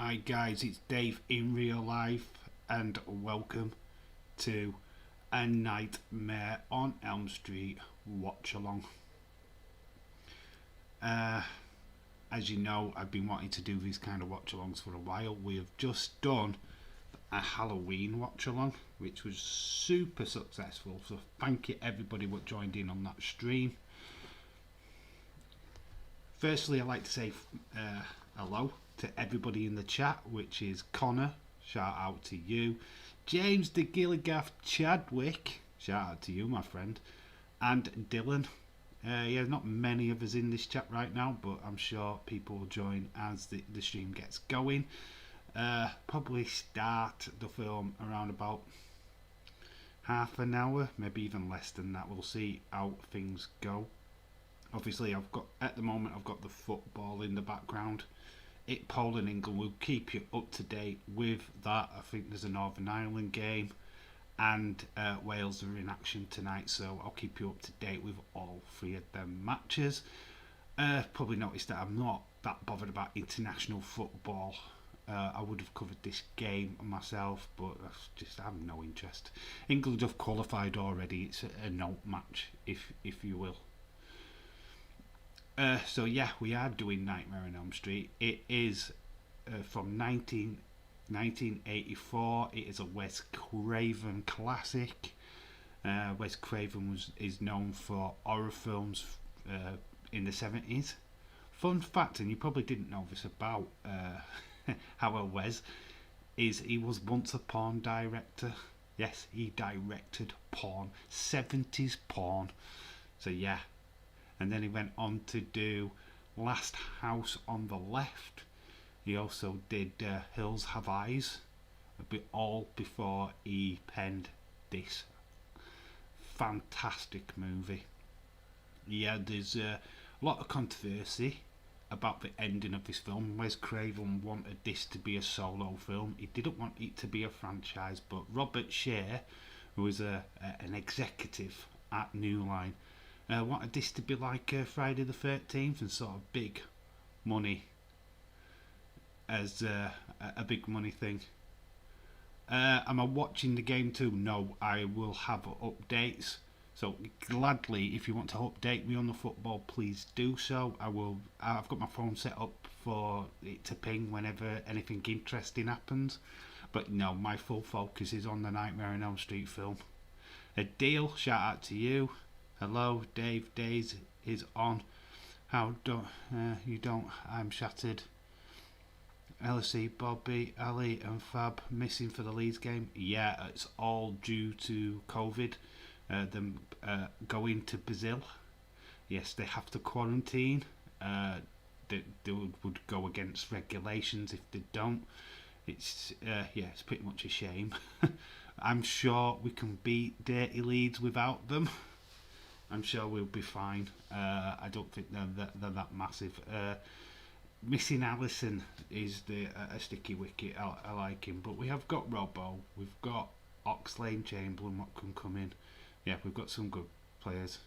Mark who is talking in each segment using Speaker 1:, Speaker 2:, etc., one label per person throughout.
Speaker 1: Hi guys, it's Dave in real life, and welcome to A Nightmare on Elm Street watch along. As you know, I've been wanting to do these kind of watch alongs for a while. We have just done a Halloween watch along, which was super successful. So thank you everybody what joined in on that stream. Firstly, I'd like to say hello to everybody in the chat, which is Connor, shout out to you, James de Gilligaff Chadwick, shout out to you my friend, and Dylan. Yeah, not many of us in this chat right now, but I'm sure people will join as the stream gets going. Probably start the film around about half an hour, maybe even less than that. We'll see how things go. Obviously, at the moment I've got the football in the background. Poland England will keep you up to date with that. I think there's a Northern Ireland game, and Wales are in action tonight, so I'll keep you up to date with all three of them matches. Probably noticed that I'm not that bothered about international football. I would have covered this game myself, but I have no interest. England have qualified already. It's a no match, if you will. So yeah, we are doing Nightmare on Elm Street. It is from 1984. It is a Wes Craven classic. Wes Craven is known for horror films in the 70s. Fun fact, and you probably didn't know this about Howell Wes, is he was once a porn director. Yes, he directed porn, 70s porn. So yeah. And then he went on to do Last House on the Left. He also did Hills Have Eyes, all before he penned this fantastic movie. Yeah, there's a lot of controversy about the ending of this film. Wes Craven wanted this to be a solo film. He didn't want it to be a franchise, but Robert Shea, who was an executive at New Line, wanted this to be like Friday the 13th and sort of big money as a big money thing. Am I watching the game too? No, I will have updates. So gladly, if you want to update me on the football, please do so. I've got my phone set up for it to ping whenever anything interesting happens. But no, my full focus is on the Nightmare on Elm Street film. A deal, shout out to you. Hello, Dave Days is on. How don't you don't? I'm shattered. LSE, Bobby, Ali, and Fab missing for the Leeds game. Yeah, it's all due to COVID. Them going to Brazil. Yes, they have to quarantine. They would go against regulations if they don't. It's it's pretty much a shame. I'm sure we can beat Dirty Leeds without them. I'm sure we'll be fine. I don't think they're that massive. Missing Allison is a sticky wicket. I like him, but we have got Robbo. We've got Oxlade Chamberlain. What can come in? Yeah, we've got some good players.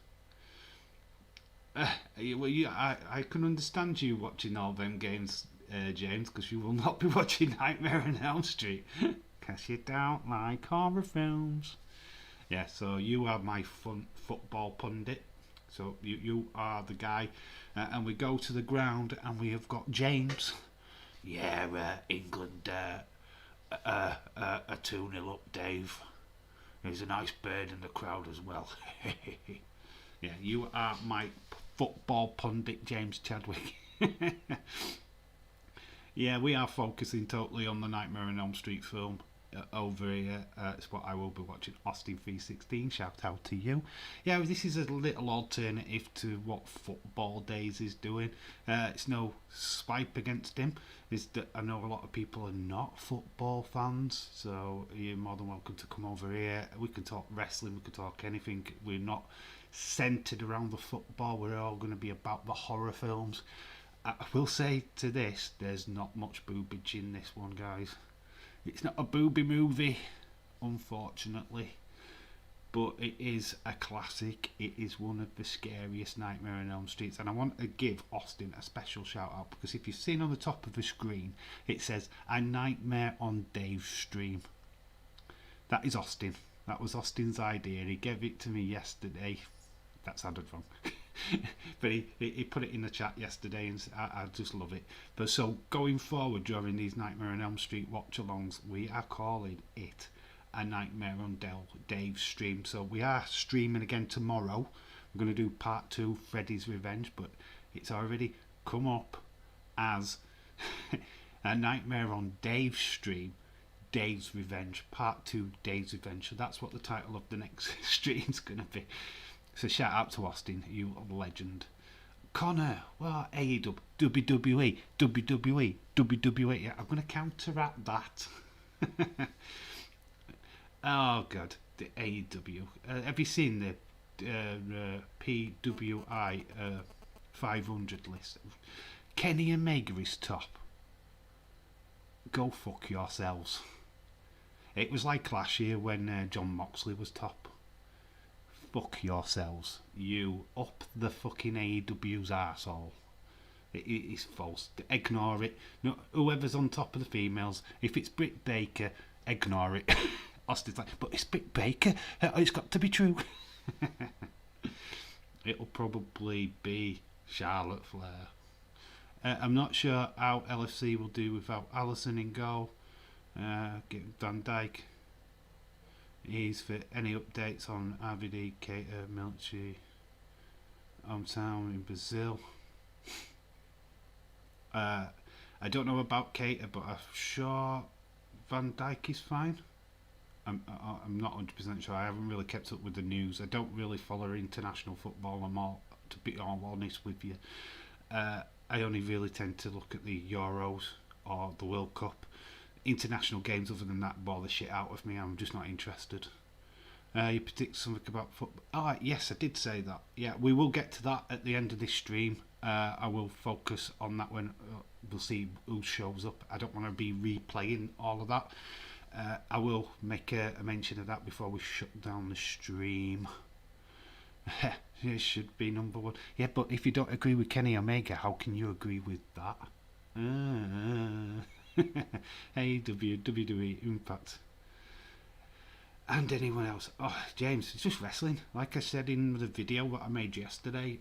Speaker 1: I can understand you watching all them games, James, because you will not be watching Nightmare on Elm Street, because you don't like horror films. Yeah, so you are my football pundit. So you are the guy. And we go to the ground and we have got James. Yeah, England are 2-0 up, Dave. There's a nice bird in the crowd as well. Yeah, you are my football pundit, James Chadwick. Yeah, we are focusing totally on the Nightmare on Elm Street film. Over here, it's what I will be watching. Austin 316, shout out to you. Yeah, this is a little alternative to what Football Days is doing. It's no swipe against him. I know a lot of people are not football fans, so you're more than welcome to come over here. We can talk wrestling, we can talk anything. We're not centered around the football. We're all going to be about the horror films. I will say to this, there's not much boobage in this one, guys. It's not a booby movie, unfortunately, but it is a classic. It is one of the scariest Nightmare on Elm Streets, and I want to give Austin a special shout out because if you've seen on the top of the screen, it says "A Nightmare on Dave's Stream." That is Austin. That was Austin's idea. He gave it to me yesterday. That sounded wrong. But he put it in the chat yesterday, and I just love it. But so going forward during these Nightmare on Elm Street watch-alongs, we are calling it A Nightmare on Dave's Stream. So we are streaming again tomorrow. We're going to do part 2, Freddy's Revenge, but it's already come up as A Nightmare on Dave's Stream, Dave's Revenge, part 2, Dave's Revenge. So that's what the title of the next stream's going to be. So shout out to Austin, you legend. Connor, well, AEW, WWE, WWE, WWE. Yeah, I'm going to counteract that. Oh God, the AEW. Have you seen the PWI 500 list? Kenny Omega is top. Go fuck yourselves. It was like last year when John Moxley was top. Fuck yourselves. You up the fucking AEW's arsehole. It is false. Ignore it. No, whoever's on top of the females, if it's Britt Baker, ignore it. Austin's like, but it's Britt Baker. It's got to be true. It'll probably be Charlotte Flair. I'm not sure how LFC will do without Allison in goal. Get Van Dyke. He's for any updates on RVD, Keita, Milchi, hometown in Brazil. I don't know about Keita, but I'm sure Van Dyke is fine. I'm not 100% sure. I haven't really kept up with the news. I don't really follow international football. To be all honest with you. I only really tend to look at the Euros or the World Cup. International games other than that bore the shit out of me. I'm just not interested. You predict something about football? Oh yes, I did say that. Yeah, we will get to that at the end of this stream. I will focus on that when we'll see who shows up. I don't want to be replaying all of that. I will make a mention of that before we shut down the stream. It should be number 1. Yeah, but if you don't agree with Kenny Omega, how can you agree with that? AEW, WWE, Impact, and anyone else. Oh, James, it's just wrestling. Like I said in the video what I made yesterday,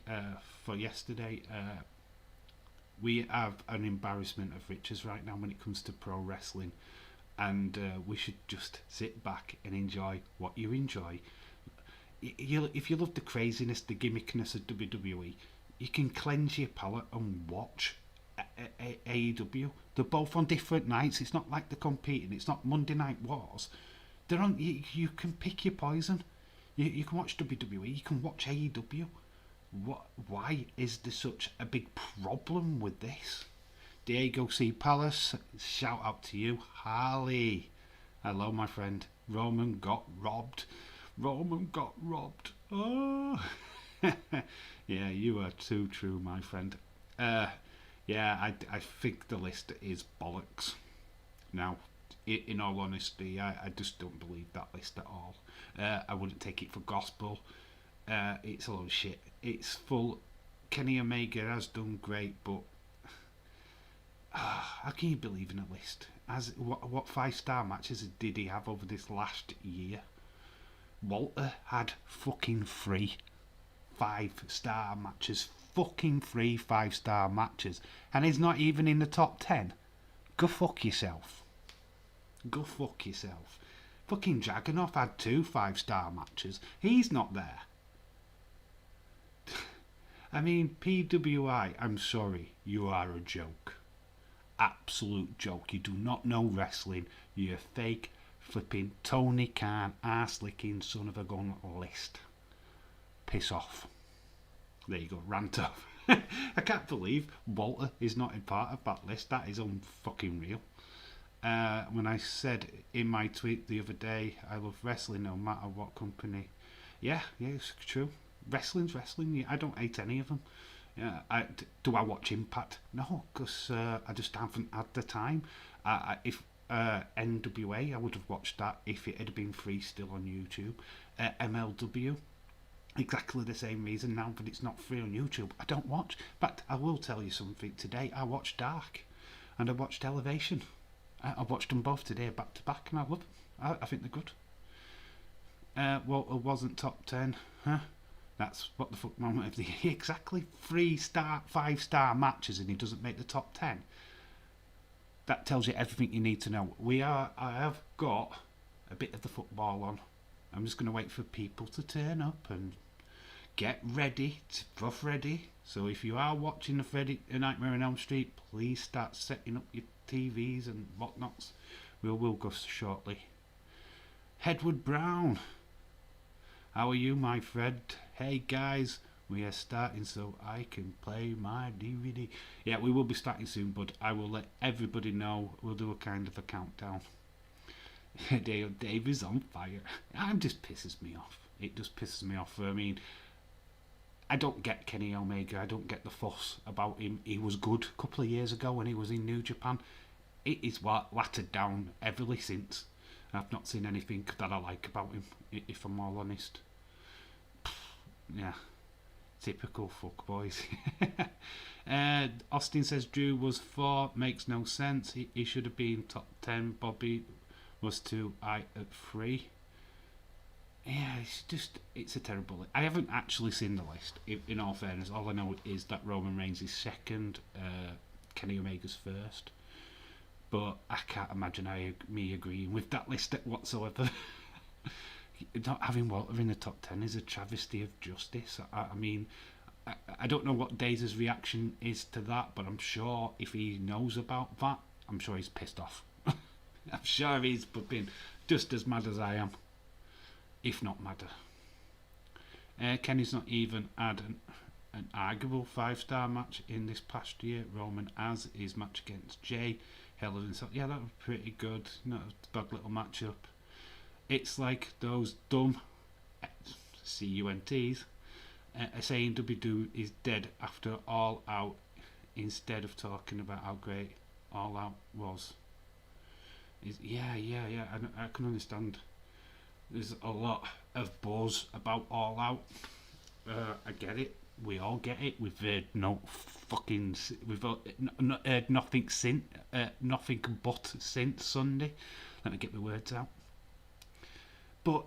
Speaker 1: we have an embarrassment of riches right now when it comes to pro wrestling, and we should just sit back and enjoy what you enjoy. If you love the craziness, the gimmickness of WWE, you can cleanse your palate and watch AEW. They're both on different nights. It's not like they're competing. It's not Monday Night Wars. They're on. You can pick your poison. You can watch WWE. You can watch AEW. Why is there such a big problem with this? Diego C. Palace, shout out to you. Harley, hello my friend. Roman got robbed. Oh. Yeah, you are too true, my friend. Yeah, I think the list is bollocks. Now, in all honesty, I just don't believe that list at all. I wouldn't take it for gospel. It's a lot of shit. It's full. Kenny Omega has done great, but how can you believe in a list? What 5-star matches did he have over this last year? Walter had fucking 3 5-star matches. Fucking 3 5-star matches. And he's not even in the top 10. Go fuck yourself. Go fuck yourself. Fucking Dragunov had 2 5-star matches. He's not there. I mean, PWI, I'm sorry, you are a joke. Absolute joke. You do not know wrestling. You're a fake, flipping Tony Khan, arse-licking son of a gun list. Piss off. There you go, rant off. I can't believe Walter is not in part of that list. That is unfucking real. When I said in my tweet the other day, I love wrestling no matter what company. Yeah, it's true. Wrestling's wrestling. I don't hate any of them. Do I watch Impact? No, because I just haven't had the time. If NWA, I would have watched that if it had been free still on YouTube. MLW. Exactly the same reason now, but it's not free on YouTube. I don't watch. In fact, I will tell you something today. I watched Dark and I watched Elevation. I watched them both today back to back and I love them. I think they're good. Walter wasn't top 10. Huh? That's what the fuck moment of the year. Exactly. 3-star, 5-star matches and he doesn't make the top 10. That tells you everything you need to know. I have got a bit of the football on. I'm just going to wait for people to turn up and get ready, rough ready. So if you are watching the Nightmare on Elm Street, please start setting up your TVs and whatnots. We'll go shortly. Hedward Brown, how are you, my friend? Hey guys, we are starting so I can play my DVD. Yeah, we will be starting soon, but I will let everybody know. We'll do a kind of a countdown. Dave is on fire. It just pisses me off. It just pisses me off. I mean, I don't get Kenny Omega. I don't get the fuss about him. He was good a couple of years ago when he was in New Japan. It is watered down heavily since. I've not seen anything that I like about him, if I'm all honest. Yeah, typical fuckboys. Austin says Drew was 4, makes no sense. He should have been top 10. Bobby was 2, I at 3. Yeah, it's a terrible. I haven't actually seen the list. In all fairness, all I know is that Roman Reigns is second, Kenny Omega's first. But I can't imagine me agreeing with that list whatsoever. Not having Walter in the top 10 is a travesty of justice. I mean, I don't know what Daze's reaction is to that, but I'm sure if he knows about that, I'm sure he's pissed off. I'm sure he's been just as mad as I am, if not madder. Kenny's not even had an arguable 5-star match in this past year. Roman has his match against Jay. Hell of a yeah, that was pretty good. Not a bad little matchup. It's like those dumb CUNTs saying WWE is dead after All Out instead of talking about how great All Out was. Yeah. I can understand. There's a lot of buzz about All Out. I get it. We all get it. We've heard we've heard nothing since nothing but since Sunday. Let me get my words out. But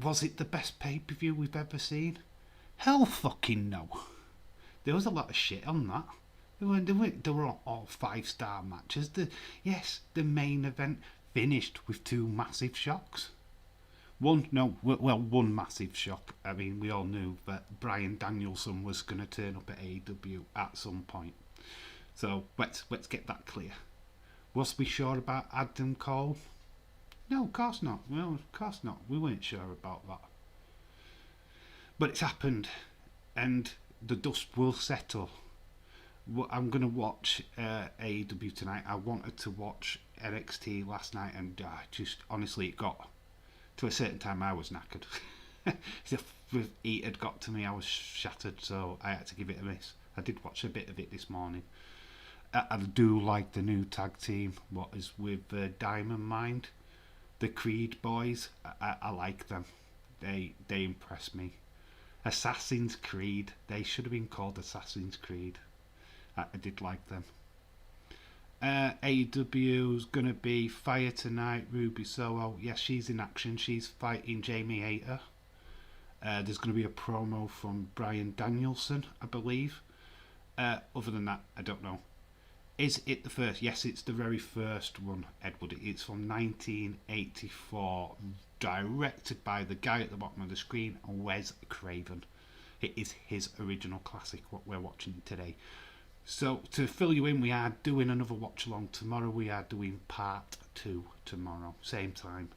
Speaker 1: was it the best pay-per-view we've ever seen? Hell fucking no. There was a lot of shit on that. They were all 5-star matches. The main event finished with 2 massive shocks. One massive shock. I mean, we all knew that Bryan Danielson was going to turn up at AEW at some point. So let's get that clear. Was we sure about Adam Cole? No, of course not. Well, of course not. We weren't sure about that. But it's happened, and the dust will settle. I'm going to watch AEW tonight. I wanted to watch NXT last night, and just honestly, it got to a certain time I was knackered. The heat had got to me, I was shattered, so I had to give it a miss. I did watch a bit of it this morning. I do like the new tag team, what is with Diamond Mind. The Creed boys, I like them. They impress me. Assassin's Creed, they should have been called Assassin's Creed. I did like them. AEW's going to be Fire tonight. Ruby Soho, yes, she's in action. She's fighting Jamie Hayter. There's going to be a promo from Bryan Danielson, I believe. Other than that, I don't know. Is it the first? Yes, it's the very first one, Edward. It's from 1984, directed by the guy at the bottom of the screen, Wes Craven. It is his original classic, what we're watching today. So, to fill you in, we are doing another watch along tomorrow. We are doing part 2 tomorrow. Same time.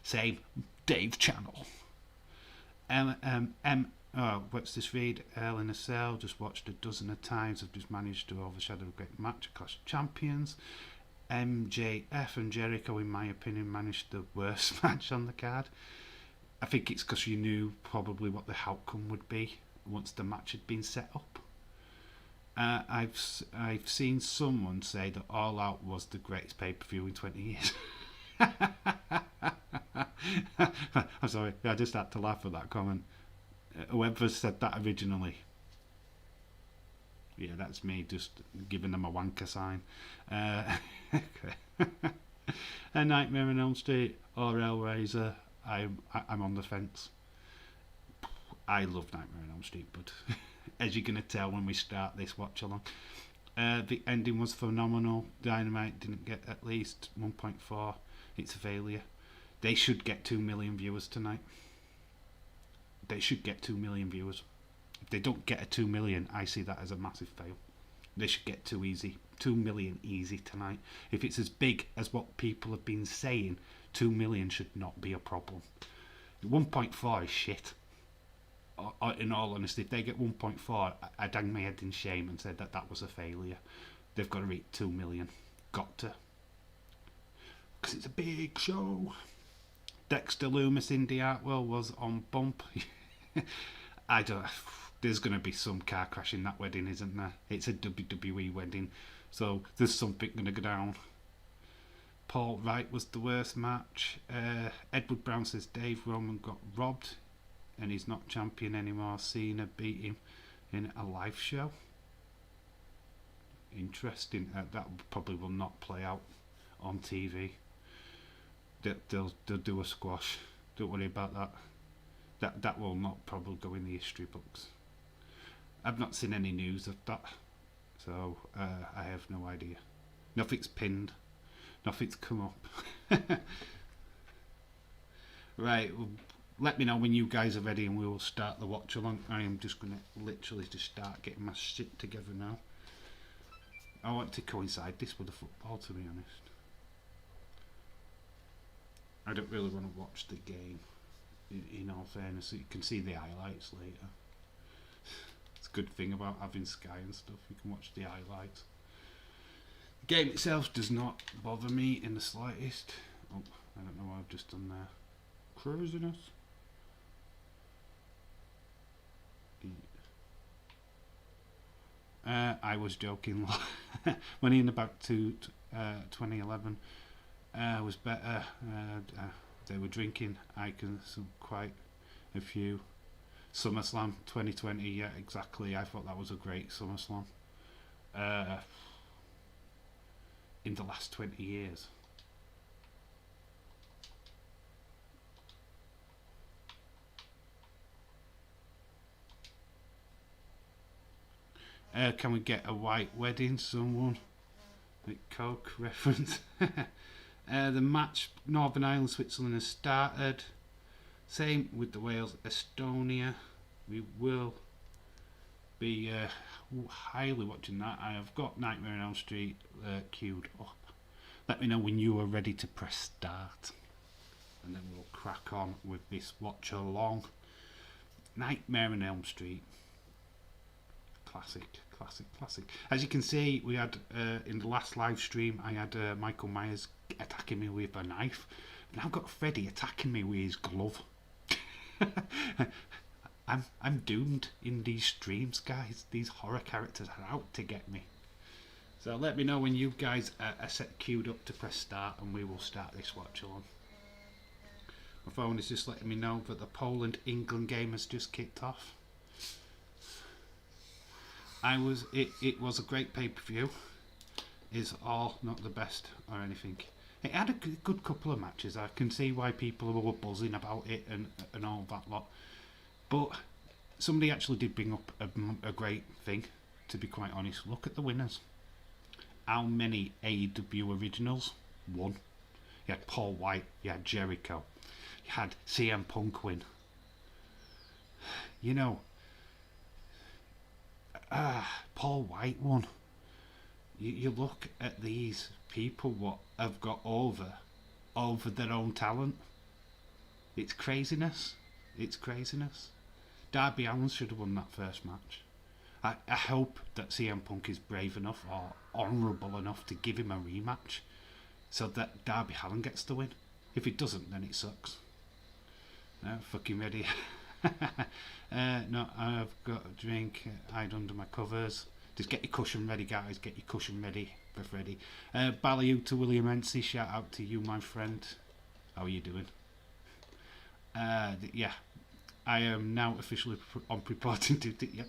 Speaker 1: Same Dave channel. What's this read? Hell in a Cell, just watched a dozen of times. I've just managed to overshadow a great match at Clash of Champions. MJF and Jericho, in my opinion, managed the worst match on the card. I think it's because you knew probably what the outcome would be once the match had been set up. I've seen someone say that All Out was the greatest pay-per-view in 20 years. I'm sorry, I just had to laugh at that comment. Whoever said that originally, yeah, that's me just giving them a wanker sign. A Nightmare on Elm Street or Hellraiser, I'm on the fence. I love Nightmare on Elm Street, but as you're gonna tell when we start this watch along, the ending was phenomenal. Dynamite didn't get at least 1.4. It's a failure. They should get 2 million viewers tonight. They should get 2 million viewers. If they don't get a 2 million, I see that as a massive fail. They should get 2 million easy tonight. If it's as big as what people have been saying, 2 million should not be a problem. 1.4 is shit. In all honesty, if they get 1.4, I'd hang my head in shame and say that was a failure. They've got to reach 2 million. Got to. Because it's a big show. Dexter Lumis, Indy Hartwell was on bump. I don't. There's going to be some car crash in that wedding, isn't there? It's a WWE wedding, so there's something going to go down. Paul Wright was the worst match. Edward Brown says Dave Roman got robbed and he's not champion anymore. Cena beat him in a live show. Interesting. That probably will not play out on TV. They'll do a squash. Don't worry about that. That will not probably go in the history books. I've not seen any news of that, so I have no idea. Nothing's pinned. Nothing's come up. Right, well, let me know when you guys are ready and we will start the watch along. I am just going to literally just start getting my shit together now. I want to coincide this with the football, to be honest. I don't really want to watch the game, in all fairness. You can see the highlights later. It's a good thing about having Sky and stuff, you can watch the highlights. The game itself does not bother me in the slightest. Oh, I don't know what I've just done there. Craziness. I was joking. When in about 2011 was better. They were drinking icons, quite a few. SummerSlam 2020, yeah, exactly. I thought that was a great SummerSlam. In the last 20 years. Can we get a white wedding, someone? The Coke reference. The match, Northern Ireland, Switzerland has started. Same with the Wales, Estonia. We will be highly watching that. I have got Nightmare on Elm Street queued up. Let me know when you are ready to press start. And then we'll crack on with this watch along. Nightmare on Elm Street. Classic. As you can see, we had in the last live stream, I had Michael Myers attacking me with a knife. Now I've got Freddy attacking me with his glove. I'm doomed in these streams, guys. These horror characters are out to get me. So let me know when you guys are set queued up to press start, and we will start this watch along. My phone is just letting me know that the Poland-England game has just kicked off. It was a great pay-per-view. Is all not the best or anything. It had a good couple of matches. I can see why people were buzzing about it and all that lot. But somebody actually did bring up a great thing, to be quite honest. Look at the winners. How many AEW originals? One. You had Paul White, you had Jericho, you had CM Punk win. You know, Paul White won. You look at these people what have got over their own talent. It's craziness. Darby Allin should have won that first match. I hope that CM Punk is brave enough or honourable enough to give him a rematch so that Darby Allin gets the win. If it doesn't, then it sucks. Fucking ready. No, I've got a drink. Hide under my covers. Just get your cushion ready, guys. Get your cushion ready for Freddy. Ballyhoo to William Ency. Shout out to you, my friend. How are you doing? Yeah, I am now officially on reporting duty. Yep,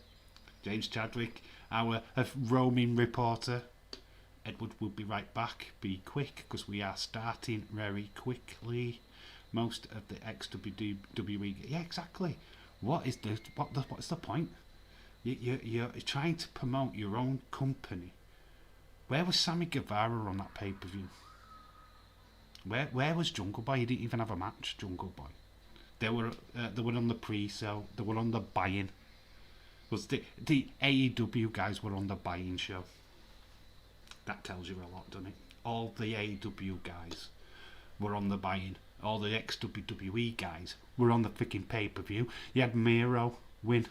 Speaker 1: James Chadwick, our roaming reporter. Edward will be right back. Be quick, because we are starting very quickly. Most of the XWWE. Yeah, exactly. What's the point? You're trying to promote your own company. Where was Sammy Guevara on that pay per view? Where was Jungle Boy? He didn't even have a match. Jungle Boy. They were on the pre-sale. They were on the buy-in. Was the AEW guys were on the buy-in show. That tells you a lot, doesn't it? All the AEW guys were on the buy-in. All the ex-WWE guys were on the freaking pay-per-view. You had Miro win.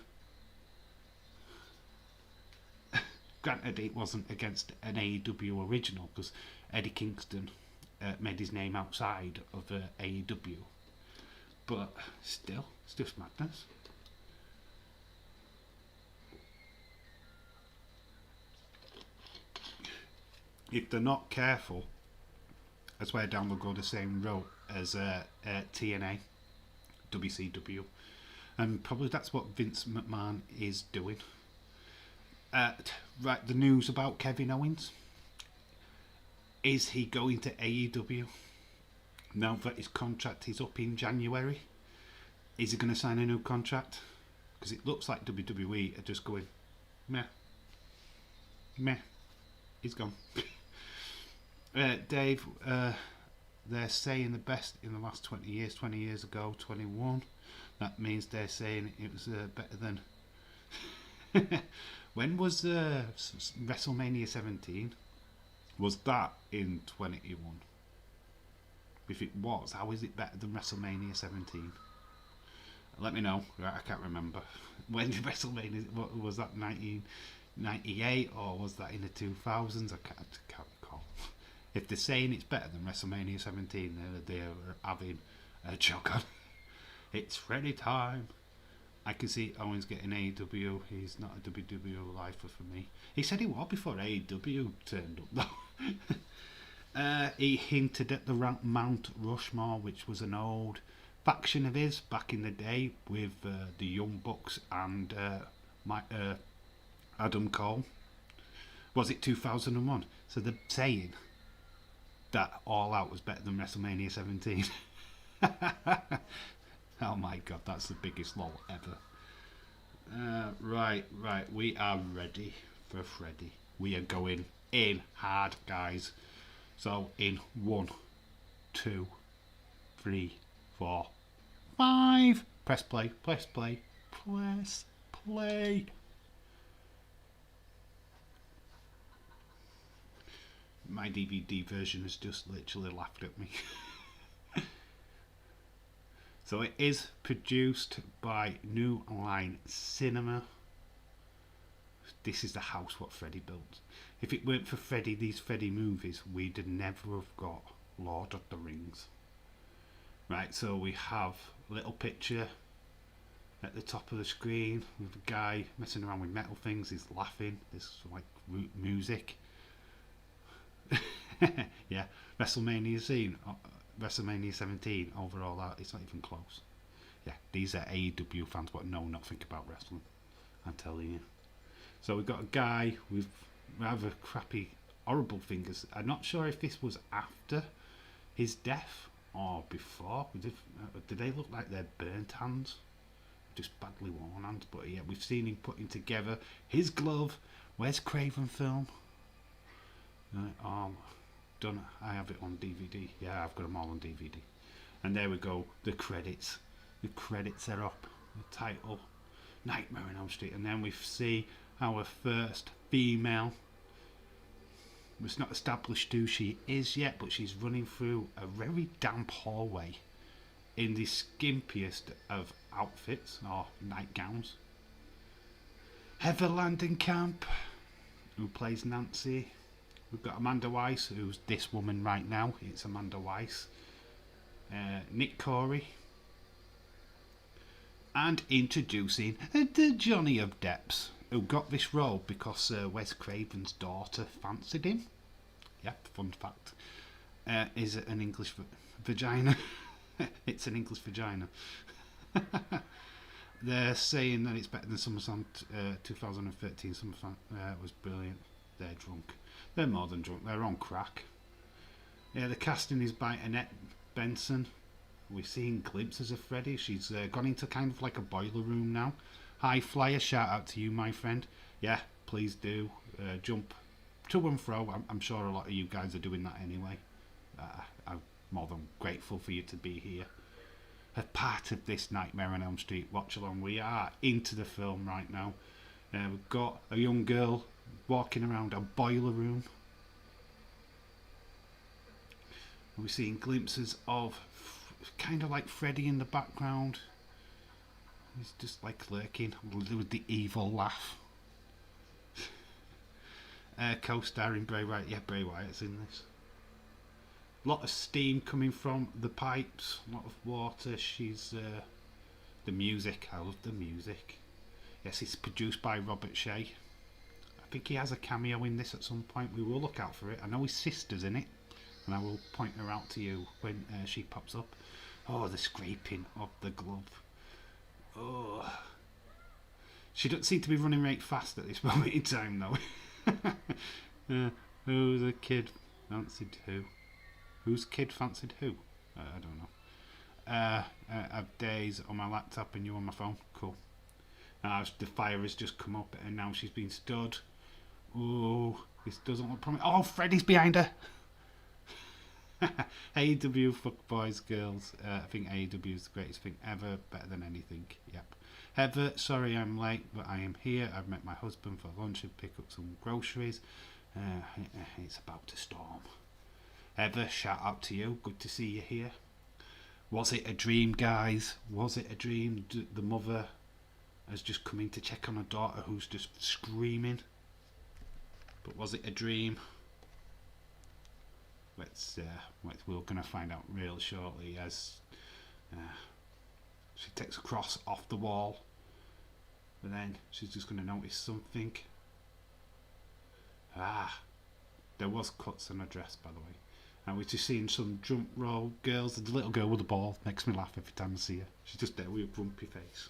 Speaker 1: Granted, it wasn't against an AEW original, because Eddie Kingston made his name outside of AEW. But still, it's just madness. If they're not careful, I swear down they'll go the same road as TNA, WCW, and probably that's what Vince McMahon is doing. Right, the news about Kevin Owens. Is he going to AEW now that his contract is up in January? Is he going to sign a new contract? Because it looks like WWE are just going, meh, he's gone. Dave, they're saying the best in the last 20 years. 20 years ago, 21. That means they're saying it was better than. When was WrestleMania 17? Was that in 21? If it was, how is it better than WrestleMania 17? Let me know. I can't remember. When did WrestleMania? Was that 1998 or was that in the 2000s? I can't recall. If they're saying it's better than WrestleMania 17, they're having a joke on. It's Freddy time. I can see Owens getting AEW. He's not a WWE lifer for me. He said he was before AEW turned up though. He hinted at the Mount Rushmore, which was an old faction of his back in the day with the Young Bucks and Adam Cole. Was it 2001? So they're saying that All Out was better than WrestleMania 17. Oh my god, that's the biggest lol ever. Right, we are ready for Freddy. We are going in hard, guys. So in 1, 2, 3, 4, 5. Press play, press play, press play. My DVD version has just literally laughed at me. So it is produced by New Line Cinema. This is the house what Freddy built. If it weren't for Freddy, these Freddy movies, we'd never have got Lord of the Rings. Right, so we have a little picture at the top of the screen with a guy messing around with metal things. He's laughing. There's like music. Yeah, WrestleMania scene. WrestleMania 17 overall out, it's not even close. Yeah, these are AEW fans but know nothing about wrestling, I'm telling you. So we've got a guy with rather crappy, horrible fingers. I'm not sure if this was after his death or before. Did they look like they're burnt hands? Just badly worn hands. But yeah, we've seen him putting together his glove. Where's Craven film? Done. I have it on DVD. Yeah, I've got them all on DVD. And there we go. The credits. The credits are up. The title, Nightmare on Elm Street, and then we see our first female. It's not established who she is yet, but she's running through a very damp hallway in the skimpiest of outfits or nightgowns. Heather Langenkamp, who plays Nancy. We've got Amanda Weiss, who's this woman right now. It's Amanda Weiss. Nick Corey. And introducing the Johnny of Depps, who got this role because Wes Craven's daughter fancied him. Yep, fun fact. Is it an English vagina? It's an English vagina. They're saying that it's better than SummerSlam 2013. SummerSlam was brilliant. They're drunk. They're more than drunk. They're on crack. Yeah, the casting is by Annette Benson. We're seeing glimpses of Freddie. She's gone into kind of like a boiler room now. High flyer, shout out to you, my friend. Yeah, please do. Jump to and fro. I'm sure a lot of you guys are doing that anyway. I'm more than grateful for you to be here. A part of this Nightmare on Elm Street watch along. We are into the film right now. We've got a young girl walking around a boiler room. We're seeing glimpses of kind of like Freddy in the background. He's just like lurking with the evil laugh. Co-starring Bray Wyatt. Yeah, Bray Wyatt's in this. A lot of steam coming from the pipes, a lot of water. She's the music. I love the music. Yes, it's produced by Robert Shea. I think he has a cameo in this at some point. We will look out for it. I know his sister's in it, and I will point her out to you when she pops up. Oh, the scraping of the glove. Oh, she doesn't seem to be running right fast at this moment in time, though. Who's a kid fancied who? Whose kid fancied who? I don't know. I have days on my laptop and you on my phone. Cool. The fire has just come up and now she's been stood. Oh, this doesn't look promising. Oh, Freddy's behind her. AEW, fuck boys, girls. I think AEW is the greatest thing ever. Better than anything. Yep. Heather, sorry I'm late, but I am here. I've met my husband for lunch and pick up some groceries. It's about to storm. Heather, shout out to you. Good to see you here. Was it a dream, guys? Was it a dream? The mother has just come in to check on her daughter who's just screaming. But was it a dream? We're going to find out real shortly as she takes a cross off the wall. But then she's just going to notice something. There was cuts on her dress, by the way. And we're just seeing some jump roll girls. The little girl with the ball makes me laugh every time I see her. She's just there with a grumpy face.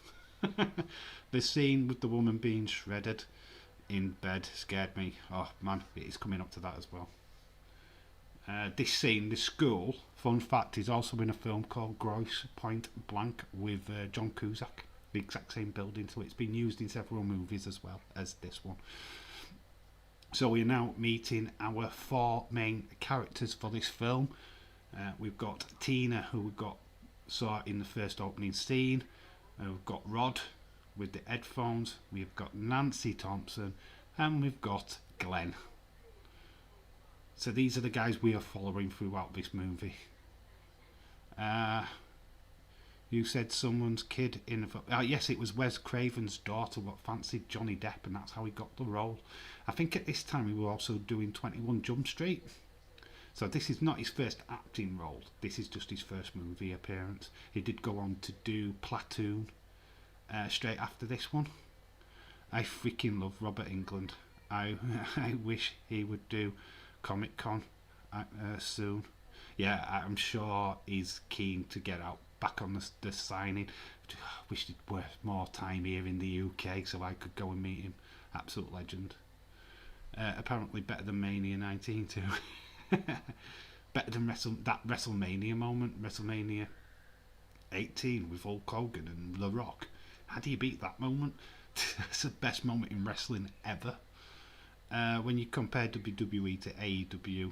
Speaker 1: The scene with the woman being shredded in bed scared me. Oh man, it is coming up to that as well. This scene, this school, fun fact, is also in a film called Grosse Point Blank with John Cusack. The exact same building, so it's been used in several movies as well as this one. So we're now meeting our four main characters for this film. We've got Tina, who we saw in the first opening scene. We've got Rod with the headphones. We've got Nancy Thompson, and we've got Glenn. So these are the guys we are following throughout this movie. You said someone's kid in the... yes, it was Wes Craven's daughter what fancied Johnny Depp, and that's how he got the role. I think at this time we were also doing 21 Jump Street. So this is not his first acting role. This is just his first movie appearance. He did go on to do Platoon straight after this one. I freaking love Robert Englund. I wish he would do Comic Con soon. Yeah, I'm sure he's keen to get out back on the signing. Wish he'd worth more time here in the UK so I could go and meet him. Absolute legend. Apparently better than Mania 19 too. Better than that WrestleMania moment, WrestleMania 18 with Hulk Hogan and The Rock. How do you beat that moment? It's the best moment in wrestling ever. When you compare WWE to AEW,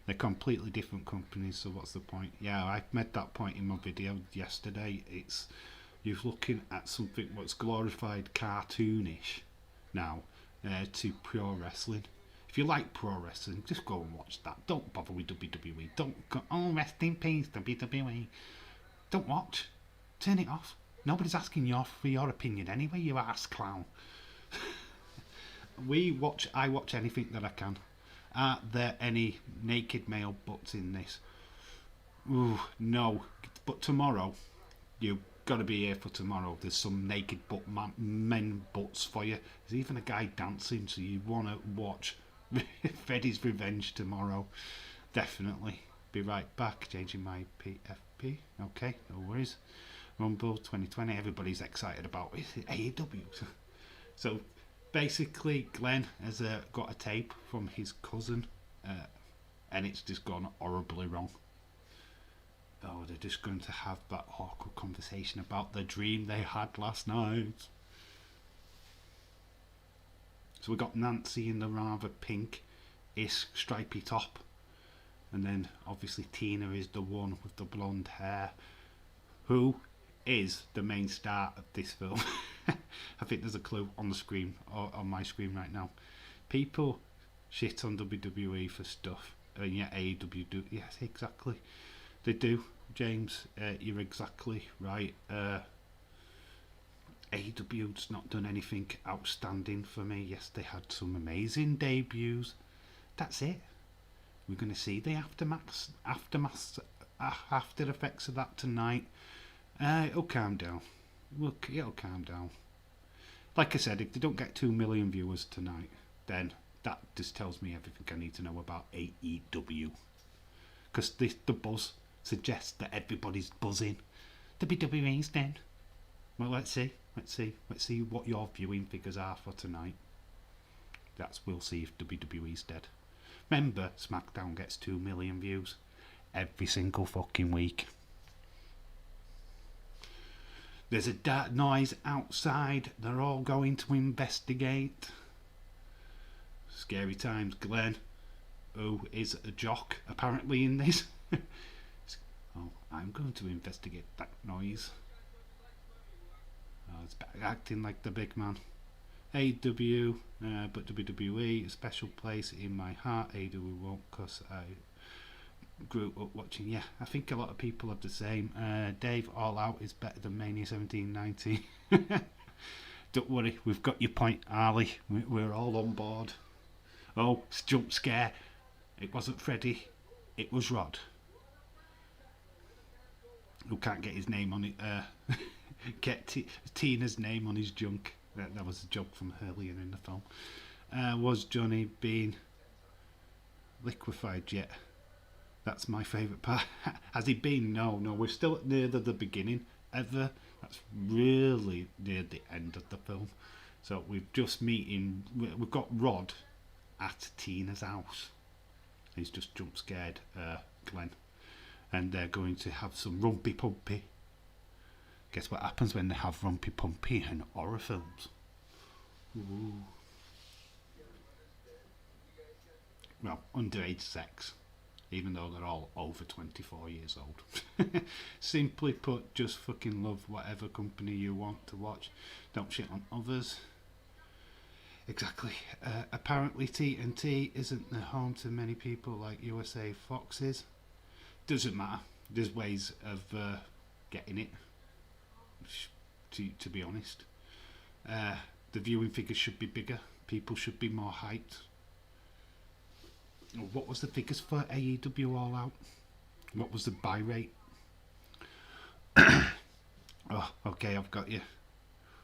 Speaker 1: they're completely different companies, so what's the point? Yeah, I made that point in my video yesterday. You're looking at something what's glorified cartoonish now to pure wrestling. If you like pro wrestling, just go and watch that. Don't bother with WWE. Don't go, oh, rest in peace, WWE. Don't watch. Turn it off. Nobody's asking you for your opinion anyway, you ass clown. I watch anything that I can. Are there any naked male butts in this? Ooh, no. But tomorrow, you've got to be here for tomorrow. There's some naked men butts for you. There's even a guy dancing, so you want to watch Freddy's Revenge tomorrow. Definitely. Be right back, changing my PFP. MVP. Okay, no worries. Rumble 2020, everybody's excited about it. AEW. So basically, Glenn has got a tape from his cousin, and it's just gone horribly wrong. Oh, they're just going to have that awkward conversation about the dream they had last night. So we got Nancy in the rather pink-ish stripy top, and then obviously Tina is the one with the blonde hair, who is the main star of this film. I think there's a clue on the screen, or on my screen right now. People shit on WWE for stuff, and yet AEW do. Yes, exactly. They do, James. You're exactly right. AEW's not done anything outstanding for me. Yes, they had some amazing debuts. That's it. We're going to see the after effects of that tonight. It'll calm down. It'll calm down. Like I said, if they don't get 2 million viewers tonight, then that just tells me everything I need to know about AEW. Because the buzz suggests that everybody's buzzing. WWE's dead. Well, let's see what your viewing figures are for tonight. We'll see if WWE's dead. Remember, SmackDown gets 2 million views every single fucking week. There's a dark noise outside. They're all going to investigate. Scary times. Glenn, who is a jock apparently in this. Oh, I'm going to investigate that noise. It's acting like the big man. AEW, but WWE, a special place in my heart. AEW won't, because I grew up watching. Yeah, I think a lot of people have the same. Dave, All Out is better than Mania 1790. Don't worry, we've got your point, Ali. We're all on board. Oh, it's jump scare. It wasn't Freddy, it was Rod. Who can't get his name on it. Get Tina's name on his junk. That was a joke from earlier in the film. Was Johnny being liquefied yet? That's my favourite part. Has he been? No, we're still near the beginning. That's really near the end of the film. So we've we've got Rod at Tina's house. He's just jump scared Glenn. And they're going to have some rumpy pumpy. Guess what happens when they have rumpy pumpy in horror films? Ooh. Well, underage sex, even though they're all over 24 years old. Simply put, just fucking love whatever company you want to watch. Don't shit on others. Exactly. Apparently TNT isn't the home to many people like USA Fox is. Doesn't matter. There's ways of getting it. To be honest, the viewing figures should be bigger. People should be more hyped. What was the figures for AEW All Out? What was the buy rate? Oh, okay, I've got you.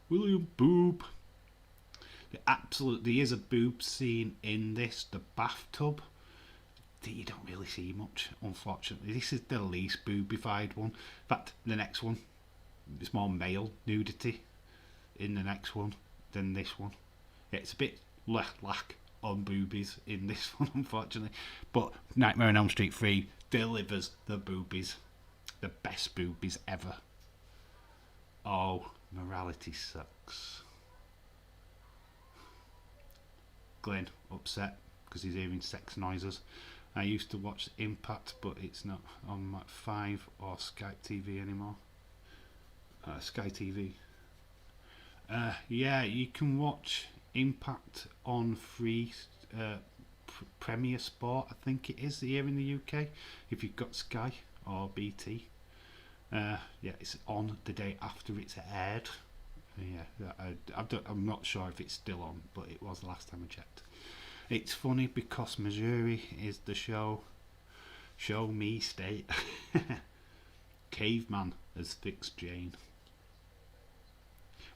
Speaker 1: William Boob. There is a boob scene in this. The bathtub. You don't really see much, unfortunately. This is the least boobified one. In fact, the next one, there's more male nudity in the next one than this one. It's a bit lack on boobies in this one, unfortunately. But Nightmare on Elm Street 3 delivers the boobies. The best boobies ever. Oh, morality sucks. Glenn, upset because he's hearing sex noises. I used to watch Impact, but it's not on my 5 or Skype TV anymore. Sky TV. Yeah, you can watch Impact on free Premier Sport, I think it is, here in the UK, if you've got Sky or BT. Yeah, it's on the day after it's aired. Yeah, I'm not sure if it's still on, but it was the last time I checked. It's funny because Missouri is the show me state. Caveman has fixed Jane.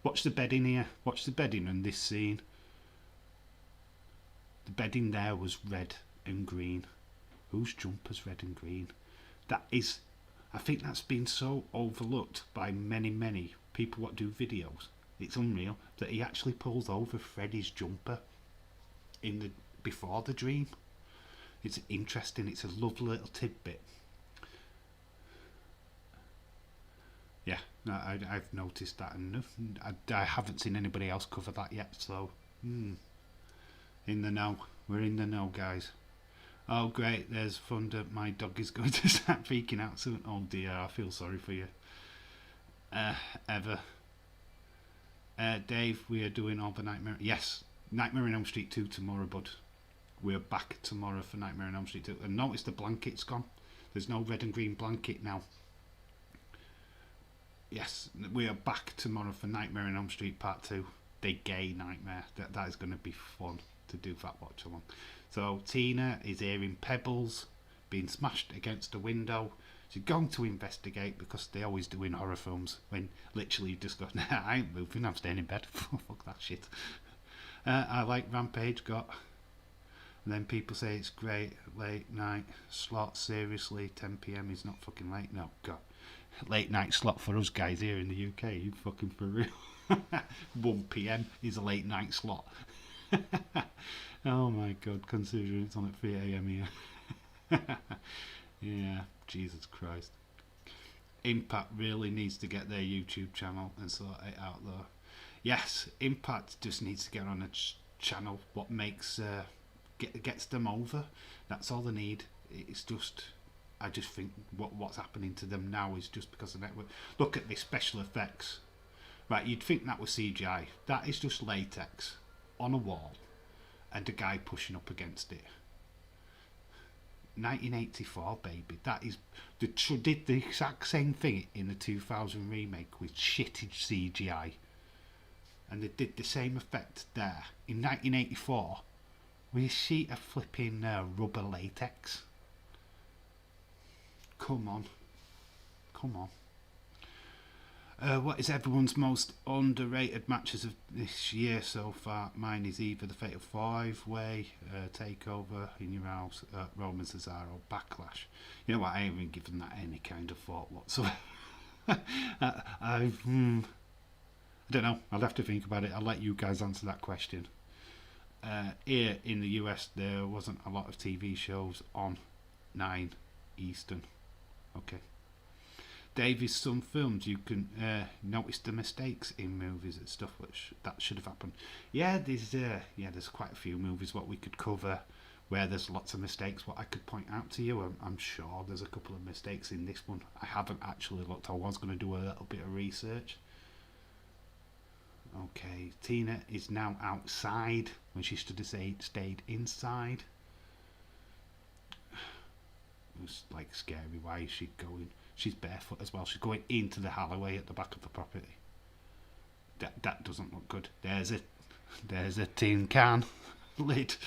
Speaker 1: Watch the bedding here. Watch the bedding in this scene. The bedding there was red and green. Whose jumper's red and green? That is I think that's been so overlooked by many people what do videos. It's unreal that he actually pulls over Freddy's jumper in the before the dream. It's interesting. It's a lovely little tidbit. Yeah, no, I've noticed that, and I haven't seen anybody else cover that yet. So, in the know. We're in the know, guys. Oh, great! There's Thunder. My dog is going to start freaking out soon. Oh dear, I feel sorry for you. Ever. Dave, we are doing all the Nightmare. Yes, Nightmare on Elm Street 2 tomorrow, bud. We're back tomorrow for Nightmare on Elm Street 2. And notice the blanket's gone. There's no red and green blanket now. Yes, we are back tomorrow for Nightmare on Elm Street Part 2. The gay nightmare. That is going to be fun to do that watch along. So Tina is hearing pebbles being smashed against a window. She's going to investigate, because they always do in horror films, when literally you just go, nah, I ain't moving, I'm staying in bed. Fuck that shit. I like Rampage got. And then people say it's great, late night slot, seriously, 10 PM is not fucking late. No, God. Late night slot for us guys here in the UK, you fucking for real. 1 PM is a late night slot. Oh my God, considering it's on at 3 AM here. Yeah, Jesus Christ. Impact really needs to get their YouTube channel and sort it out though. Yes, Impact just needs to get on a channel what makes gets them over. That's all they need. It's just, I just think what's happening to them now is just because of the network. Look at the special effects. Right, you'd think that was CGI. That is just latex on a wall and a guy pushing up against it. 1984, baby. That is, did the exact same thing in the 2000 remake with shitty CGI, and they did the same effect there in 1984 with a sheet of flipping rubber latex. Come on. What is everyone's most underrated matches of this year so far? Mine is either the Fatal 5-Way, Takeover, In Your House, Roman Cesaro, Backlash. You know what, I haven't given that any kind of thought whatsoever. I don't know, I'll have to think about it. I'll let you guys answer that question. Here in the US there wasn't a lot of TV shows on 9 Eastern. Okay. Davies, some films you can notice the mistakes in movies and stuff, which that should have happened. Yeah, there's quite a few movies what we could cover where there's lots of mistakes. What I could point out to you, I'm sure there's a couple of mistakes in this one. I haven't actually looked. I was going to do a little bit of research. Okay, Tina is now outside when she should have stayed inside. It was like scary. Why is she going? She's barefoot as well. She's going into the alleyway at the back of the property. That doesn't look good. There's a tin can lid.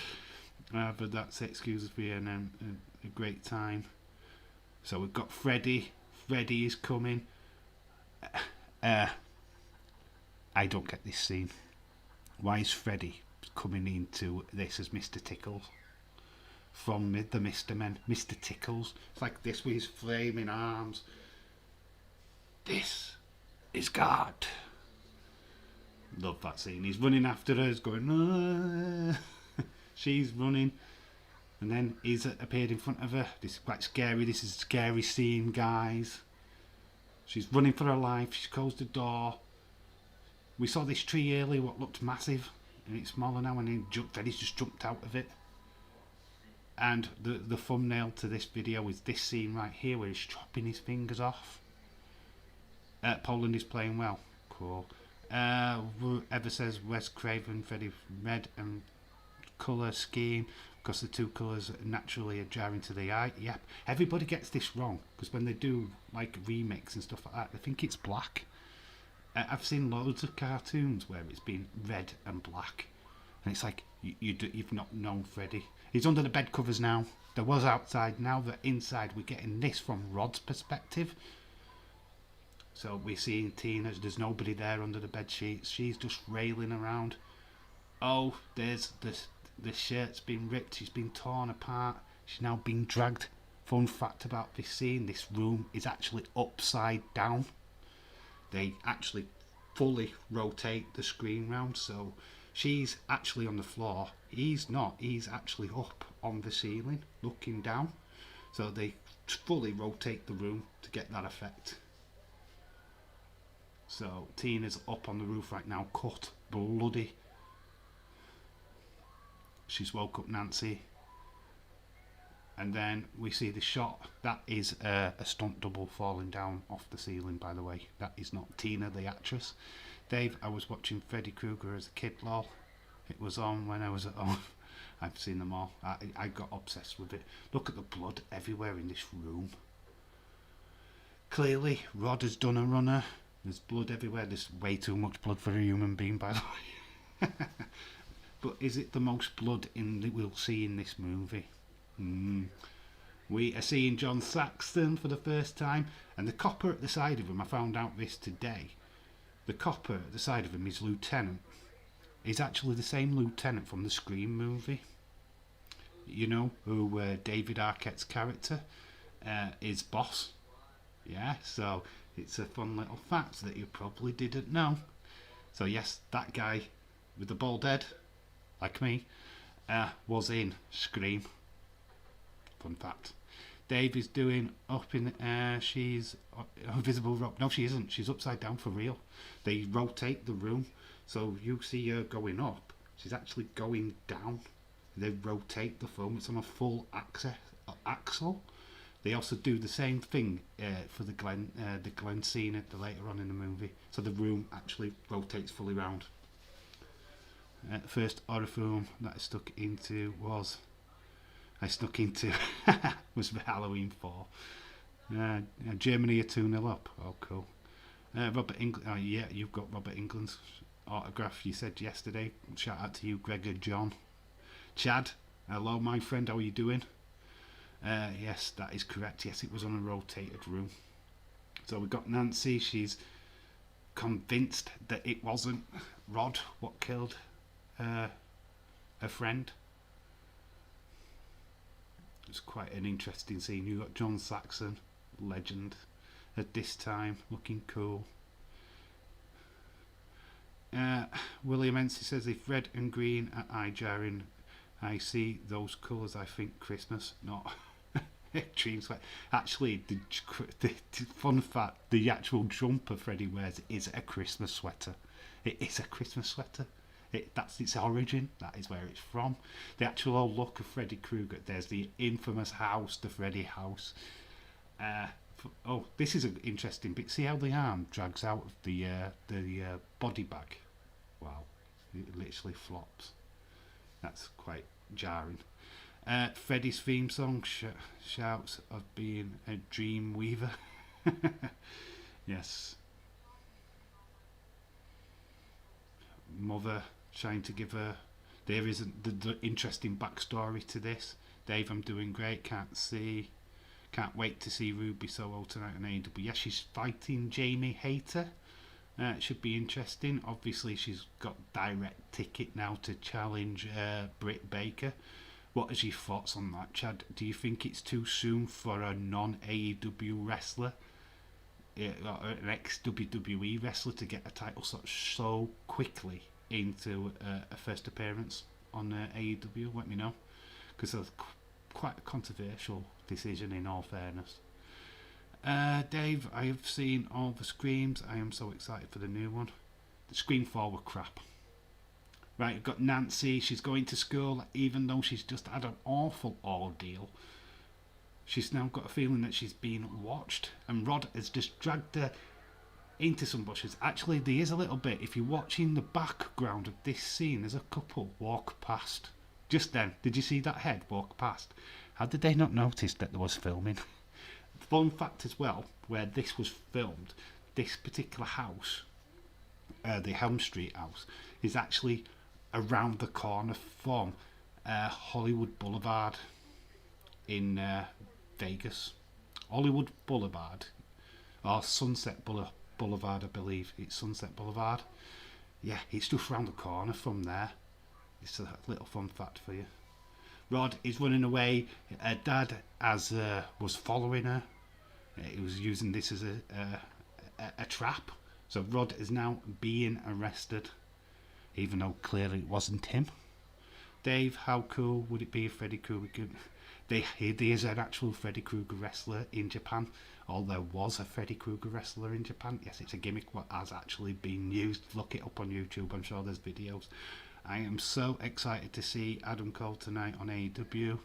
Speaker 1: But that's excuses for you, and a great time. So we've got Freddy. Freddy is coming. I don't get this scene. Why is Freddy coming into this as Mr. Tickles? From the Mr. Men, Mr. Tickles. It's like this with his flaming arms. This is God. Love that scene. He's running after her, he's going, she's running. And then he's appeared in front of her. This is quite scary. This is a scary scene, guys. She's running for her life. She's closed the door. We saw this tree earlier, what looked massive. And it's smaller now, and then Freddy's just jumped out of it. And the thumbnail to this video is this scene right here where he's chopping his fingers off. Poland is playing well. Cool. Whoever says Wes Craven, Freddy red and colour scheme, because the two colours naturally are jarring to the eye. Yep. Everybody gets this wrong, because when they do like remakes and stuff like that, they think it's black. I've seen loads of cartoons where it's been red and black. And it's like, you've not known Freddy. He's under the bed covers now. There was outside, now they're inside. We're getting this from Rod's perspective. So we're seeing Tina, there's nobody there under the bed sheets. She's just railing around. Oh, there's the shirt's been ripped, she's been torn apart. She's now being dragged Fun fact about this scene, this room is actually upside down. They actually fully rotate the screen round, so she's actually on the floor. He's not, he's actually up on the ceiling looking down. So they fully rotate the room to get that effect. So Tina's up on the roof right now, cut, bloody. She's woke up Nancy. And then we see the shot. That is a stunt double falling down off the ceiling, by the way. That is not Tina, the actress. Dave, I was watching Freddy Krueger as a kid, lol. It was on when I was at home. I've seen them all. I got obsessed with it. Look at the blood everywhere in this room. Clearly, Rod has done a runner. There's blood everywhere. There's way too much blood for a human being, by the way. But is it the most blood we'll see in this movie? We are seeing John Saxon for the first time, and the copper at the side of him, I found out this today, the copper at the side of him is Lieutenant. He's actually the same Lieutenant from the Scream movie. You know, who David Arquette's character is boss. Yeah, so it's a fun little fact that you probably didn't know. So yes, that guy with the bald head, like me, was in Scream. Fun fact. Dave is doing up in the air. She's invisible rope. No, she isn't. She's upside down for real. They rotate the room, so you see her going up. She's actually going down. They rotate the film. It's on a full axle. They also do the same thing for the Glen scene later on in the movie. So the room actually rotates fully round. The first horror film that I snuck into was Halloween 4. Germany are 2-0 up. Oh, cool. Robert England. Oh, yeah, you've got Robert England's autograph you said yesterday. Shout out to you, Gregor John. Chad, hello, my friend. How are you doing? Yes, that is correct. Yes, it was on a rotated room. So we've got Nancy. She's convinced that it wasn't Rod what killed her friend. It's quite an interesting scene. You've got John Saxon, legend, at this time, looking cool. William Ency says, if red and green are eye-jarring, I see those colours, I think Christmas, not extreme sweat. Actually, the fun fact, the actual jumper Freddy wears is a Christmas sweater. It is a Christmas sweater. That's its origin. That is where it's from. The actual old look of Freddy Krueger. There's the infamous house, the Freddy house. This is an interesting bit. See how the arm drags out of the body bag? Wow, it literally flops. That's quite jarring. Freddy's theme song shouts of being a dream weaver. Yes. Mother trying to give her. There is the interesting backstory to this. Dave, I'm doing great. Can't wait to see Ruby Soho tonight on AEW. Yes, she's fighting Jamie Hayter. It should be interesting. Obviously, she's got direct ticket now to challenge Britt Baker. What is your thoughts on that, Chad? Do you think it's too soon for a non-AEW wrestler, an ex-WWE wrestler, to get a title so quickly into a first appearance on AEW? Let me know, because it's quite a controversial decision in all fairness. Dave, I have seen all the Screams. I am so excited for the new one. The Scream 4 were crap. Right, you've got Nancy. She's going to school, even though she's just had an awful ordeal. She's now got a feeling that she's being watched, and Rod has just dragged her into some bushes. Actually, there is a little bit. If you're watching the background of this scene, there's a couple walk past. Just then, did you see that head walk past? How did they not notice that there was filming? Fun fact as well, where this was filmed, this particular house, the Helm Street house, is actually around the corner from Hollywood Boulevard in Vegas. Hollywood Boulevard, or Sunset Boulevard, I believe. It's Sunset Boulevard. Yeah, it's just around the corner from there. It's a little fun fact for you. Rod is running away. Her dad was following her. He was using this as a trap. So Rod is now being arrested, even though clearly it wasn't him. Dave, how cool would it be if Freddy Krueger... There's an actual Freddy Krueger wrestler in Japan. Or there was a Freddy Krueger wrestler in Japan. Yes, it's a gimmick what has actually been used. Look it up on YouTube, I'm sure there's videos. I am so excited to see Adam Cole tonight on AEW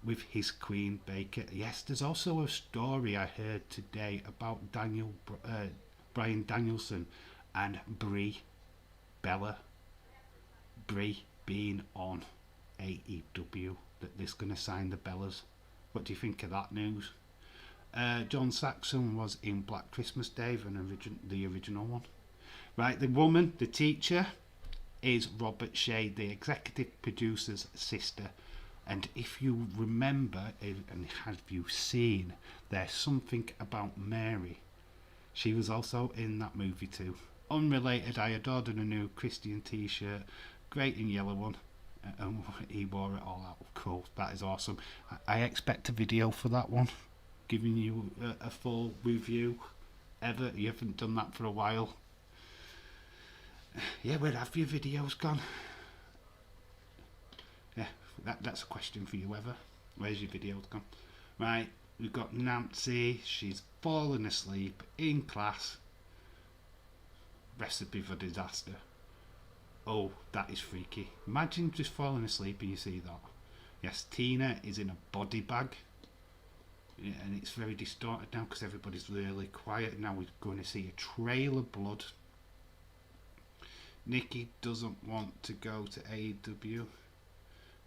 Speaker 1: with his Queen Baker. Yes, there's also a story I heard today about Bryan Danielson and Brie being on AEW, that they're going to sign the Bellas. What do you think of that news? John Saxon was in Black Christmas, Dave, the original one. Right, the woman, the teacher, is Robert Shea, the executive producer's sister. And if you remember, and have you seen, there's something about Mary. She was also in that movie too. Unrelated, I adored a new Christian t-shirt. Great in yellow one. And he wore it all out. Cool, that is awesome. I expect a video for that one, giving you a full review. Ever, you haven't done that for a while. Yeah, where have your videos gone? Yeah, that's a question for you, Ever. Where's your videos gone? Right, we've got Nancy. She's fallen asleep in class. Recipe for disaster. Oh, that is freaky. Imagine just falling asleep and you see that. Yes, Tina is in a body bag. Yeah, and it's very distorted now because everybody's really quiet. Now we're going to see a trail of blood. Nikki doesn't want to go to AEW.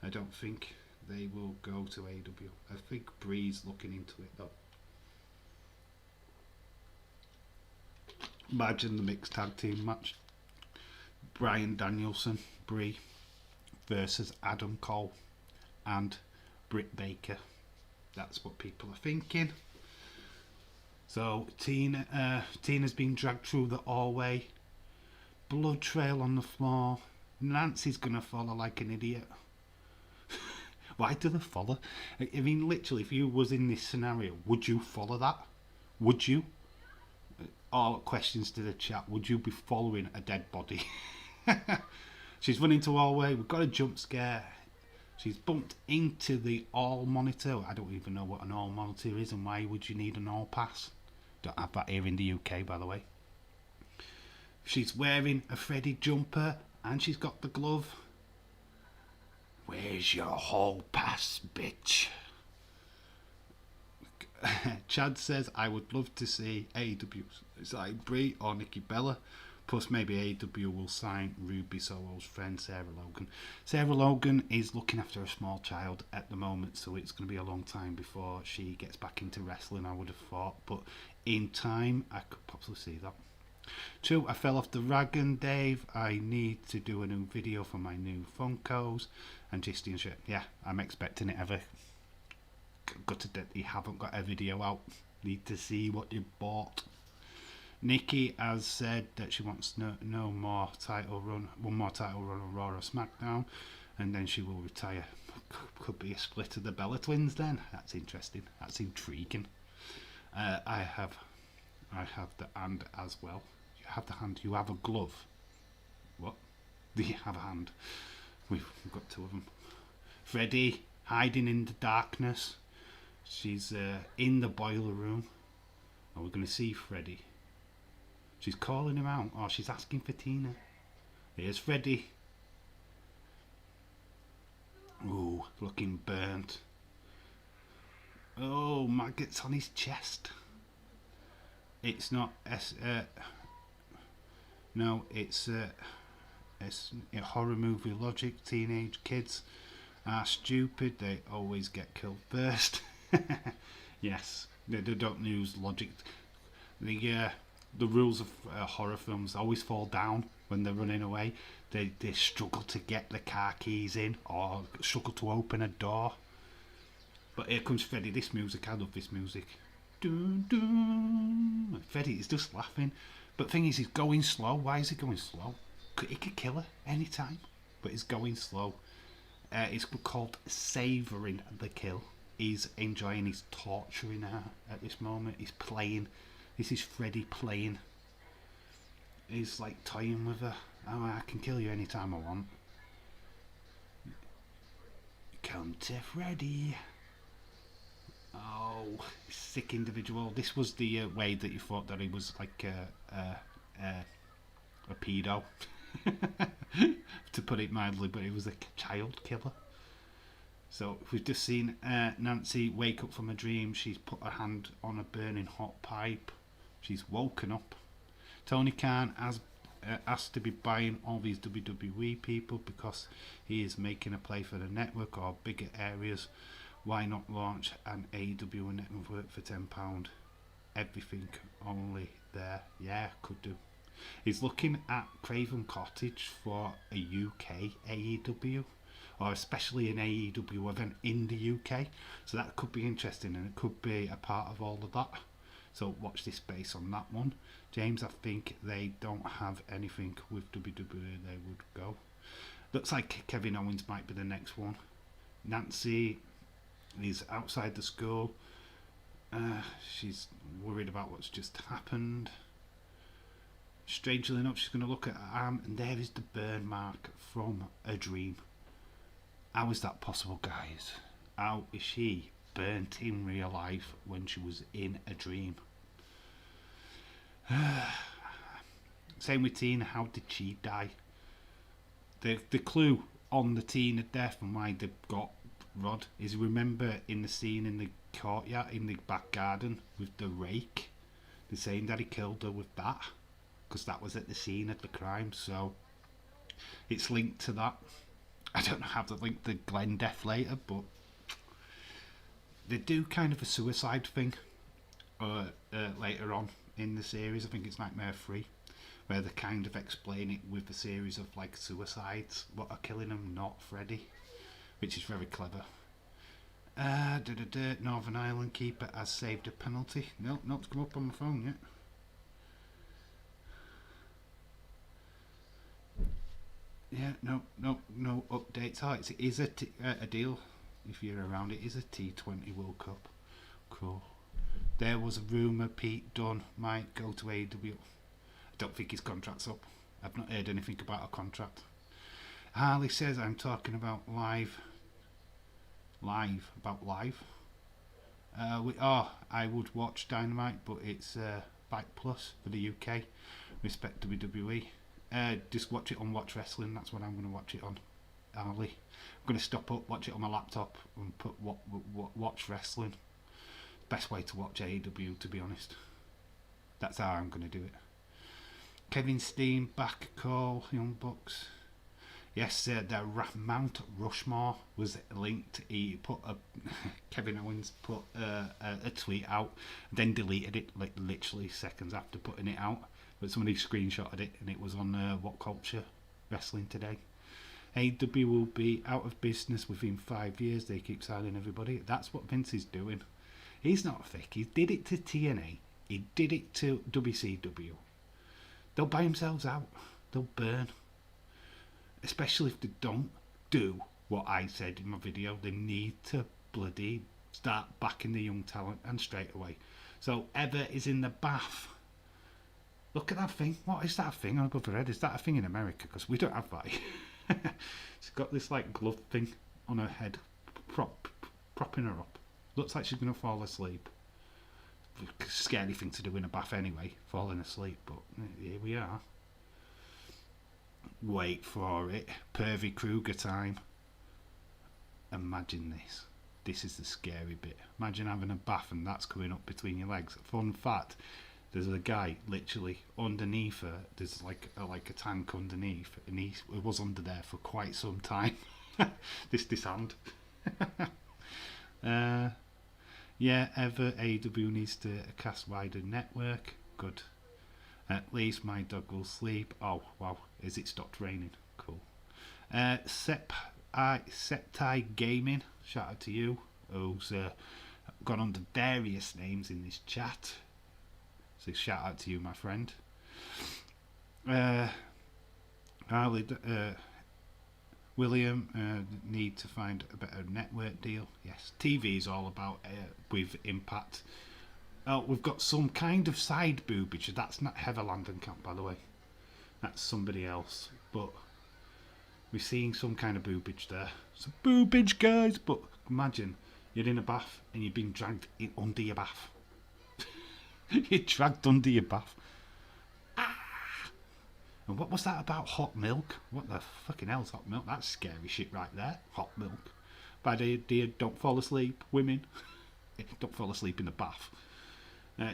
Speaker 1: I don't think they will go to AEW. I think Brie's looking into it though. Imagine the mixed tag team match. Bryan Danielson, Brie, versus Adam Cole and Britt Baker. That's what people are thinking. So Tina's been dragged through the hallway. Blood trail on the floor. Nancy's gonna follow like an idiot. Why do they follow? I mean, literally, if you was in this scenario, would you follow that? Would you? All questions to the chat. Would you be following a dead body? She's running to hallway. We've got a jump scare. She's bumped into the all monitor. I don't even know what an all monitor is and why would you need an all pass. Don't have that here in the UK, by the way. She's wearing a Freddy jumper and she's got the glove. Where's your hall pass, bitch? Chad says, I would love to see AEW sign Brie or Nikki Bella. Plus maybe AEW will sign Ruby Solo's friend Sarah Logan. Sarah Logan is looking after a small child at the moment, so it's going to be a long time before she gets back into wrestling, I would have thought. But in time, I could possibly see that. 2, I fell off the wagon, Dave. I need to do a new video for my new Funkos and Gisty and shit. Yeah, I'm expecting it ever. Gutted that you haven't got a video out. Need to see what you bought. Nikki has said that she wants no more title run, one more title run on Raw or SmackDown, and then she will retire. Could be a split of the Bella Twins then. That's interesting. That's intriguing. I have the hand as well. You have the hand. You have a glove. What? Do you have a hand? We've got 2 of them. Freddy hiding in the darkness. She's in the boiler room. And we're going to see Freddy. She's calling him out. Oh, she's asking for Tina. Here's Freddy. Ooh, looking burnt. Oh, maggots on his chest. It's not no, it's a horror movie logic. Teenage kids are stupid. They always get killed first. Yes, they don't use logic. The rules of horror films always fall down when they're running away. They struggle to get the car keys in or struggle to open a door. But here comes Freddy. This music, I love this music. Dun, dun. Freddy is just laughing. But the thing is, he's going slow. Why is he going slow? He could kill her anytime. But he's going slow. It's called Savouring the Kill. He's enjoying, he's torturing her at this moment. He's playing. This is Freddy playing. He's like toying with her. Oh, I can kill you anytime I want. Come to Freddy. Oh, sick individual. This was the way that you thought that he was like a pedo, to put it mildly, but he was a child killer. So we've just seen Nancy wake up from a dream. She's put her hand on a burning hot pipe. She's woken up. Tony Khan has asked to be buying all these WWE people because he is making a play for the network or bigger areas. Why not launch an AEW network for £10? Everything only there. Yeah, could do. He's looking at Craven Cottage for a UK AEW, or especially an AEW event in the UK. So that could be interesting, and it could be a part of all of that. So watch this space on that one. James, I think they don't have anything with WWE. They would go. Looks like Kevin Owens might be the next one. Nancy is outside the school. She's worried about what's just happened. Strangely enough, she's going to look at her arm, and there is the burn mark from a dream. How is that possible, guys? How is she burnt in real life when she was in a dream? Same with Tina. How did she die? The clue on the Tina death and why they've got Rod is, remember in the scene in the courtyard in the back garden with the rake, they're saying that he killed her with that because that was at the scene of the crime. So it's linked to that. I don't know how to link the Glenn death later, but they do kind of a suicide thing later on in the series. I think it's Nightmare 3, where they kind of explain it with a series of like suicides, what are killing them, not Freddy, which is very clever. Northern Ireland keeper has saved a penalty. No, not come up on my phone yet. Yeah, no updates. Oh, it is a deal. If you're around, it is a T20 World Cup. Cool. There was a rumour Pete Dunne might go to AEW. I don't think his contract's up. I've not heard anything about a contract. Harley says I'm talking about live. About live. I would watch Dynamite, but it's Fight Plus for the UK. Respect WWE. Just watch it on Watch Wrestling. That's what I'm going to watch it on. Harley. I'm going to stop up, watch it on my laptop, and put Watch Wrestling. Best way to watch AEW, to be honest. That's how I'm going to do it. Kevin Steen back call, Young Bucks. Yes, the Mount Rushmore was linked. He put Kevin Owens put a tweet out, then deleted it like literally seconds after putting it out. But somebody screenshotted it, and it was on What Culture Wrestling today. AEW will be out of business within 5 years. They keep signing everybody. That's what Vince is doing. He's not thick. He did it to TNA. He did it to WCW. They'll buy themselves out. They'll burn. Especially if they don't do what I said in my video. They need to bloody start backing the young talent, and straight away. So Eva is in the bath. Look at that thing. What is that thing on above her head? Is that a thing in America? Because we don't have that. She's got this like glove thing on her head, propping her up. Looks like she's going to fall asleep. Scary thing to do in a bath anyway, falling asleep. But here we are. Wait for it. Pervy Kruger time. Imagine this. This is the scary bit. Imagine having a bath and that's coming up between your legs. Fun fact, there's a guy literally underneath her. There's like a tank underneath, and he was under there for quite some time. this hand. Yeah, AEW needs to cast wider network. Good. At least my dog will sleep. Oh wow, is it stopped raining? Cool. Septai Gaming, shout out to you, who's gone under various names in this chat. So shout out to you, my friend. Harley, William need to find a better network deal. Yes, TV is all about with impact. Oh, we've got some kind of side boobage. That's not Heather Langenkamp, by the way. That's somebody else. But we're seeing some kind of boobage there. Some boobage, guys. But imagine you're in a bath and you're being dragged under your bath. You're dragged under your bath. And what was that about hot milk? What the fucking hell's hot milk? That's scary shit right there. Hot milk. Bad idea, don't fall asleep, women. Don't fall asleep in the bath.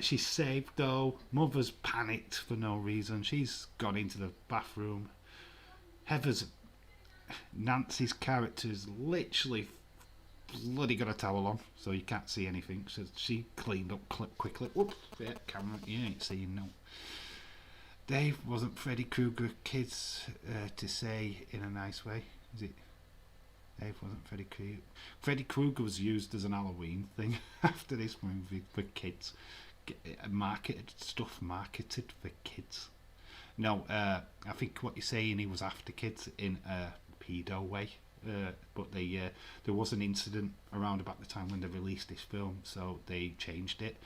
Speaker 1: She's saved though. Mother's panicked for no reason. She's gone into the bathroom. Nancy's character's literally bloody got a towel on, so you can't see anything. So she cleaned up quickly. Whoops, yeah, camera, you ain't seeing no. Dave wasn't Freddy Krueger kids to say in a nice way, is it? Dave wasn't Freddy Krueger. Freddy Krueger was used as an Halloween thing after this movie for kids. Marketed for kids. No, I think what you're saying, he was after kids in a pedo way. But there was an incident around about the time when they released this film, so they changed it.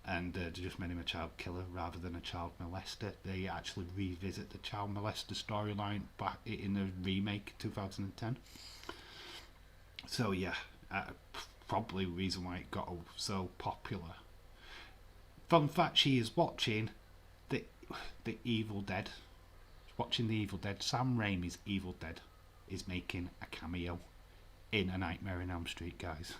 Speaker 1: And they just made him a child killer rather than a child molester. They actually revisit the child molester storyline back in the remake 2010. So yeah, probably the reason why it got so popular. Fun fact: she is watching the Evil Dead. Watching the Evil Dead. Sam Raimi's Evil Dead is making a cameo in A Nightmare on Elm Street, guys.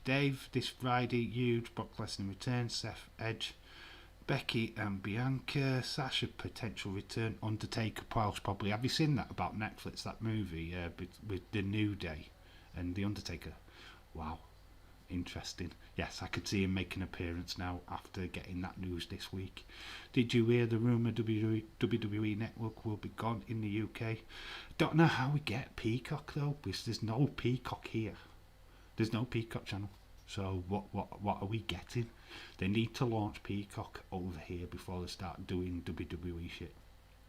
Speaker 1: Dave, this Friday, huge. Brock Lesnar returns, Seth Edge, Becky and Bianca, Sasha potential return, Undertaker probably. Have you seen that about Netflix, that movie with The New Day and The Undertaker? Wow, interesting. Yes, I could see him make an appearance now after getting that news this week. Did you hear the rumour WWE Network will be gone in the UK? Don't know how we get Peacock though, because there's no Peacock here. There's no Peacock channel. So what are we getting? They need to launch Peacock over here before they start doing WWE shit.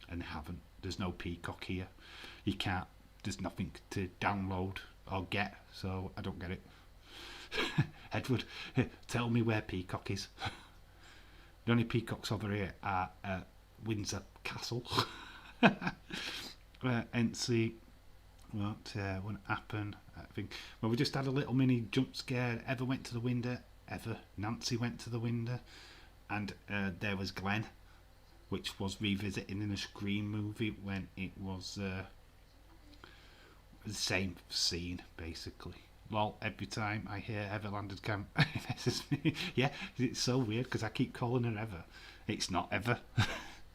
Speaker 1: And they haven't. There's no Peacock here. You can't. There's nothing to download or get. So I don't get it. Edward, tell me where Peacock is. The only Peacocks over here are Windsor Castle. NC. What won't happen? I think. Well, we just had a little mini jump scare. Eva went to the window. Nancy went to the window, and there was Glenn, which was revisiting in a Scream movie when it was the same scene basically. Well, every time I hear Eva Langenkamp, yeah, it's so weird because I keep calling her Eva. It's not Eva.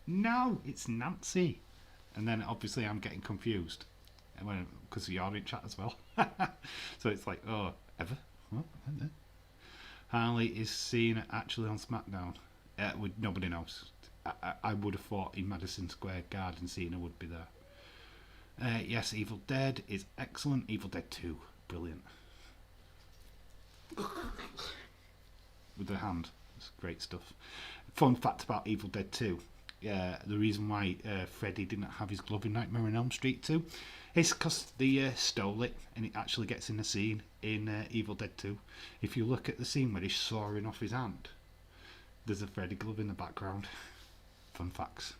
Speaker 1: No, it's Nancy. And then obviously I'm getting confused because you're in chat as well. So it's like, oh, Eva? What? Harley is seen actually on SmackDown. Nobody knows. I would have thought in Madison Square Garden Cena would be there. Yes, Evil Dead is excellent. Evil Dead 2, brilliant. With the hand, it's great stuff. Fun fact about Evil Dead 2. The reason why Freddy didn't have his glove in Nightmare on Elm Street 2 is because they stole it, and it actually gets in the scene in Evil Dead 2. If you look at the scene where he's sawing off his hand, there's a Freddy glove in the background. Fun facts.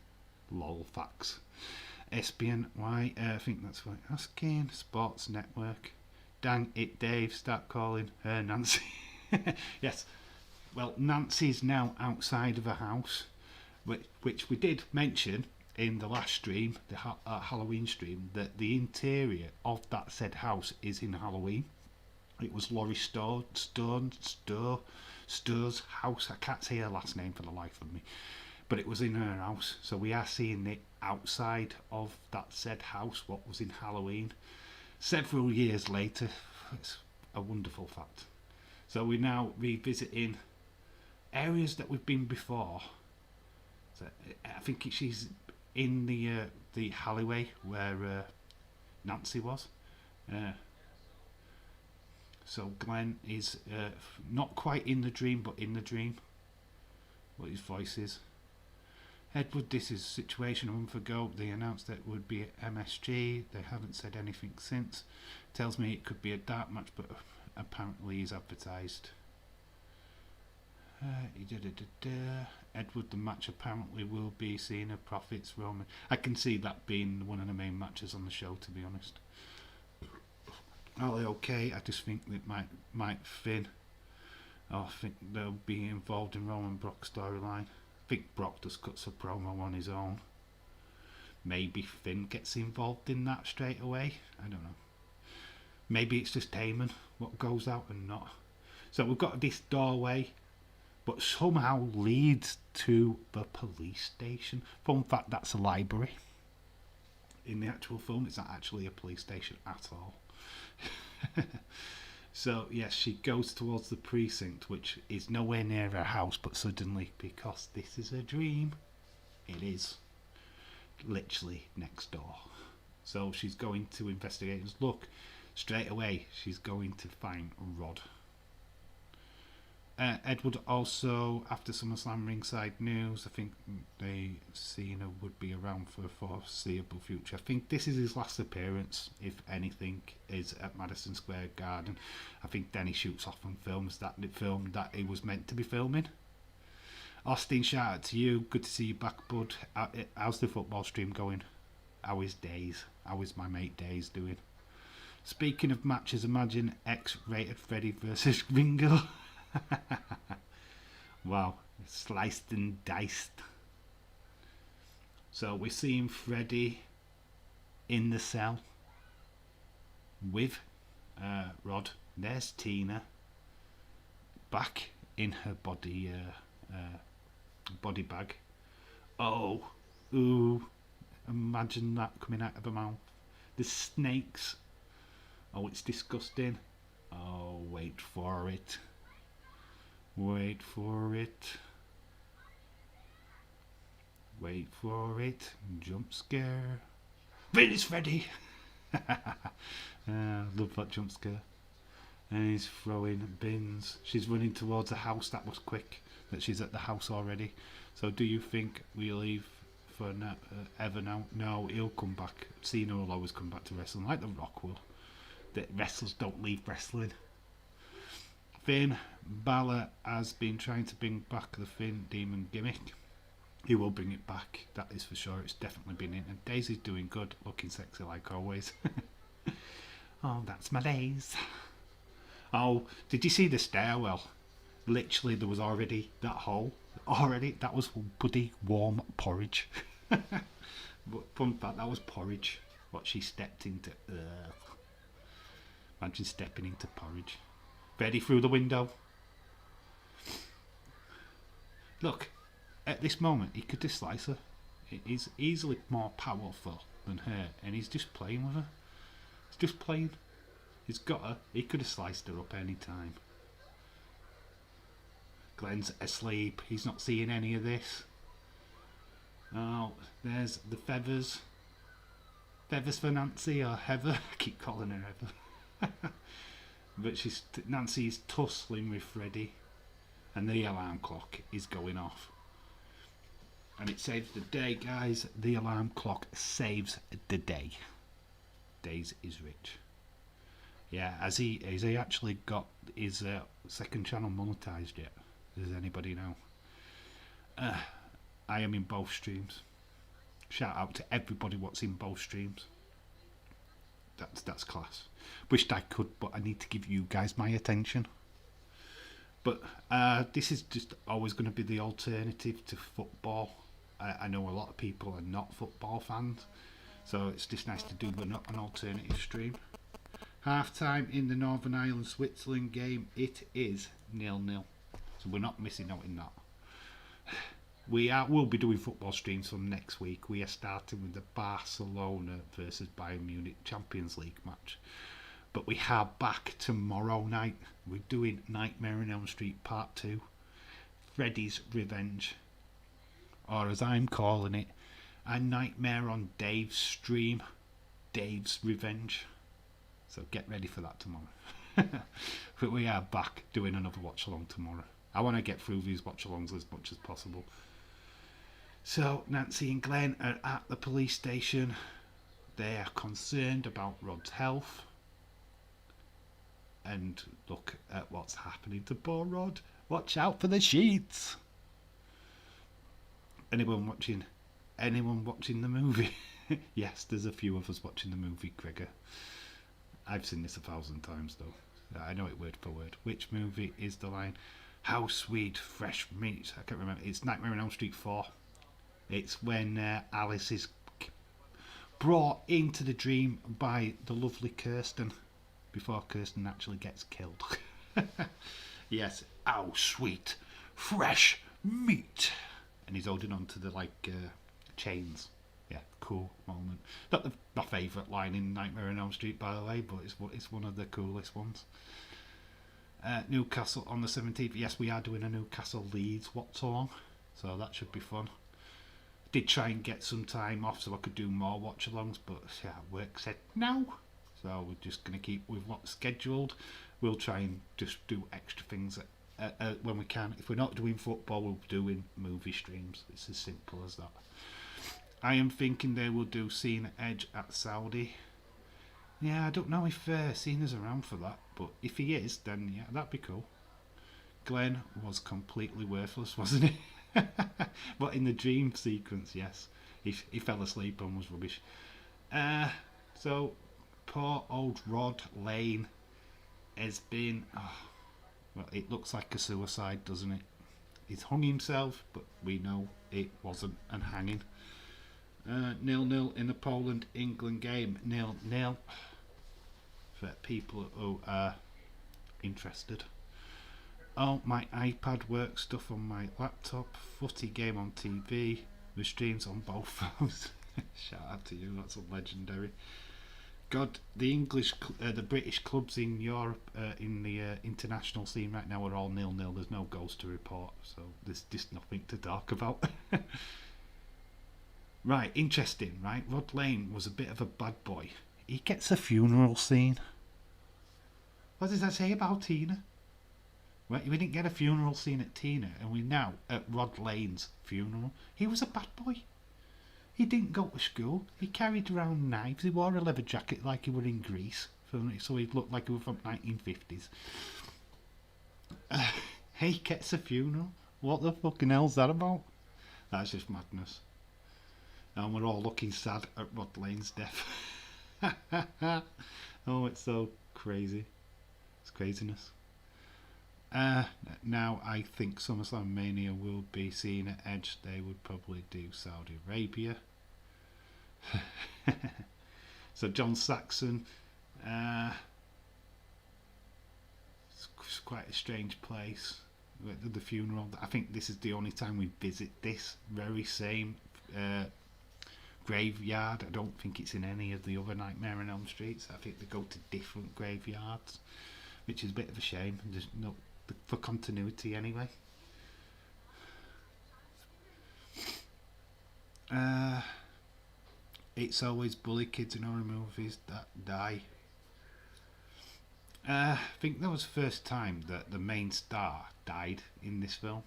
Speaker 1: Lol facts. Espion, why? I think that's what I'm asking. Sports Network. Dang it, Dave, start calling her Nancy. Yes. Well, Nancy's now outside of her house, which we did mention in the last stream, the Halloween stream, that the interior of that said house is in Halloween. It was Laurie Store's house. I can't say her last name for the life of me, but it was in her house. So we are seeing it outside of that said house, what was in Halloween. Several years later, it's a wonderful fact. So we're now revisiting areas that we've been before. So I think she's in the alleyway where Nancy was. So Glenn is not quite in the dream, but in the dream. What his voice is. Edward, this is a situation a month ago. They announced that it would be at MSG. They haven't said anything since. Tells me it could be a dark match, but apparently he's advertised. Edward, the match apparently will be Cena, Profits, Roman. I can see that being one of the main matches on the show, to be honest. Okay, I just think that might Finn. I think they'll be involved in Roman Brock storyline. I think Brock just cuts a promo on his own. Maybe Finn gets involved in that straight away. I don't know. Maybe it's just Heyman what goes out and not. So we've got this doorway, but somehow leads to the police station. Fun fact, that's a library. In the actual film, it's not actually a police station at all. So yes, she goes towards the precinct, which is nowhere near her house, but suddenly, because this is a dream, it is literally next door. So she's going to investigate. Look, straight away she's going to find Rod. Edward also, after SummerSlam ringside news, I think Cena would be around for the foreseeable future. I think this is his last appearance, if anything, is at Madison Square Garden. I think then he shoots off and films that film that he was meant to be filming. Austin, shout out to you. Good to see you back, bud. How's the football stream going? How is Days? How is my mate Days doing? Speaking of matches, imagine X-rated Freddy versus Ringo. Wow, sliced and diced. So we're seeing Freddy in the cell with Rod. There's Tina back in her body bag. Oh, ooh, imagine that coming out of her mouth. The snakes. Oh, it's disgusting. Oh, wait for it. Wait for it. Wait for it. Jump scare. Finish Freddy! Love that jump scare. And he's throwing bins. She's running towards the house. That was quick. That she's at the house already. So do you think we leave for ever now? No, he'll come back. Cena will always come back to wrestling, like The Rock will. The wrestlers don't leave wrestling. Finn Balor has been trying to bring back the Finn Demon gimmick. He will bring it back, that is for sure. It's definitely been in. And Daisy's doing good, looking sexy like always. Oh, that's my Days. Oh, did you see the stairwell? Literally, there was already that hole. Already, that was bloody warm porridge. But fun fact, that was porridge. What she stepped into. Imagine stepping into porridge. Freddy through the window. Look, at this moment, he could just slice her. He's easily more powerful than her, and he's just playing with her. He's just playing. He's got her. He could have sliced her up any time. Glenn's asleep. He's not seeing any of this. Oh, there's the feathers. Feathers for Nancy or Heather. I keep calling her Heather. But Nancy is tussling with Freddy, and the alarm clock is going off. And it saves the day, guys. The alarm clock saves the day. Days is rich. Yeah, has he actually got his second channel monetized yet? Does anybody know? I am in both streams. Shout out to everybody what's in both streams. That's class. Wished I could, but I need to give you guys my attention. But this is just always going to be the alternative to football. I know a lot of people are not football fans, so it's just nice to do an alternative stream. Half time in the Northern Ireland Switzerland game, it is 0-0. So we're not missing out in that. We'll be doing football streams from next week. We are starting with the Barcelona versus Bayern Munich Champions League match. But we are back tomorrow night. We're doing Nightmare on Elm Street Part 2. Freddy's Revenge. Or as I'm calling it, A Nightmare on Dave's stream. Dave's Revenge. So get ready for that tomorrow. But we are back doing another watch along tomorrow. I want to get through these watch alongs as much as possible. So Nancy and Glenn are at the police station. They are concerned about Rod's health and look at what's happening to poor Rod. Watch out for the sheets. Anyone watching? Anyone watching the movie? Yes, there's a few of us watching the movie, Gregor. I've seen this 1,000 times though. I know it word for word. Which movie is the line? How sweet fresh meat. I can't remember. It's Nightmare on Elm Street 4. It's when Alice is brought into the dream by the lovely Kirsten before Kirsten actually gets killed. Yes, how sweet fresh meat. And he's holding on to the chains. Yeah, cool moment. Not my favourite line in Nightmare on Elm Street, by the way, but it's one of the coolest ones. Newcastle on the 17th. Yes, we are doing a Newcastle Leeds watch along, so that should be fun. Did try and get some time off so I could do more watch alongs, but yeah, work said no. So we're just going to keep with what's scheduled. We'll try and just do extra things when we can. If we're not doing football, we'll be doing movie streams. It's as simple as that. I am thinking they will do Cena Edge at Saudi. Yeah, I don't know if Cena's around for that, but if he is, then yeah, that'd be cool. Glenn was completely worthless, wasn't he? But in the dream sequence, yes, he fell asleep and was rubbish. So poor old Rod Lane has been. Well, it looks like a suicide, doesn't it? He's hung himself, but we know it wasn't an hanging. 0-0 in the Poland-England game. 0-0 for people who are interested. Oh, my iPad work stuff on my laptop. Footy game on TV with streams on both phones. Shout out to you, that's legendary. God, the British clubs in Europe, in the international scene right now are all 0-0. There's no goals to report, so there's just nothing to talk about. Right, interesting, right? Rod Lane was a bit of a bad boy. He gets a funeral scene. What does that say about Tina? Well, we didn't get a funeral scene at Tina, and we're now at Rod Lane's funeral. He was a bad boy. He didn't go to school. He carried around knives. He wore a leather jacket like he were in Greece, so he looked like he was from 1950s. He gets a funeral. What the fucking hell's that about? That's just madness. And we're all looking sad at Rod Lane's death. Oh, it's so crazy. It's craziness. Now I think SummerSlam Mania will be seen at Edge. They would probably do Saudi Arabia. So John Saxon, it's quite a strange place. The funeral. I think this is the only time we visit this very same graveyard. I don't think it's in any of the other Nightmare on Elm Streets. I think they go to different graveyards, which is a bit of a shame. There's no for continuity anyway. It's always bully kids in horror movies that die. I think that was the first time that the main star died in this film.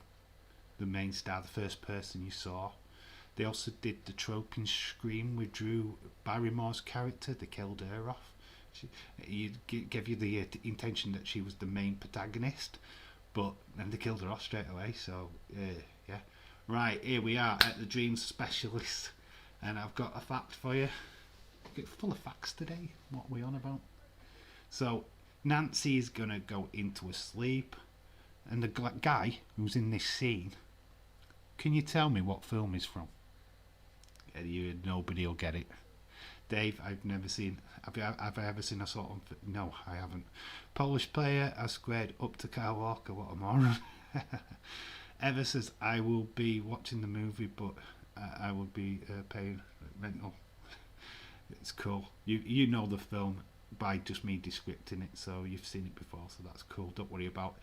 Speaker 1: The main star, the first person you saw. They also did the trope in Scream with Drew Barrymore's character. They killed her off. He gave you the intention that she was the main protagonist, but then they killed her off straight away. So yeah, right, here we are at the Dream Specialist, and I've got a fact for you. Get full of facts today. What are we on about? So Nancy is gonna go into a sleep, and the guy who's in this scene. Can you tell me what film he's from? Nobody will get it. Dave, I've never seen. Have I ever seen a sort of? No, I haven't. Polish player has squared up to Kyle Walker. What a moron. Eva says I will be watching the movie, but I will be paying rental. It's cool. You know the film by just me descripting it, so you've seen it before, so that's cool. Don't worry about.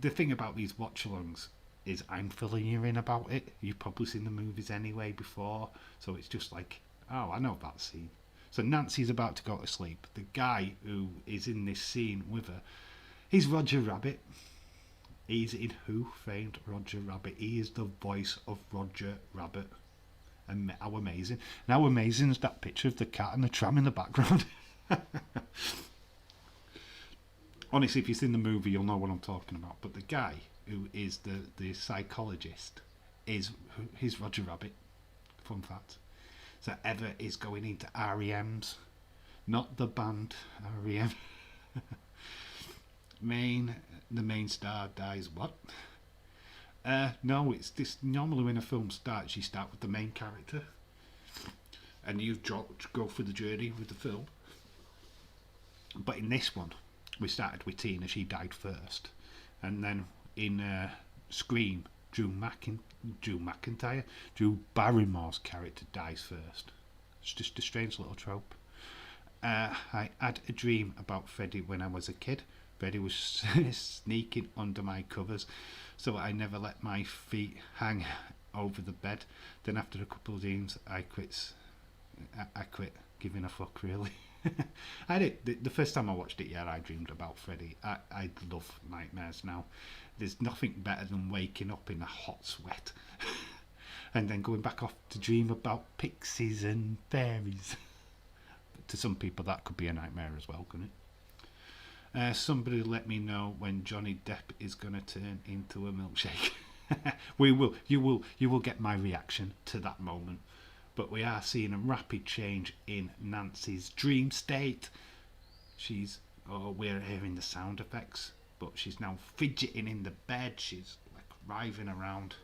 Speaker 1: The thing about these watch-alongs is I'm filling you in about it. You've probably seen the movies anyway before, so it's just like, oh, I know that scene. So Nancy's about to go to sleep. The guy who is in this scene with her, he's Roger Rabbit. He's in Who Framed Roger Rabbit. He is the voice of Roger Rabbit. And how amazing. And how amazing is that picture of the cat and the tram in the background? Honestly, if you've seen the movie, you'll know what I'm talking about. But the guy who is the psychologist he's Roger Rabbit. Fun fact. So Eva is going into REM's, not the band REM. The main star dies. What? No, it's this. Normally, when a film starts, you start with the main character, and you go through the journey with the film. But in this one, we started with Tina. She died first, and then in Scream, Drew Barrymore's character dies first. It's just a strange little trope. I had a dream about Freddie when I was a kid. Freddie was sneaking under my covers, so I never let my feet hang over the bed. Then after a couple of dreams, I quit giving a fuck, really. I did. The first time I watched it, I dreamed about Freddie. I love nightmares now. There's nothing better than waking up in a hot sweat and then going back off to dream about pixies and fairies. To some people, that could be a nightmare as well, couldn't it? Somebody let me know when Johnny Depp is going to turn into a milkshake. You will get my reaction to that moment. But we are seeing a rapid change in Nancy's dream state. We're hearing the sound effects, but she's now fidgeting in the bed. She's like writhing around.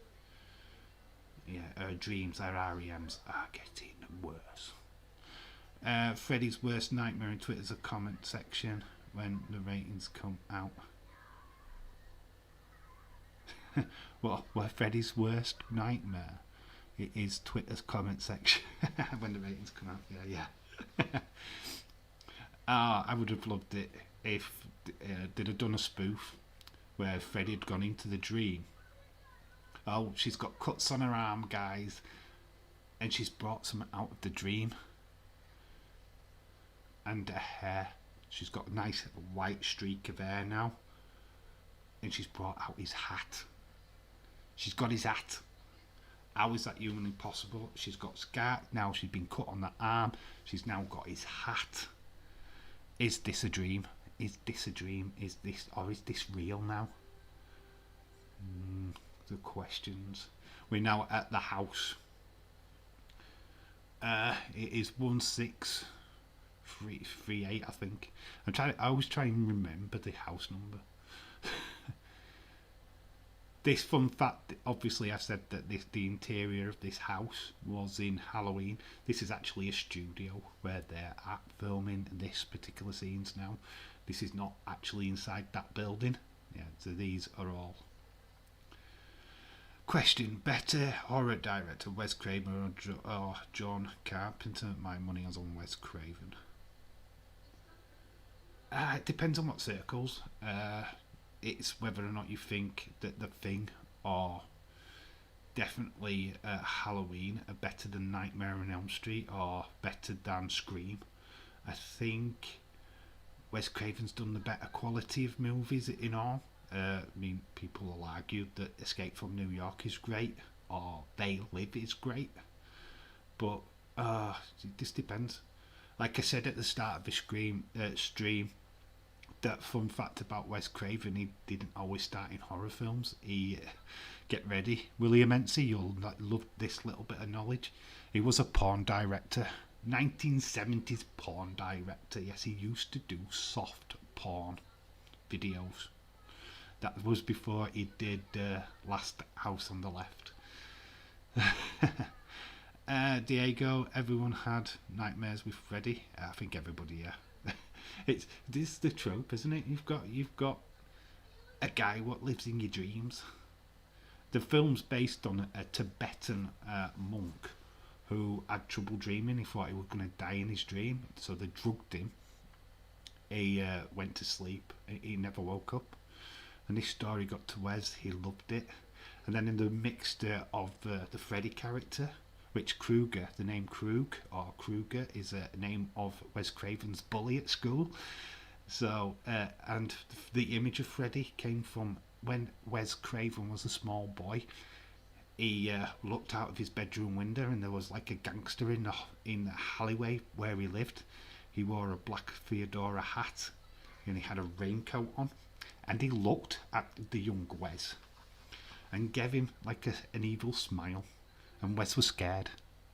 Speaker 1: Yeah, her dreams, her REMs are getting worse. Freddie's worst nightmare in Twitter's a comment section when the ratings come out. Well, Freddie's worst nightmare, it is Twitter's comment section when the ratings come out. Yeah. I would have loved it if they'd have done a spoof where Freddie had gone into the dream. Oh, she's got cuts on her arm, guys, and she's brought some out of the dream. And her hair, she's got a nice white streak of hair now, and she's brought out his hat. She's got his hat. How is that humanly possible? She's got scar now. She's been cut on the arm. She's now got his hat. Is this a dream? Is this a dream? Is this real now? The questions. We're now at the house. It is 1638, I think. I always try and remember the house number. This fun fact, obviously I said that the interior of this house was in Halloween. This is actually a studio where they're at filming this particular scenes now. This is not actually inside that building. Yeah, so these are all. Question: better horror director, Wes Craven or John Carpenter? My money is on Wes Craven. It depends on what circles. It's whether or not you think that The Thing or definitely Halloween are better than Nightmare on Elm Street or better than Scream. I think Wes Craven's done the better quality of movies in all. People will argue that Escape from New York is great or They Live is great, but this depends. Like I said at the start of the stream, that fun fact about Wes Craven, he didn't always start in horror films. Get ready, William Ency, you'll love this little bit of knowledge. He was a porn director, 1970s porn director. Yes, he used to do soft porn videos. That was before he did Last House on the Left. Diego, everyone had nightmares with Freddy. I think everybody, yeah. This is the trope, isn't it? You've got a guy what lives in your dreams. The film's based on a Tibetan monk who had trouble dreaming. He thought he was going to die in his dream, so they drugged him. He went to sleep. He never woke up. And this story got to Wes. He loved it. And then in the mixture of the Freddy character, which Kruger, the name Krug or Kruger is a name of Wes Craven's bully at school. So, and the image of Freddy came from when Wes Craven was a small boy, he looked out of his bedroom window and there was like a gangster in the alleyway where he lived. He wore a black Feodora hat and he had a raincoat on, and he looked at the young Wes and gave him like an evil smile, and Wes was scared,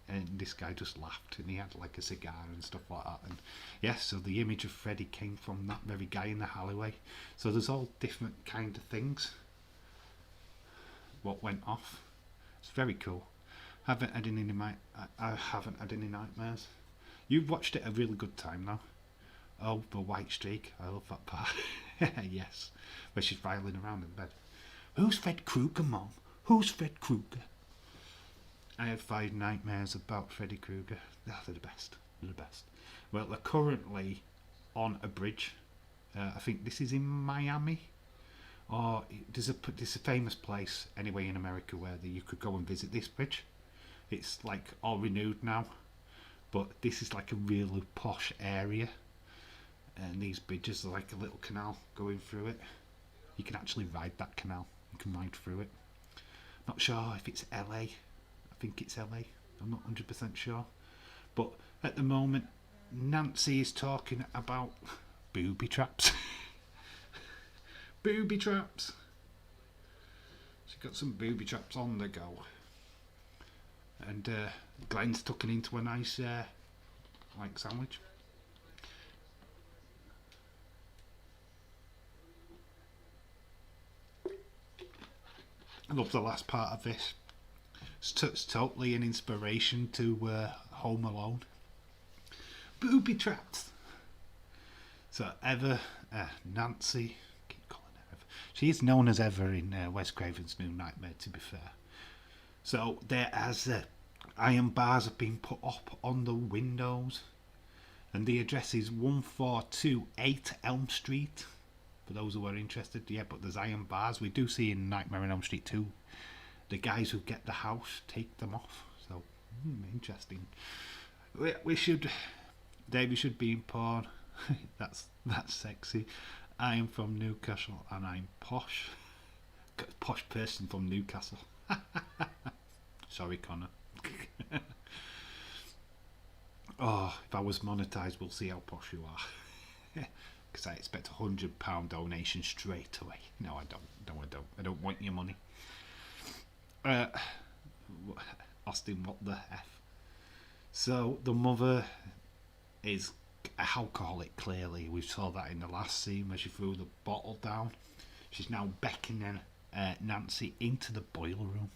Speaker 1: and this guy just laughed, and he had like a cigar and stuff like that. And yes, so the image of Freddy came from that very guy in the alleyway. So there's all different kind of things what went off. It's very cool. I haven't had any nightmares. You've watched it a really good time now. Oh, the white streak. I love that part. Yes, where she's filing around in bed. Who's Fred Krueger, Mom? Who's Fred Krueger? I had 5 nightmares about Freddy Krueger. Oh, they're the best. They're the best. Well, they're currently on a bridge. I think this is in Miami. Or there's a famous place anyway in America where you could go and visit this bridge. It's like all renewed now. But this is like a really posh area. And these bridges are like a little canal going through it. You can actually ride that canal. You can ride through it. Not sure if it's LA. I think it's LA. I'm not 100% sure. But at the moment, Nancy is talking about booby traps. Booby traps. She's got some booby traps on the go. And Glenn's tucking into a nice like sandwich. I love the last part of this. It's totally an inspiration to Home Alone. Booby traps. So Nancy, keep calling her Eva. She is known as Eva in Wes Craven's New Nightmare, to be fair. So there as iron bars have been put up on the windows, and the address is 1428 Elm Street. For those who are interested, yeah, but there's iron bars. We do see in Nightmare on Elm Street 2 the guys who get the house take them off. So interesting. We should, Davey should be in porn. that's sexy. I'm from Newcastle and I'm posh. Posh person from Newcastle. Sorry, Connor. Oh, if I was monetized, we'll see how posh you are. Because I expect £100 donation straight away. No, I don't. No, I don't. I don't want your money. Austin, what the F? So the mother is an alcoholic, clearly. We saw that in the last scene where she threw the bottle down. She's now beckoning Nancy into the boiler room.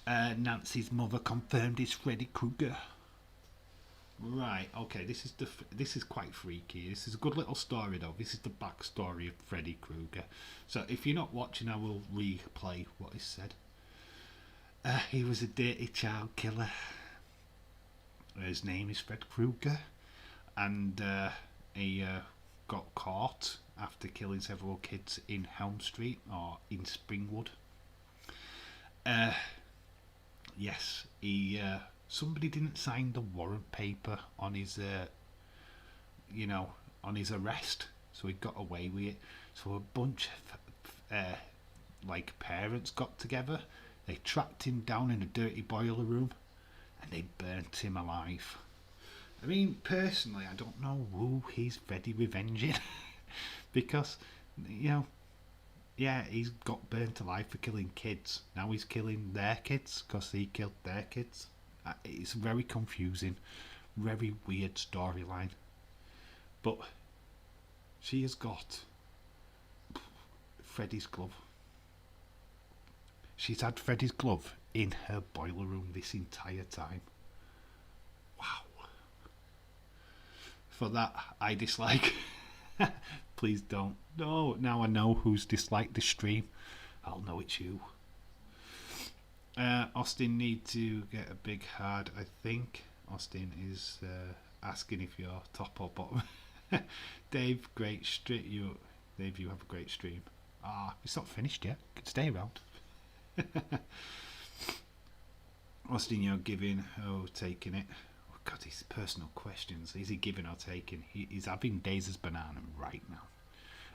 Speaker 1: Nancy's mother confirmed it's Freddy Krueger. Right, okay, this is quite freaky. This is a good little story though. This is the backstory of Freddy Krueger. So if you're not watching, I will replay what is said. He was a dirty child killer. His name is Fred Krueger, and he got caught after killing several kids in Helm Street or in Springwood. Yes, he. Somebody didn't sign the warrant paper on his, on his arrest, so he got away with it. So a bunch of, parents got together. They tracked him down in a dirty boiler room, and they burnt him alive. I mean, personally, I don't know who he's ready revenging, because, yeah, he's got burnt alive for killing kids. Now he's killing their kids because he killed their kids. It's very confusing, very weird storyline. But she has got Freddy's glove. She's had Freddy's glove in her boiler room this entire time. Wow. For that, I dislike. Please don't. No, now I know who's disliked the stream. I'll know it's you. Austin need to get a big hard, I think. Austin is asking if you're top or bottom. Dave, great stream. Dave, you have a great stream. It's not finished yet. Stay around. Austin, you're giving or taking it. Oh God, these personal questions. Is he giving or taking? He's having Daisy's banana right now.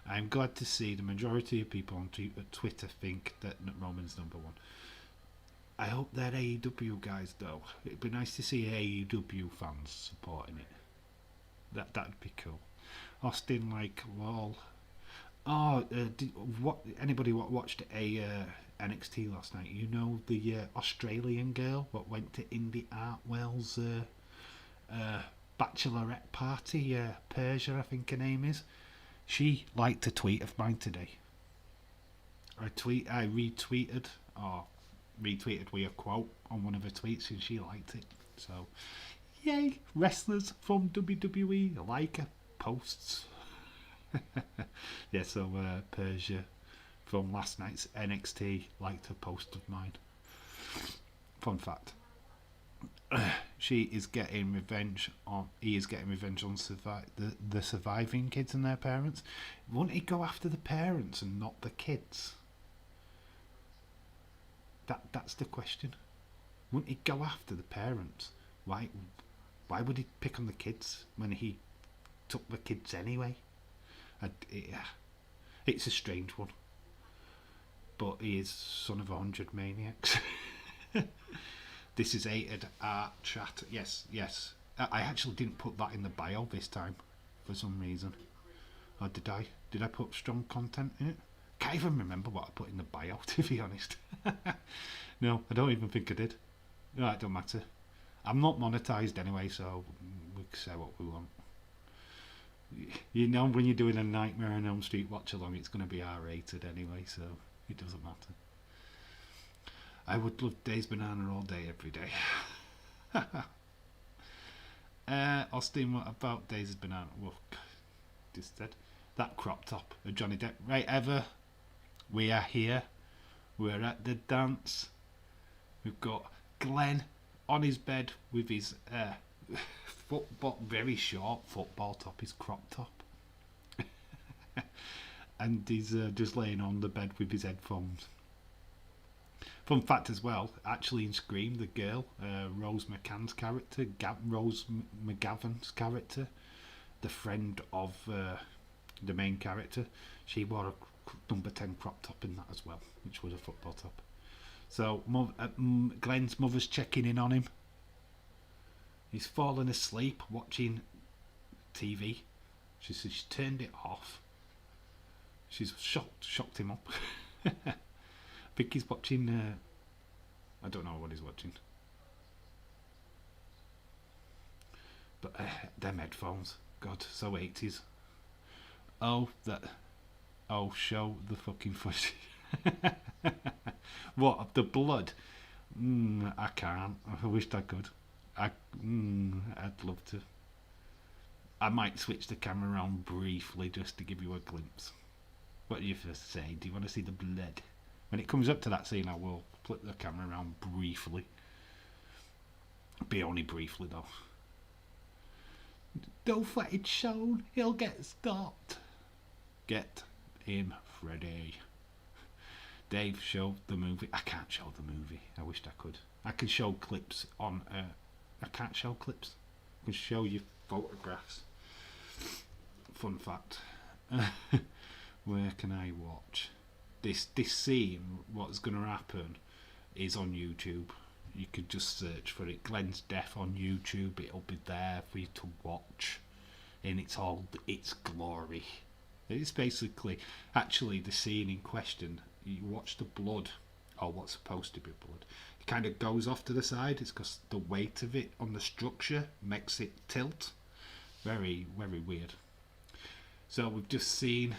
Speaker 1: I'm glad to see the majority of people on Twitter think that Roman's number one. I hope they're AEW guys though. It'd be nice to see AEW fans supporting it. That'd be cool. Austin, like, lol. Oh, anybody what watched a NXT last night? You know the Australian girl what went to Indy Artwell's bachelorette party, Persia, I think her name is. She liked a tweet of mine today. I retweeted with a quote on one of her tweets, and she liked it. So, yay, wrestlers from WWE like her posts. Yeah, so Persia from last night's NXT liked a post of mine. Fun fact. He is getting revenge on the surviving kids and their parents. Wouldn't he go after the parents and not the kids? That's the question. Wouldn't he go after the parents? Why would he pick on the kids when he took the kids anyway? It's a strange one. But he is son of 100 maniacs. This is Ated Art Chat. Yes. I actually didn't put that in the bio this time for some reason. Or did I? Did I put strong content in it? Can't even remember what I put in the bio, to be honest. No, I don't even think I did. No, it don't matter. I'm not monetized anyway, so we can say what we want. You know, when you're doing a Nightmare on Elm Street watch along, it's going to be R-rated anyway, so it doesn't matter. I would love Days Banana all day, every day. Austin, what about Days Banana? Well, just said that crop top of Johnny Depp. Right, Ever, we are here. We're at the dance. We've got Glenn on his bed with his very short football top, his crop top. And he's just laying on the bed with his headphones. Fun fact as well, actually in Scream, the girl, Rose McGavn's character, the friend of the main character, she wore a number 10 crop top in that as well, which was a football top. So Glenn's mother's checking in on him. He's fallen asleep watching TV. She says she's turned it off. She's shocked him up. I think he's watching. I don't know what he's watching. But them headphones, God, so 80s. Oh, show the fucking footage. What, the blood? I can't. I wished I could. I'd love to. I might switch the camera around briefly just to give you a glimpse. What do you first say? Do you want to see the blood? When it comes up to that scene, I will flip the camera around briefly. Be only briefly though. Don't let it shown. He'll get stopped. Get him, Freddy. Dave, show the movie. I can't show the movie. I wished I could. I can show clips on. I can't show clips. I can show you photographs. Fun fact. Where can I watch? This scene, what's going to happen, is on YouTube. You could just search for it. Glenn's death on YouTube. It'll be there for you to watch in its glory. It's basically, actually, the scene in question. You watch the blood, or what's supposed to be blood. It kind of goes off to the side. It's because the weight of it on the structure makes it tilt. Very, very weird. So we've just seen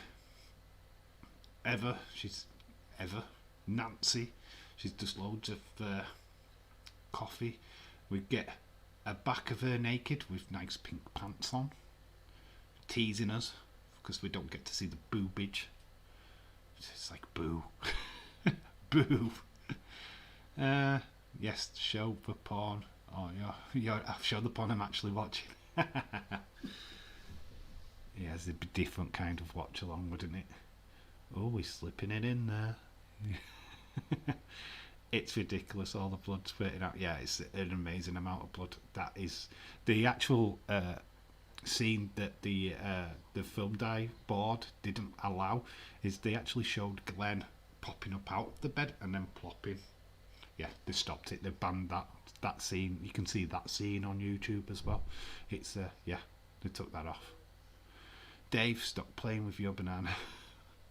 Speaker 1: Nancy. She's just loads of coffee. We get a back of her naked with nice pink pants on, teasing us because we don't get to see the boobage. It's like boo. Boo. Yes, show the porn. Oh yeah, I'll show the porn I'm actually watching. Yeah, it's a different kind of watch along, wouldn't it? Oh, we're slipping it in there. It's ridiculous, all the blood spurting out. Yeah, it's an amazing amount of blood. That is the actual scene that the film dive board didn't allow is they actually showed Glenn popping up out of the bed and then plopping. Yeah, they stopped it. They banned that scene. You can see that scene on YouTube as well. It's yeah, they took that off. Dave, stop playing with your banana.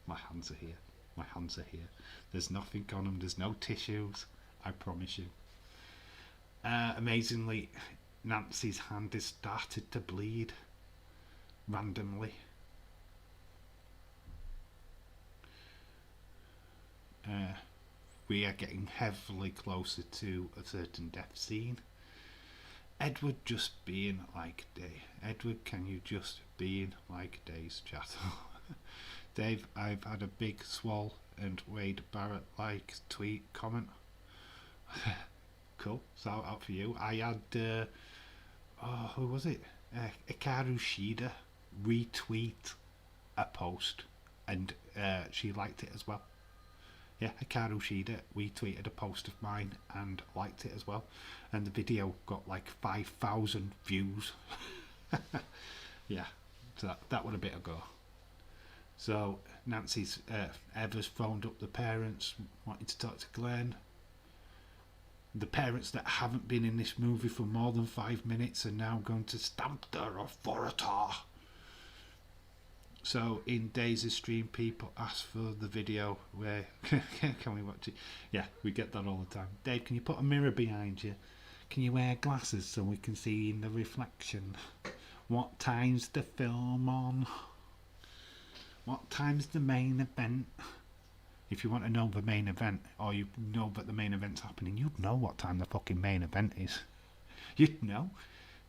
Speaker 1: My hands are here. My hands are here. There's nothing on them. There's no tissues. I promise you. Amazingly, Nancy's hand has started to bleed randomly. We are getting heavily closer to a certain death scene. Edward just being like Day. Edward, can you just being like Day's chat? Dave, I've had a big swallow and Wade Barrett like tweet comment. Cool, so out for you. I had who was it? Hikaru Shida retweet a post and she liked it as well. Yeah, Hikaru Shida retweeted a post of mine and liked it as well, and the video got like 5,000 views. Yeah, so that would a bit ago. So Nancy's Ever's phoned up the parents wanting to talk to Glenn. The parents that haven't been in this movie for more than 5 minutes are now going to stamp their authority. So in Daisy's stream, people ask for the video where can we watch it? Yeah, we get that all the time. Dave, can you put a mirror behind you? Can you wear glasses so we can see in the reflection? What time's the film on? What time's the main event? If you want to know the main event, or you know that the main event's happening, you'd know what time the fucking main event is. You'd know.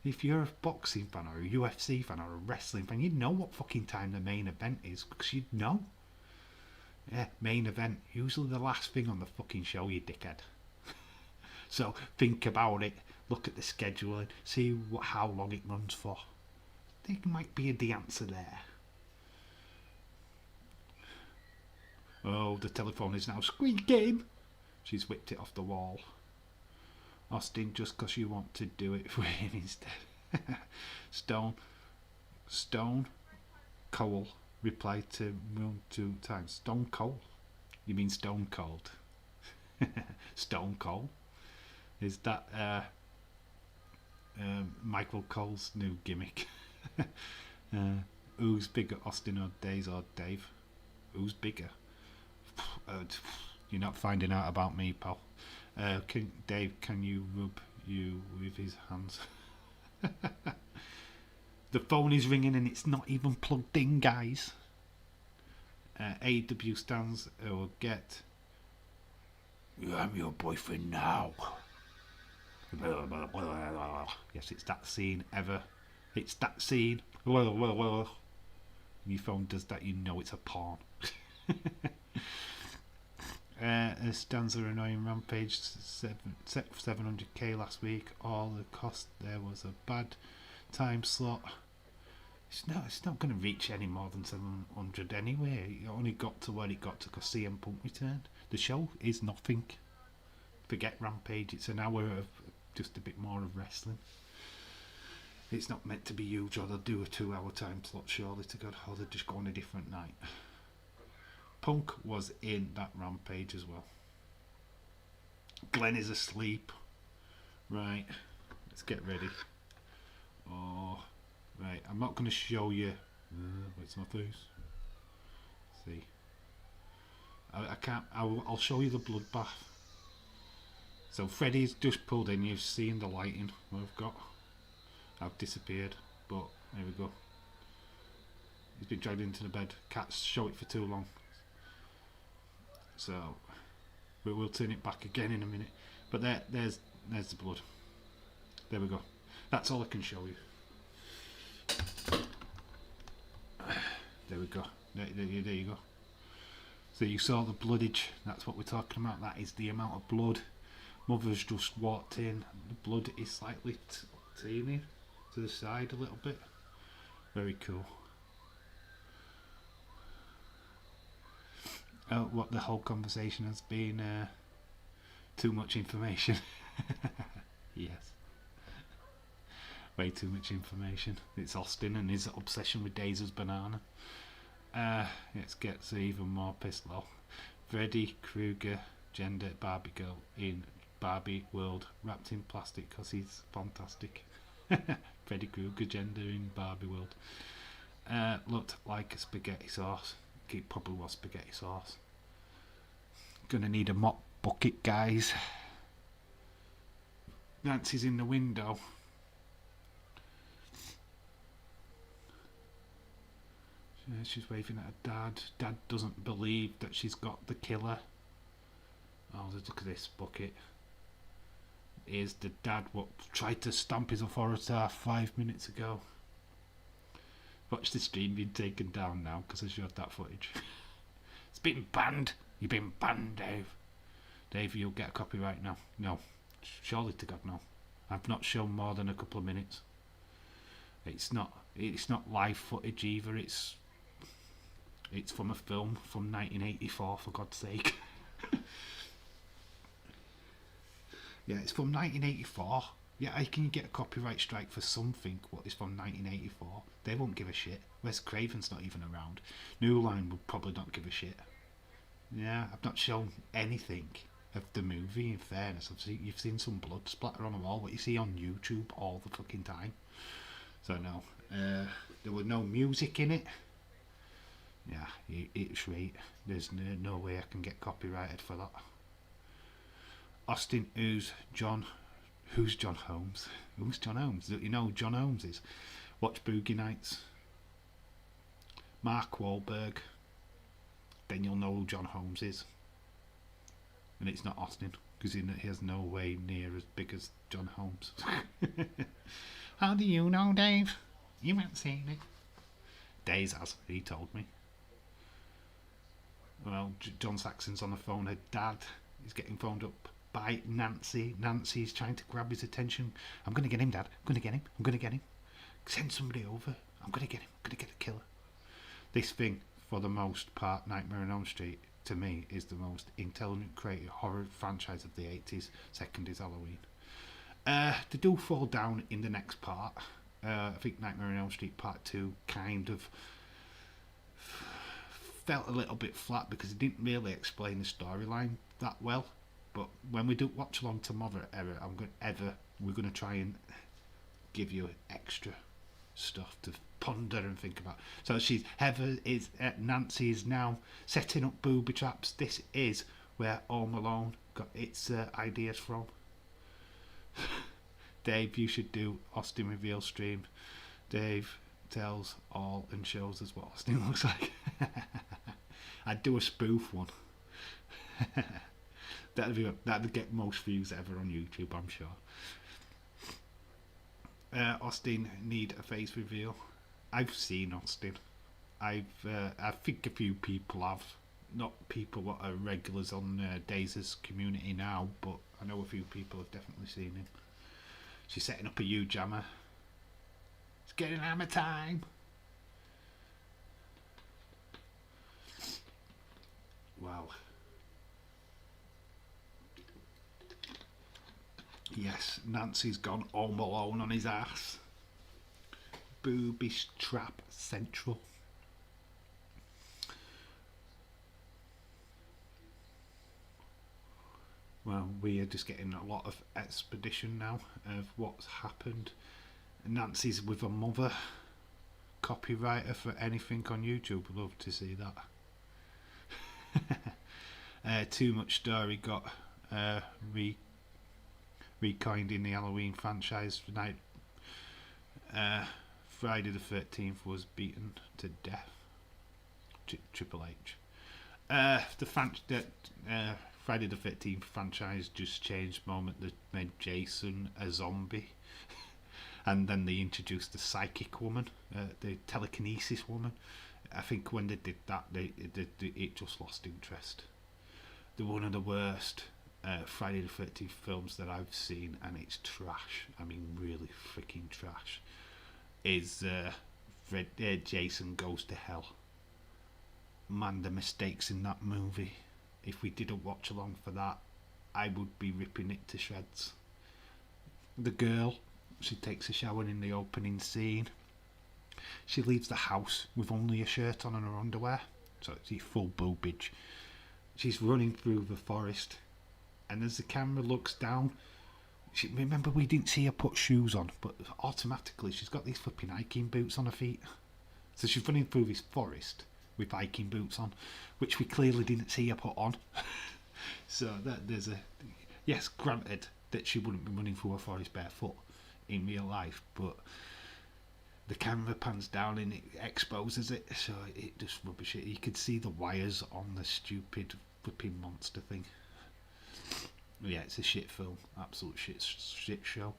Speaker 1: If you're a boxing fan or a UFC fan or a wrestling fan, you'd know what fucking time the main event is, because you'd know. Yeah, main event. Usually the last thing on the fucking show, you dickhead. So think about it. Look at the scheduling. See how long it runs for. There might be the answer there. Oh, the telephone is now squeaking. She's whipped it off the wall. Austin, just because you want to do it for him instead. Stone Cold replied to Moon 2 times. Stone Cold? You mean Stone Cold? Stone Cold? Is that Michael Cole's new gimmick? Who's bigger, Austin or Days or Dave? Who's bigger? You're not finding out about me, pal. Dave, can you rub you with his hands? The phone is ringing and it's not even plugged in, guys. AW stands will get. I'm your boyfriend now. Yes, it's that scene ever. It's that scene. Your phone does that, you know it's a porn. Stands are annoying Rampage 700k last week. All the cost there was a bad time slot. It's not going to reach any more than 700 anyway. It only got to where it got to because CM Punk returned. The show is nothing. Forget Rampage. It's an hour of just a bit more of wrestling. It's not meant to be huge, or they'll do a 2-hour time slot surely to God, or they'll just go on a different night. Punk was in that Rampage as well. Glenn is asleep. Right, let's get ready. Oh, right, I'm not going to show you. Where's my face? See, I can't. I'll show you the bloodbath. So Freddy's just pulled in. You've seen the lighting we've got. I've disappeared, but there we go. He's been dragged into the bed. Can't show it for too long. So we'll turn it back again in a minute. But there's the blood. There we go. That's all I can show you. There we go. There you go. So you saw the bloodage. That's what we're talking about. That is the amount of blood. Mother's just walked in. The blood is slightly teeny to the side a little bit. Very cool. What the whole conversation has been too much information. Yes. Way too much information. It's Austin and his obsession with Daisy's banana. It gets even more pissed off. Freddy Krueger gender Barbie girl in Barbie world wrapped in plastic because he's fantastic. Freddy Krueger gender in Barbie world. Looked like a spaghetti sauce. It probably was spaghetti sauce. Gonna need a mop bucket, guys. Nancy's in the window. She's waving at her dad. Dad doesn't believe that she's got the killer. Oh, look at this bucket. Here's the dad what tried to stamp his authority 5 minutes ago. Watch the stream being taken down now because I showed that footage. It's been banned. You've been banned, Dave. Dave, you'll get a copyright now. No. Surely to God, no. I've not shown more than a couple of minutes. It's not live footage either. It's from a film from 1984, for God's sake. Yeah, it's from 1984. Yeah, how can you get a copyright strike for something what is from 1984? They won't give a shit. Wes Craven's not even around. New Line would probably not give a shit. Yeah, I've not shown anything of the movie, in fairness. You've seen some blood splatter on the wall, what you see on YouTube all the fucking time. So no, there was no music in it. Yeah, it's right. There's no way I can get copyrighted for that. Austin, who's John Holmes? Who's John Holmes? You know who John Holmes is? Watch Boogie Nights. Mark Wahlberg. Then you'll know who John Holmes is. And it's not Austin, because he has no way near as big as John Holmes. How do you know, Dave? You haven't seen it. Days has, he told me. Well, John Saxon's on the phone. Her dad is getting phoned up by Nancy. Nancy's trying to grab his attention. I'm going to get him, Dad. I'm going to get him. I'm going to get him. Send somebody over. I'm going to get him. I'm going to get the killer. This thing, for the most part, Nightmare on Elm Street, to me, is the most intelligent, creative horror franchise of the 80s. Second is Halloween. They do fall down in the next part. I think Nightmare on Elm Street Part 2 kind of felt a little bit flat because it didn't really explain the storyline that well. But when we do watch along tomorrow, we're going to try and give you extra stuff to ponder and think about. So Nancy is now setting up booby traps. This is where Home Alone got its ideas from. Dave, you should do Austin reveal stream. Dave tells all and shows us what Austin looks like. I'd do a spoof one. That'd get most views ever on YouTube, I'm sure. Austin need a face reveal. I've seen Austin. I think a few people have. Not people that are regulars on Daisy's community now, but I know a few people have definitely seen him. She's setting up a huge hammer. It's getting hammer time. Wow. Yes, Nancy's gone Home Alone on his ass. Booby trap central. Well, we are just getting a lot of expedition now of what's happened. Nancy's with her mother. Copywriter for anything on YouTube. Love to see that. Too Much Story got recoined in the Halloween franchise tonight. Friday the 13th was beaten to death. Triple H. Friday the 13th franchise just changed the moment they made Jason a zombie. And then they introduced the psychic woman, the telekinesis woman. I think when they did that, it just lost interest. They're one of the worst Friday the 13th films that I've seen, and it's trash. I mean, really freaking trash. Is Jason Goes to Hell. Man, the mistakes in that movie. If we didn't watch along for that, I would be ripping it to shreds. The girl, She takes a shower in the opening scene. She leaves the house with only a shirt on and her underwear, so it's full boobage. She's running through the forest, and as the camera looks down, remember we didn't see her put shoes on, but automatically she's got these flipping hiking boots on her feet. So she's running through this forest with hiking boots on, which we clearly didn't see her put on. So that there's a yes, granted that she wouldn't be running through a forest barefoot in real life, but the camera pans down and it exposes it, so it just rubbish it. You could see the wires on the stupid flipping monster thing. Yeah, it's a shit film, absolute shit show.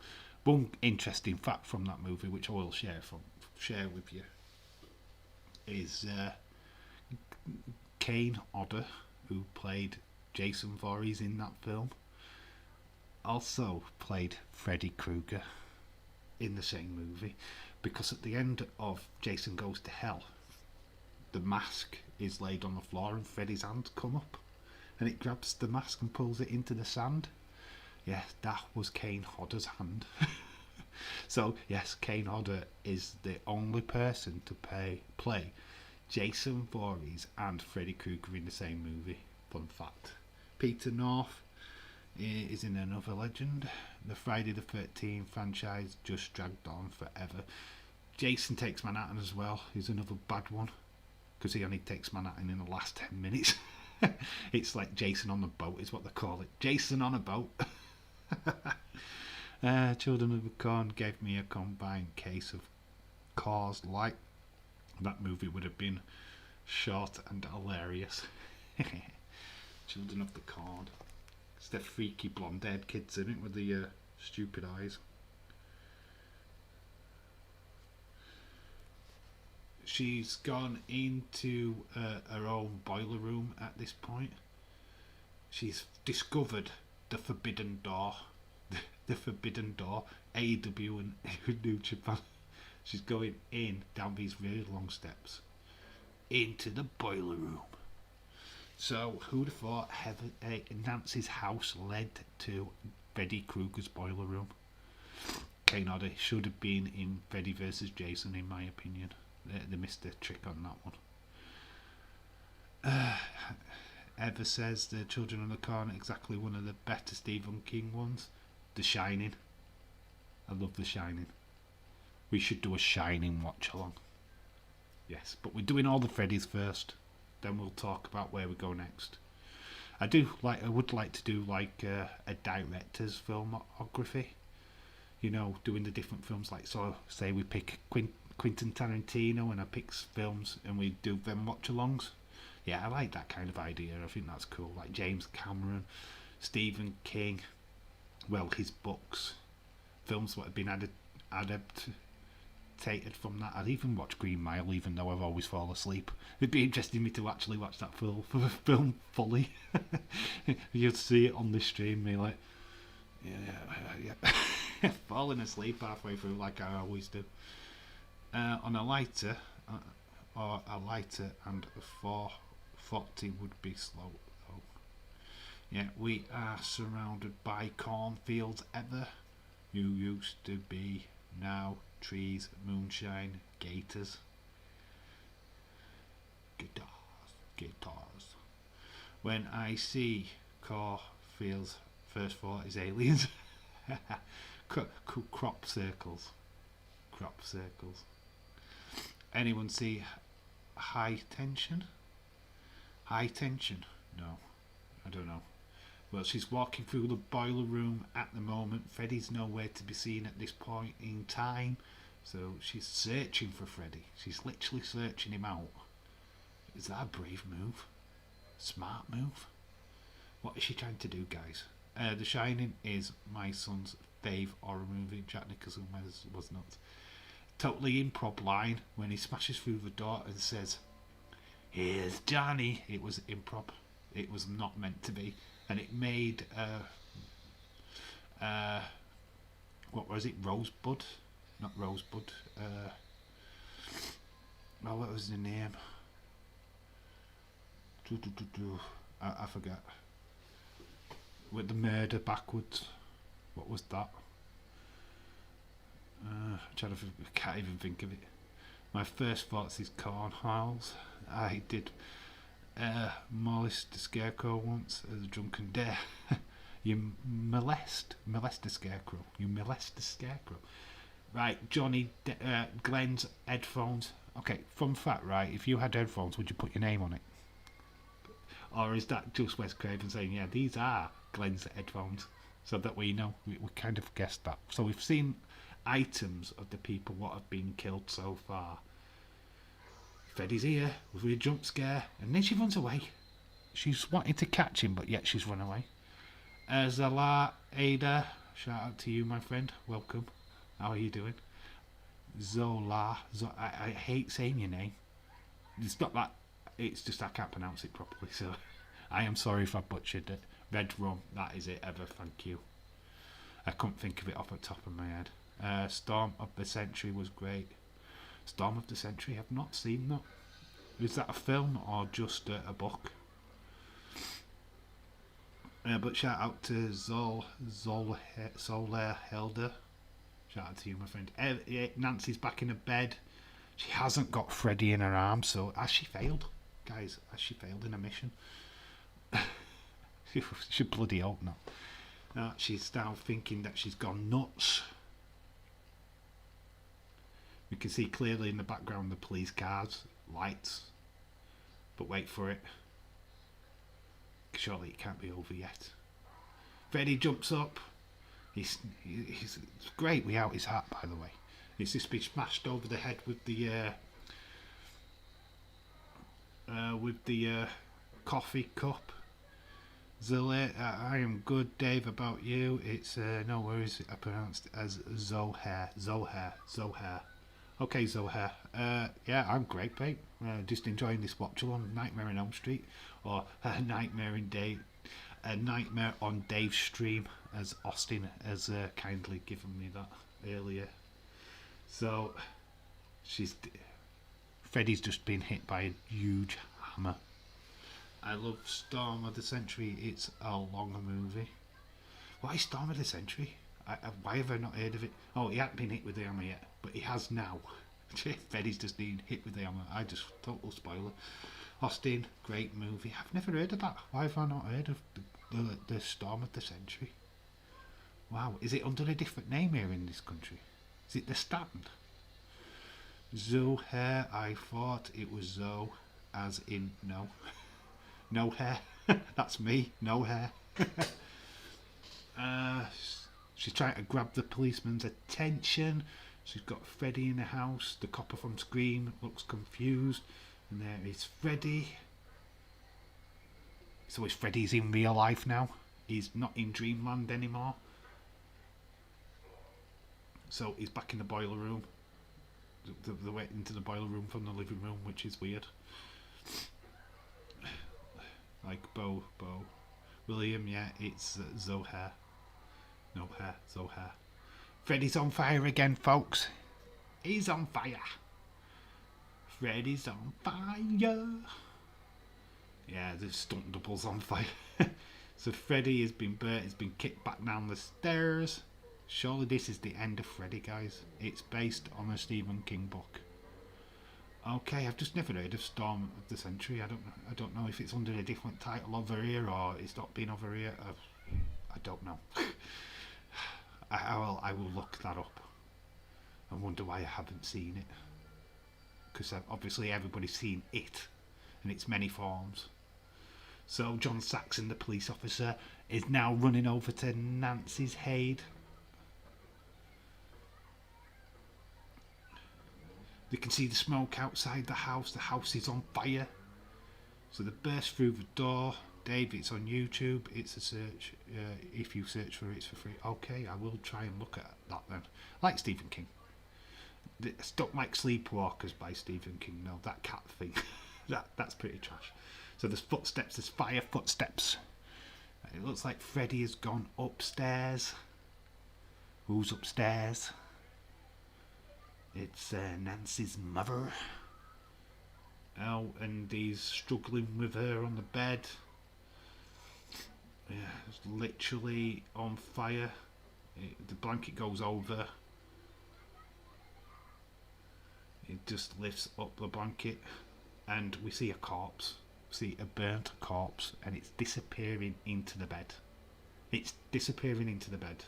Speaker 1: One interesting fact from that movie, which I will share with you, is Kane Hodder, who played Jason Voorhees in that film, also played Freddy Krueger in the same movie, because at the end of Jason Goes to Hell, the mask is laid on the floor and Freddy's hands come up and it grabs the mask and pulls it into the sand. Yeah, that was Kane Hodder's hand. So yes, Kane Hodder is the only person to play Jason Voorhees and Freddy Krueger in the same movie. Fun fact. Peter North is in Another Legend. The Friday the 13th franchise just dragged on forever. Jason Takes Manhattan as well is another bad one, because he only takes Manhattan in the last 10 minutes. It's like Jason on the boat is what they call it. Jason on a boat. Children of the Corn gave me a combined case of Cars Light. That movie would have been short and hilarious. Children of the Corn. It's the freaky blonde-haired kids in it with the stupid eyes. She's gone into her own boiler room at this point. She's discovered the Forbidden Door. The Forbidden Door. AEW and New Japan. She's going in down these really long steps into the boiler room. So who'd have thought Nancy's house led to Freddy Krueger's boiler room? Kane Hodder should have been in Freddy vs. Jason, in my opinion. They missed the trick on that one. Eva says the Children of the Corn exactly one of the better Stephen King ones. The Shining. I love The Shining. We should do a Shining watch along. Yes, but we're doing all the Freddys first. Then we'll talk about where we go next. I would like to do like a director's filmography. You know, doing the different films. Like, so say we pick Quentin Tarantino and I pick films and we do them watch-alongs. Yeah, I like that kind of idea. I think that's cool. Like James Cameron, Stephen King, well, his books, films that have been adapted from that. I'd even watch Green Mile, even though I've always fallen asleep. It'd be interesting me to actually watch that film fully. You'd see it on the stream, me like, yeah, falling asleep halfway through like I always do. On a lighter, and a 440 would be slow though. Yeah, we are surrounded by cornfields ever. You used to be, now trees, moonshine, gators. Guitars. When I see cornfields, first thought is aliens. Crop circles. Anyone see High Tension? High Tension? No, I don't know. Well, she's walking through the boiler room at the moment. Freddy's nowhere to be seen at this point in time, so she's searching for Freddy. She's literally searching him out. Is that a brave move? Smart move? What is she trying to do, guys? The Shining is my son's fave horror movie. Jack Nicholson was nuts. Totally improv line when he smashes through the door and says, "Here's Johnny." It was improv. It was not meant to be, and it made what was it? Rosebud, not Rosebud. Well, what was the name? I forget. With the murder backwards. What was that? I can't even think of it. My first thoughts is cornhalls. I did molest the scarecrow once as a drunken dare. You molest the scarecrow. You molest the scarecrow. Right, Glenn's headphones. Okay, fun fact, right? If you had headphones, would you put your name on it? Or is that just Wes Craven saying, yeah, these are Glenn's headphones? So that we know, we kind of guessed that. So we've seen items of the people what have been killed so far. Freddy's here with a jump scare, and then she runs away. She's wanting to catch him, but yet she's run away. Zala Ada, shout out to you, my friend. Welcome. How are you doing? Zola. I hate saying your name. It's not that. It's just I can't pronounce it properly, so I am sorry if I butchered it. Red rum, that is it ever, thank you. I couldn't think of it off the top of my head. Storm of the Century was great. Storm of the Century, I've not seen that. Is that a film or just a book? But shout out to Zola Helder. Shout out to you, my friend. Nancy's back in her bed. She hasn't got Freddy in her arms, so has she failed? Guys, has she failed in a mission? She bloody hope not. She's now thinking that she's gone nuts. We can see clearly in the background the police cars, lights. But wait for it. Surely it can't be over yet. Freddy jumps up. He's it's great without his hat, by the way. It's just been smashed over the head with the coffee cup. Zilla, I am good, Dave. About you, it's no worries. I pronounced it as Zohair. Okay, Zohair. Yeah, I'm great, mate. Just enjoying this watch along Nightmare on Elm Street, or a Nightmare on Dave's stream, as Austin has kindly given me that earlier. So, Freddy's just been hit by a huge hammer. I love Storm of the Century. It's a long movie. Why Storm of the Century? Why have I not heard of it? Oh, he hasn't been hit with the hammer yet, but he has now. Freddy's just been hit with the hammer. I just total spoiler. Austin, great movie. I've never heard of that. Why have I not heard of the Storm of the Century? Wow, is it under a different name here in this country? Is it The Stand? Zoe hair, I thought it was Zoe, as in no. No hair. That's me, no hair. She's trying to grab the policeman's attention. She's got Freddy in the house. The copper from Scream looks confused. And there is Freddy. So is Freddy's in real life now? He's not in Dreamland anymore. So he's back in the boiler room. They went into the boiler room from the living room, which is weird. Like Bo. William, yeah, it's Zohair. No hair, Zohair. Freddy's on fire again, folks. He's on fire. Freddy's on fire. Yeah, the stunt double's on fire. So Freddy has been burnt, he's been kicked back down the stairs. Surely this is the end of Freddy, guys. It's based on a Stephen King book. Okay, I've just never heard of Storm of the Century. I don't know if it's under a different title over here or it's not been over here. I don't know. I will look that up. I wonder why I haven't seen it. Because obviously everybody's seen it in its many forms. So John Saxon, the police officer, is now running over to Nancy's aid. They can see the smoke outside the house. The house is on fire. So they burst through the door. Dave, it's on YouTube. It's a search. If you search for it, it's for free. Okay, I will try and look at that then. Like Stephen King. It's not like Sleepwalkers by Stephen King. No, that cat thing. That's pretty trash. So there's footsteps. There's fire footsteps. It looks like Freddy has gone upstairs. Who's upstairs? It's Nancy's mother. Oh, and he's struggling with her on the bed. Yeah, it's literally on fire. The blanket goes over. It just lifts up the blanket, and we see a corpse. See a burnt corpse, and it's disappearing into the bed. It's disappearing into the bed.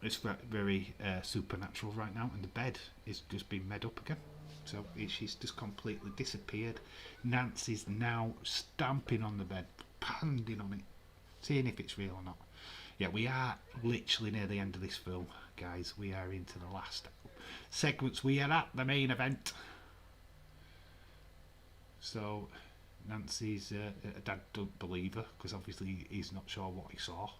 Speaker 1: It's very supernatural right now, and the bed is just being made up again. So she's just completely disappeared. Nancy's now stamping on the bed, pounding on it, seeing if it's real or not. Yeah, we are literally near the end of this film, guys. We are into the last segments. We are at the main event. So Nancy's dad don't believe her, because obviously he's not sure what he saw.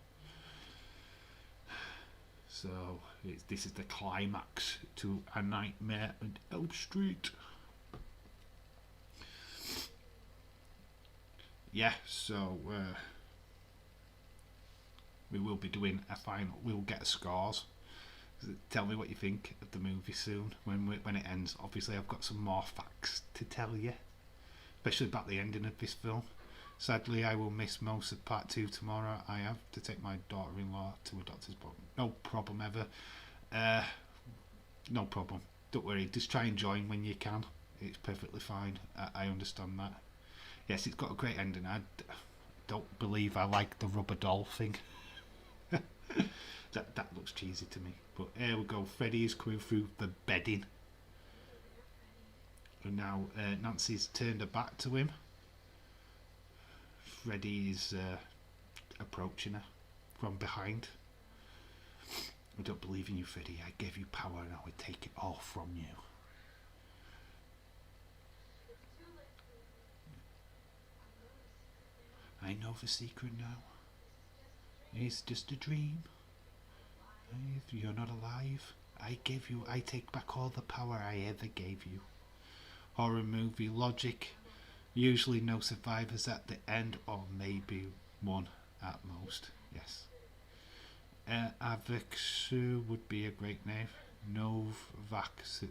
Speaker 1: So this is the climax to A Nightmare on Elm Street. Yeah, so we will be doing a final. We'll get scores. Tell me what you think of the movie soon when it ends. Obviously, I've got some more facts to tell you, especially about the ending of this film. Sadly, I will miss most of part 2 tomorrow. I have to take my daughter-in-law to a doctor's appointment. No problem ever. No problem. Don't worry. Just try and join when you can. It's perfectly fine. I understand that. Yes, it's got a great ending. I don't believe I like the rubber doll thing. that looks cheesy to me. But here we go. Freddy is coming through the bedding. And now Nancy's turned her back to him. Freddy is approaching her from behind. I don't believe in you, Freddy. I gave you power and I would take it all from you. I know the secret now. It's just a dream. You're not alive. I take back all the power I ever gave you. Horror movie logic. Usually no survivors at the end, or maybe one at most. Yes. Avexu would be a great name. Novvaxu.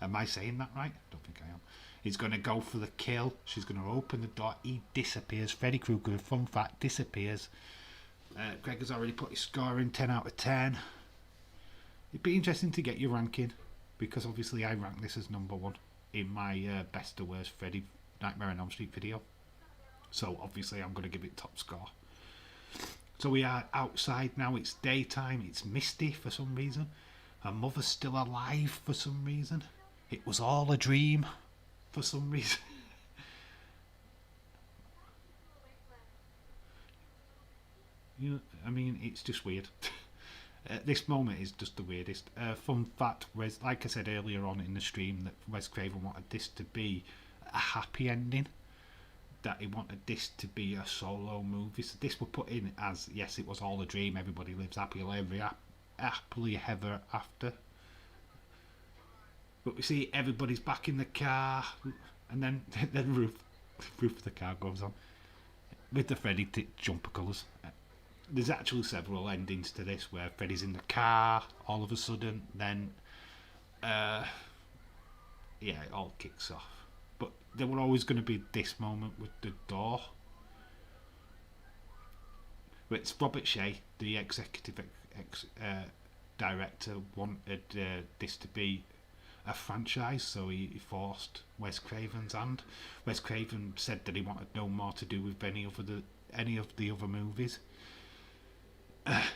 Speaker 1: Am I saying that right? I don't think I am. He's going to go for the kill. She's going to open the door. He disappears. Freddy Krueger, fun fact, disappears. Greg has already put his score in 10 out of 10. It'd be interesting to get your ranking, because obviously I rank this as number 1 in my best to worst Freddy Nightmare on Elm Street video. So obviously I'm going to give it top score. So we are outside now. It's daytime. It's misty for some reason. Her mother's still alive for some reason. It was all a dream for some reason. You know, I mean, it's just weird. This moment is just the weirdest. Fun fact, like I said earlier on in the stream, that Wes Craven wanted this to be a happy ending. That he wanted this to be a solo movie. So this were put in as, yes, it was all a dream. Everybody lives happily ever after. But we see everybody's back in the car, and then the roof of the car goes on with the Freddy jumper colours. There's actually several endings to this where Freddy's in the car all of a sudden, then yeah, it all kicks off. But there were always going to be this moment with the door. But it's Robert Shea, the executive director, wanted this to be a franchise, so he forced Wes Craven's hand. Wes Craven said that he wanted no more to do with any of the other movies.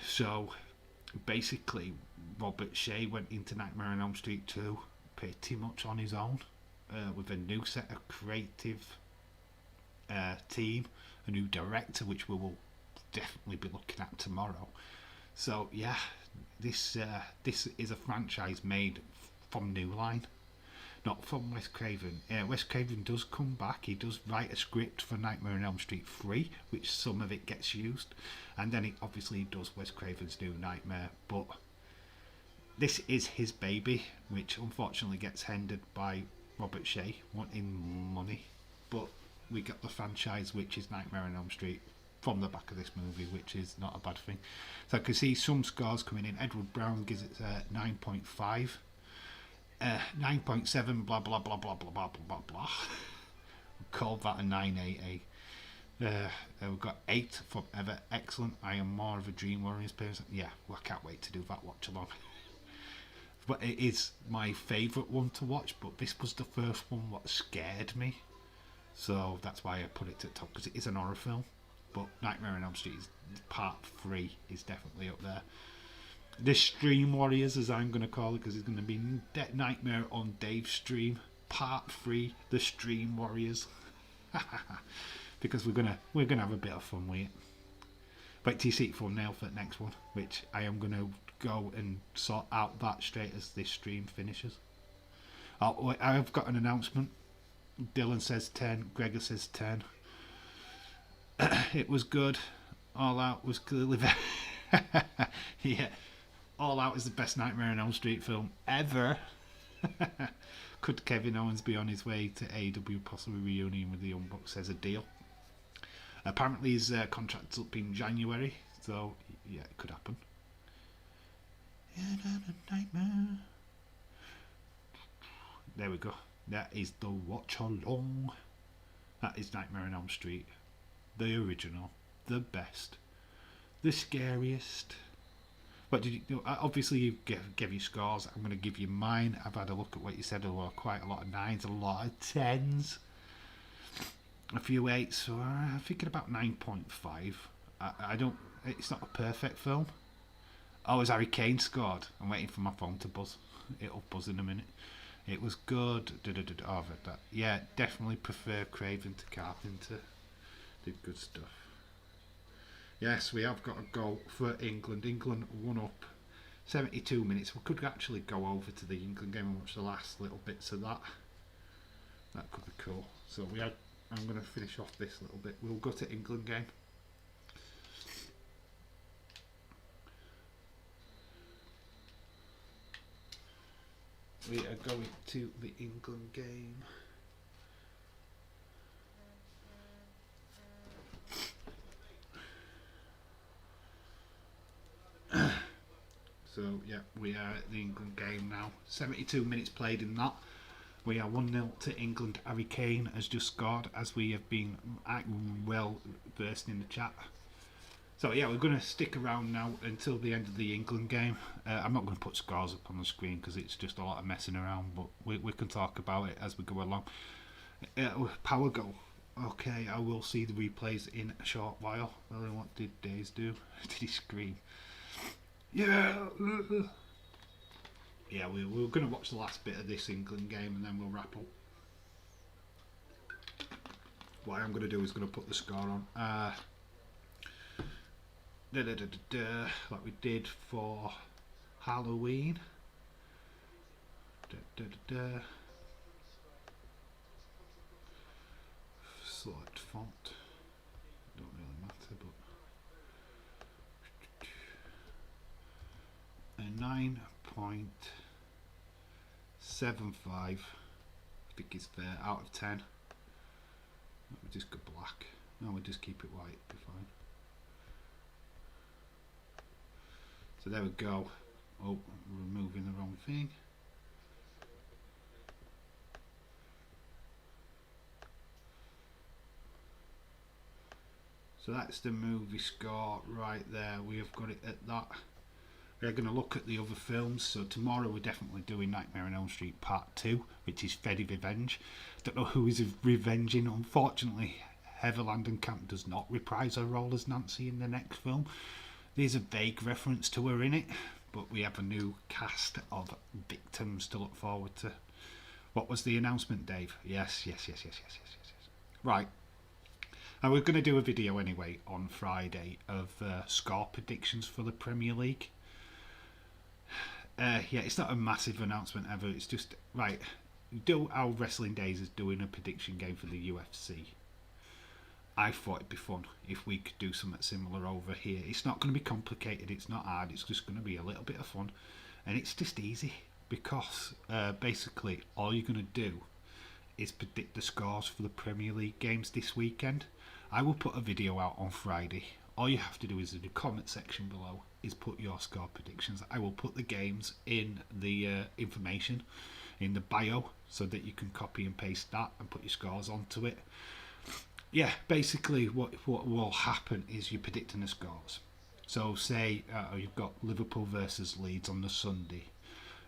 Speaker 1: So basically Robert Shea went into Nightmare on Elm Street 2 pretty much on his own, with a new set of creative team, a new director, which we will definitely be looking at tomorrow. So yeah, this is a franchise made from New Line, not from Wes Craven. Wes Craven does come back. He does write a script for Nightmare on Elm Street 3, which some of it gets used, and then he obviously does Wes Craven's New Nightmare. But this is his baby, which unfortunately gets hindered by Robert Shea wanting money. But we got the franchise, which is Nightmare on Elm Street, from the back of this movie, which is not a bad thing. So I can see some scores coming in. Edward Brown gives it 9.5. 9.7, blah blah blah blah blah blah blah blah blah. Called that a 988. We've got 8 from Ever. Excellent. I am more of a Dream Warriors person. Yeah, well, I can't wait to do that watch along. But it is my favourite one to watch, but this was the first one what scared me. So that's why I put it to the top, because it is an horror film. But Nightmare on Elm Street is, part 3 is definitely up there. The Stream Warriors, as I'm going to call it, because it's going to be Nightmare on Dave's stream. Part 3, The Stream Warriors. Because we're gonna have a bit of fun with it. Wait till you see it thumbnail for the next one, which I am gonna go and sort out that straight as this stream finishes. Oh, wait, I've got an announcement. Dylan says 10, Gregor says 10. It was good. All Out was clearly very yeah. All Out is the best Nightmare on Elm Street film ever. Could Kevin Owens be on his way to AEW, possibly reunion with the Young Bucks? Says a deal. Apparently his contract's up in January, so yeah, it could happen. Nightmare. There we go. That is the watch along. That is Nightmare on Elm Street. The original. The best. The scariest. But did you, obviously you gave you scores. I'm going to give you mine. I've had a look at what you said. There were quite a lot of 9s, a lot of 10s. A few 8s, so I'm thinking about 9.5. I don't. It's not a perfect film. Oh, has Harry Kane scored? I'm waiting for my phone to buzz. It'll buzz in a minute. It was good. Oh, I've read that. Yeah, definitely prefer Craven to Carpenter. Did good stuff. Yes, we have got a goal for England. England 1 up. 72 minutes. We could actually go over to the England game and watch the last little bits of that. That could be cool. So I'm going to finish off this little bit. We'll go to England game. We are going to the England game. So yeah, we are at the England game now. 72 minutes played in that. We are 1-0 to England. Harry Kane has just scored, as we have been well versed in the chat. So yeah, we're going to stick around now until the end of the England game. I'm not going to put scores up on the screen because it's just a lot of messing around, but we can talk about it as we go along. Power goal. Okay, I will see the replays in a short while. Well, what did Days do? Did he scream? Yeah! Yeah, we're going to watch the last bit of this England game and then we'll wrap up. What I'm going to do is going to put the score on. Like we did for Halloween. Select font. Don't really matter, but a 9.75. I think it's fair out of 10. We just go black. No, we'll just keep it white. Be fine. So there we go. Oh, removing the wrong thing. So that's the movie score right there. We have got it at that. We're going to look at the other films. So tomorrow we're definitely doing Nightmare on Elm Street Part 2, which is Freddy Revenge. Don't know who is revenging. Unfortunately, Heather Langenkamp does not reprise her role as Nancy in the next film. There's a vague reference to her in it, but we have a new cast of victims to look forward to. What was the announcement, Dave? Yes. Right. And we're going to do a video anyway on Friday of score predictions for the Premier League. Yeah, it's not a massive announcement ever. It's just, right, do our Wrestling Days is doing a prediction game for the UFC. I thought it'd be fun if we could do something similar over here. It's not going to be complicated, it's not hard, it's just going to be a little bit of fun. And it's just easy because basically all you're going to do is predict the scores for the Premier League games this weekend. I will put a video out on Friday. All you have to do is in the comment section below is put your score predictions. I will put the games in the information in the bio so that you can copy and paste that and put your scores onto it. Yeah, basically what will happen is you're predicting the scores. So say you've got Liverpool versus Leeds on the Sunday.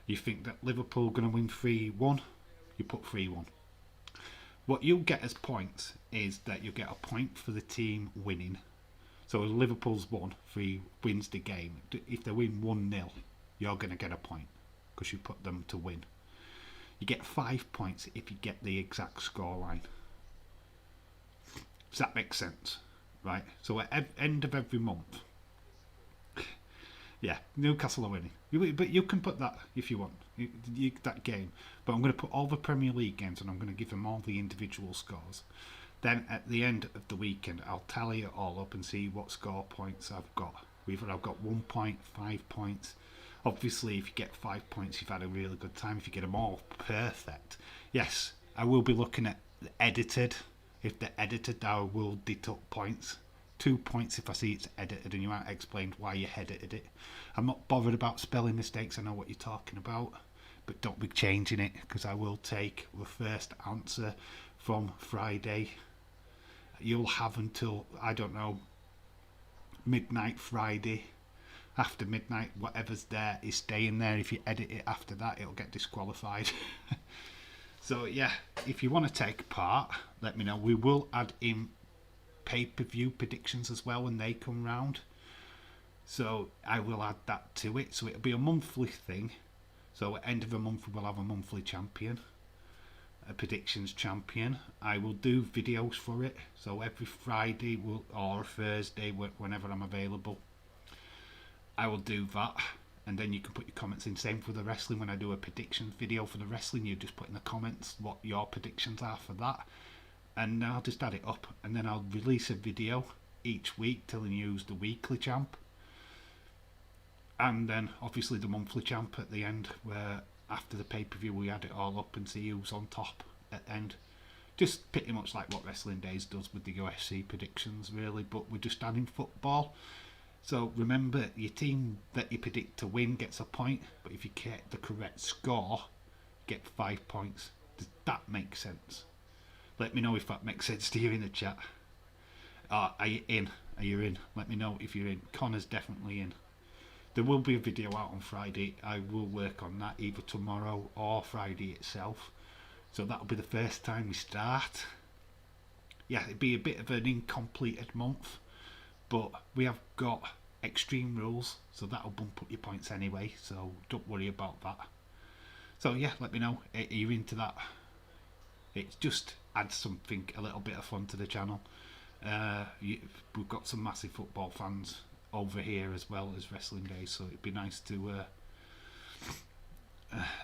Speaker 1: You think that Liverpool going to win 3-1, you put 3-1. What you'll get as points is that you'll get a point for the team winning. So if Liverpool's won, 3 wins the game. If they win 1-0, you're going to get a point because you put them to win. You get 5 points if you get the exact scoreline. Does that make sense? Right? So at end of every month, yeah, Newcastle are winning. But you can put that if you want, that game. But I'm going to put all the Premier League games and I'm going to give them all the individual scores. Then at the end of the weekend, I'll tally it all up and see what score points I've got. I've got 1 point, 5 points. Obviously, if you get 5 points, you've had a really good time. If you get them all perfect, yes, I will be looking at the edited. If they're edited, I will deduct points. 2 points if I see it's edited and you haven't explained why you edited it. I'm not bothered about spelling mistakes. I know what you're talking about, but don't be changing it because I will take the first answer from Friday. You'll have until, I don't know, midnight Friday. After midnight, whatever's there is staying there. If you edit it after that, it'll get disqualified. So yeah, if you want to take part, let me know. We will add in pay-per-view predictions as well when they come round. So I will add that to it. So it'll be a monthly thing. So at the end of the month, we'll have a monthly champion. A predictions champion. I will do videos for it. So every Friday or Thursday, whenever I'm available, I will do that. And then you can put your comments in. Same for the wrestling. When I do a prediction video for the wrestling, you just put in the comments what your predictions are for that. And I'll just add it up. And then I'll release a video each week telling you who's the weekly champ. And then obviously the monthly champ at the end, where after the pay-per-view we add it all up and see who's on top at the end. Just pretty much like what Wrestling Days does with the UFC predictions, really, but we're just adding football. So remember, your team that you predict to win gets a point, but if you get the correct score, you get 5 points. Does that make sense? Let me know if that makes sense to you in the chat. Are you in? Are you in? Let me know if you're in. Connor's definitely in. There will be a video out on Friday. I will work on that either tomorrow or Friday itself. So that'll be the first time we start. Yeah, it'd be a bit of an incompleted month, but we have got extreme rules, so that'll bump up your points anyway, so don't worry about that. So yeah, let me know. Are you into that? It just adds something, a little bit of fun to the channel. We've got some massive football fans over here as well as Wrestling Days, so it'd be nice to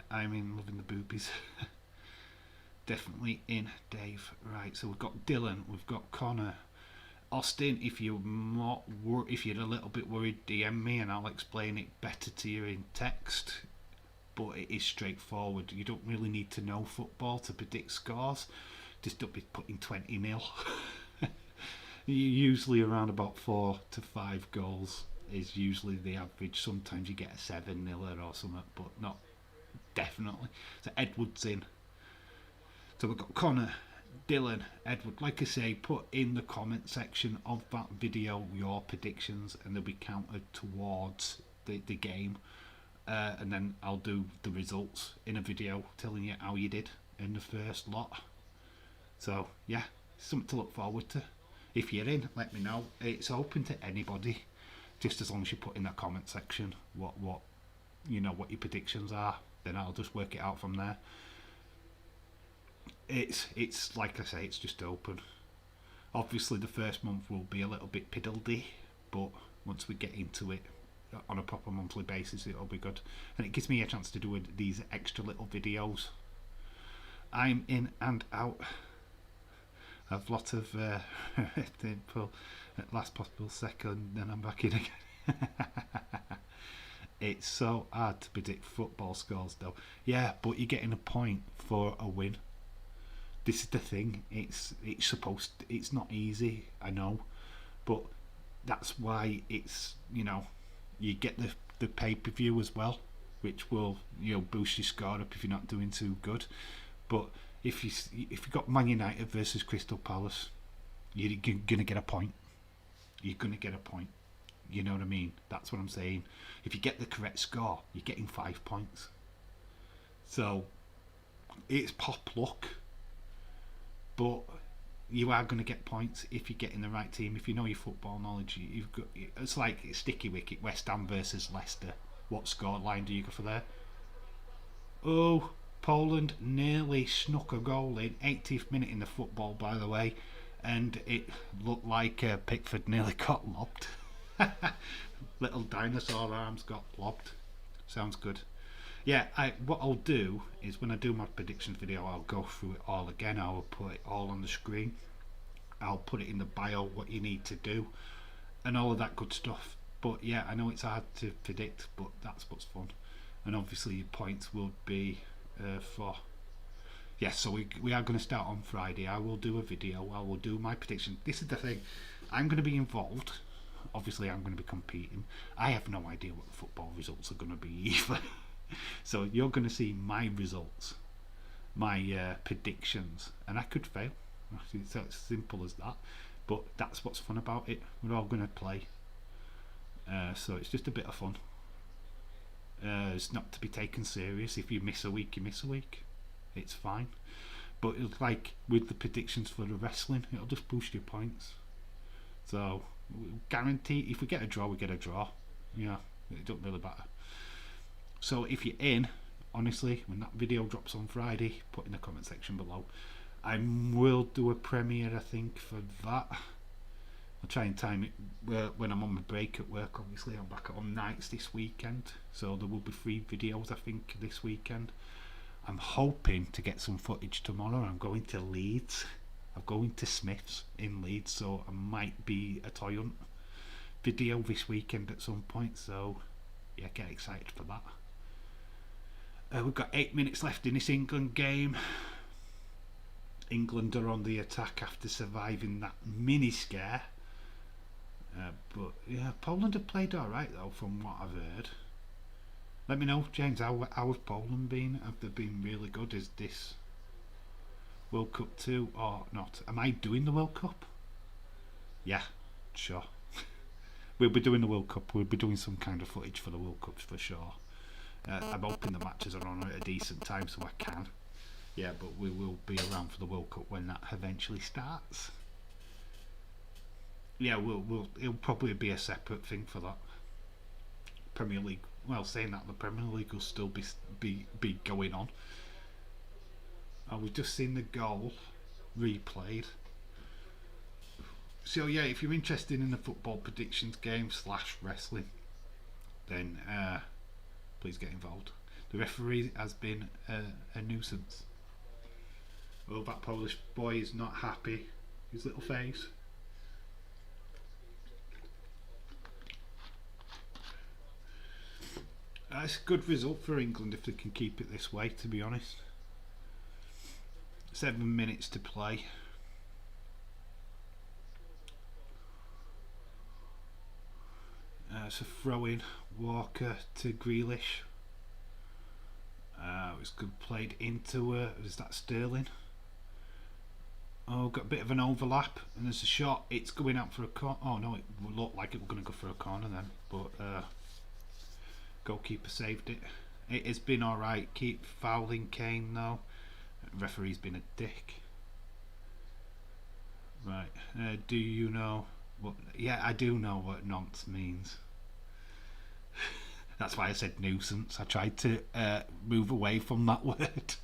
Speaker 1: I'm in, loving the boobies. Definitely in, Dave. Right, so we've got Dylan, we've got Connor, Austin. If you're if you're a little bit worried, DM me and I'll explain it better to you in text. But it is straightforward. You don't really need to know football to predict scores. Just don't be putting 20-0. Usually around about 4 to 5 goals is usually the average. Sometimes you get a 7-0 or something, but not definitely. So Edward's in. So we've got Connor, Dylan, Edward. Like I say, put in the comment section of that video your predictions and they'll be counted towards the game. And then I'll do the results in a video telling you how you did in the first lot. So yeah, something to look forward to. If you're in, let me know. It's open to anybody, just as long as you put in that comment section what you know what your predictions are. Then I'll just work it out from there. It's like I say, it's just open. Obviously, the first month will be a little bit piddly, but once we get into it on a proper monthly basis, it'll be good, and it gives me a chance to do these extra little videos. I'm in and out. I've a lot of pull at last possible second, then I'm back in again. It's so hard to predict football scores, though. Yeah, but you're getting a point for a win. This is the thing. It's not easy, I know, but that's why it's, you know, you get the pay-per-view as well, which will, you know, boost your score up if you're not doing too good. But if you got Man United versus Crystal Palace, You're gonna get a point. You're gonna get a point. You know what I mean? That's what I'm saying. If you get the correct score, you're getting 5 points. So it's pop luck, but you are going to get points if you get in the right team. If you know your football knowledge, you've got. It's like sticky wicket. West Ham versus Leicester. What score line do you go for there? Oh, Poland nearly snuck a goal in 80th minute in the football, by the way, and it looked like Pickford nearly got lobbed. Little dinosaur arms got lobbed. Sounds good. Yeah, what I'll do is when I do my predictions video, I'll go through it all again. I'll put it all on the screen. I'll put it in the bio what you need to do and all of that good stuff. But yeah, I know it's hard to predict, but that's what's fun. And obviously your points will be for... Yes, so we are going to start on Friday. I will do a video. I will do my prediction. This is the thing. I'm going to be involved. Obviously, I'm going to be competing. I have no idea what the football results are going to be either. So you're going to see my results, my predictions, and I could fail. It's as simple as that. But that's what's fun about it. We're all going to play. So it's just a bit of fun. It's not to be taken serious. If you miss a week, you miss a week. It's fine. But it's like with the predictions for the wrestling, it'll just boost your points. So guarantee if we get a draw, we get a draw. Yeah, it don't really matter. So if you're in, honestly, when that video drops on Friday, put in the comment section below. I will do a premiere, I think, for that. I'll try and time it when I'm on my break at work. Obviously, I'm back on nights this weekend, so there will be 3 videos, I think, this weekend. I'm hoping to get some footage tomorrow. I'm going to Leeds. I'm going to Smith's in Leeds, so I might be a toy hunt video this weekend at some point. So yeah, get excited for that. We've got 8 minutes left in this England game. England are on the attack after surviving that mini scare. But yeah, Poland have played alright though, from what I've heard. Let me know, James, how has Poland been? Have they been really good? Is this World Cup 2 or not? Am I doing the World Cup? Yeah, sure. We'll be doing the World Cup. We'll be doing some kind of footage for the World Cups for sure. I'm hoping the matches are on at a decent time so I can. Yeah, but we will be around for the World Cup when that eventually starts. Yeah, it'll probably be a separate thing for that. Premier League. Well, saying that, the Premier League will still be going on. We've just seen the goal replayed. So yeah, if you're interested in the football predictions game / wrestling, then please get involved. The referee has been a nuisance. Oh, that Polish boy is not happy. His little face. That's a good result for England if they can keep it this way, to be honest. 7 minutes to play. It's a throw-in. Walker to Grealish. It was good, played into is that Sterling? Oh, got a bit of an overlap, and there's a shot. It's going out for a corner. Oh no, it looked like it was going to go for a corner then, but goalkeeper saved it. It has been alright. Keep fouling Kane though. Referee's been a dick. Right, do you know what? Yeah, I do know what nonce means. That's why I said nuisance. I tried to move away from that word.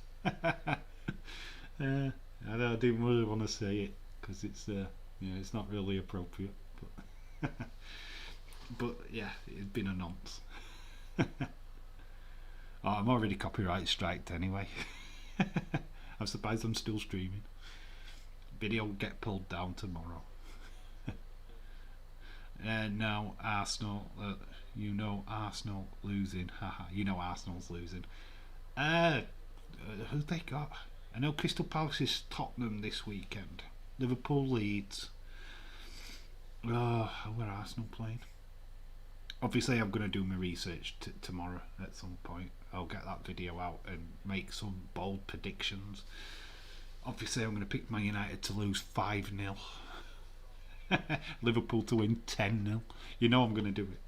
Speaker 1: I didn't really want to say it because it's it's not really appropriate. But but yeah, it's been a nonce. Oh, I'm already copyright striked anyway. I'm surprised I'm still streaming. Video will get pulled down tomorrow. Now Arsenal, you know Arsenal losing. Haha, you know Arsenal's losing. Who they got? I know Crystal Palace is Tottenham this weekend. Liverpool Leeds. Where Arsenal playing? Obviously I'm going to do my research tomorrow at some point. I'll get that video out and make some bold predictions. Obviously I'm going to pick Man United to lose 5-0. Liverpool to win 10-0. You know I'm going to do it.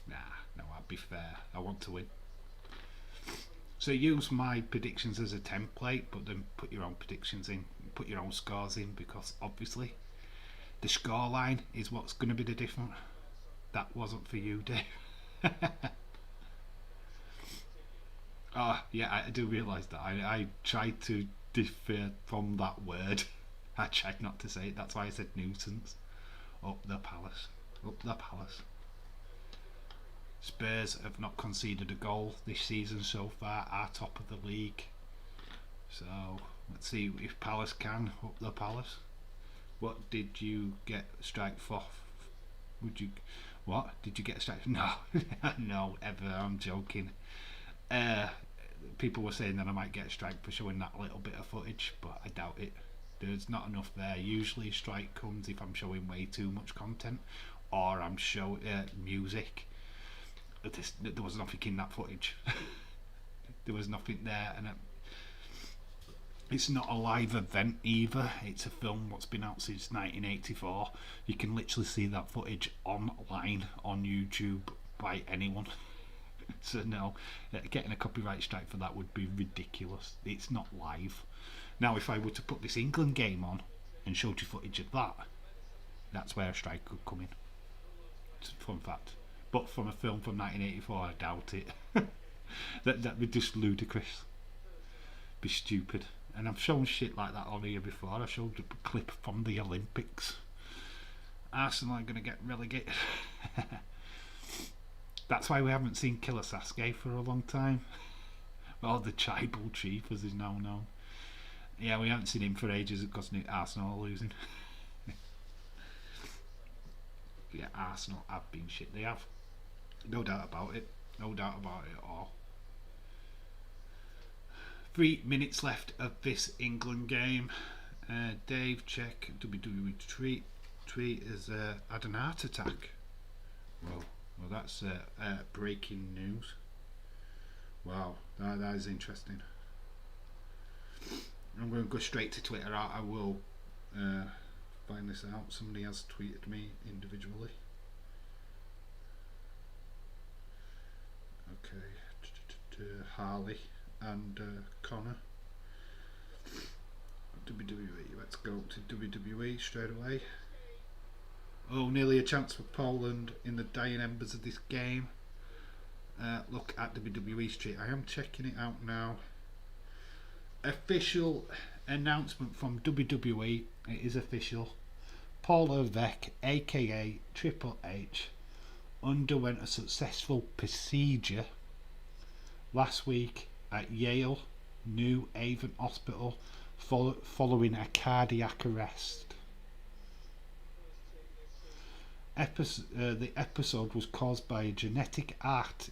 Speaker 1: Nah, no, I'd be fair. I want to win. So use my predictions as a template, but then put your own predictions in, put your own scores in, because obviously the scoreline is what's going to be the difference. That wasn't for you, Dave. Oh, yeah, I do realise that. I tried to differ from that word. I tried not to say it. That's why I said nuisance. Up the Palace. Up the Palace. Spurs have not conceded a goal this season so far, are top of the league. So let's see if Palace can. Up the Palace. What did you get strike for? Would you? What did you get strike for? No, no, ever. I'm joking. People were saying that I might get a strike for showing that little bit of footage, but I doubt it. There's not enough there. Usually a strike comes if I'm showing way too much content, or I'm showing music. There was nothing in that footage. There was nothing there, and it's not a live event either. It's a film what's been out since 1984. You can literally see that footage online on YouTube by anyone. So no, getting a copyright strike for that would be ridiculous. It's not live. Now if I were to put this England game on and showed you footage of that, that's where a strike could come in. It's a fun fact. But from a film from 1984, I doubt it. That'd be just ludicrous. Be stupid. And I've shown shit like that on here before. I showed a clip from the Olympics. Arsenal are going to get relegated. That's why we haven't seen Killer Sasuke for a long time. Or the Tribal Chief, as is now known. Yeah, we haven't seen him for ages because Arsenal are losing. Yeah, Arsenal have been shit. They have. No doubt about it. No doubt about it at all. 3 minutes left of this England game. Dave, check WWE tweet has had an heart attack. Well, that's breaking news. Wow, that is interesting. I'm going to go straight to Twitter. I will find this out. Somebody has tweeted me individually. Okay, Harley and Connor. WWE. Let's go to WWE straight away. Oh, nearly a chance for Poland in the dying embers of this game. Look at WWE Street. I am checking it out now. Official announcement from WWE. It is official. Paul Levesque, aka Triple H, underwent a successful procedure last week at Yale New Haven Hospital following a cardiac arrest. The episode was caused by a genetic heart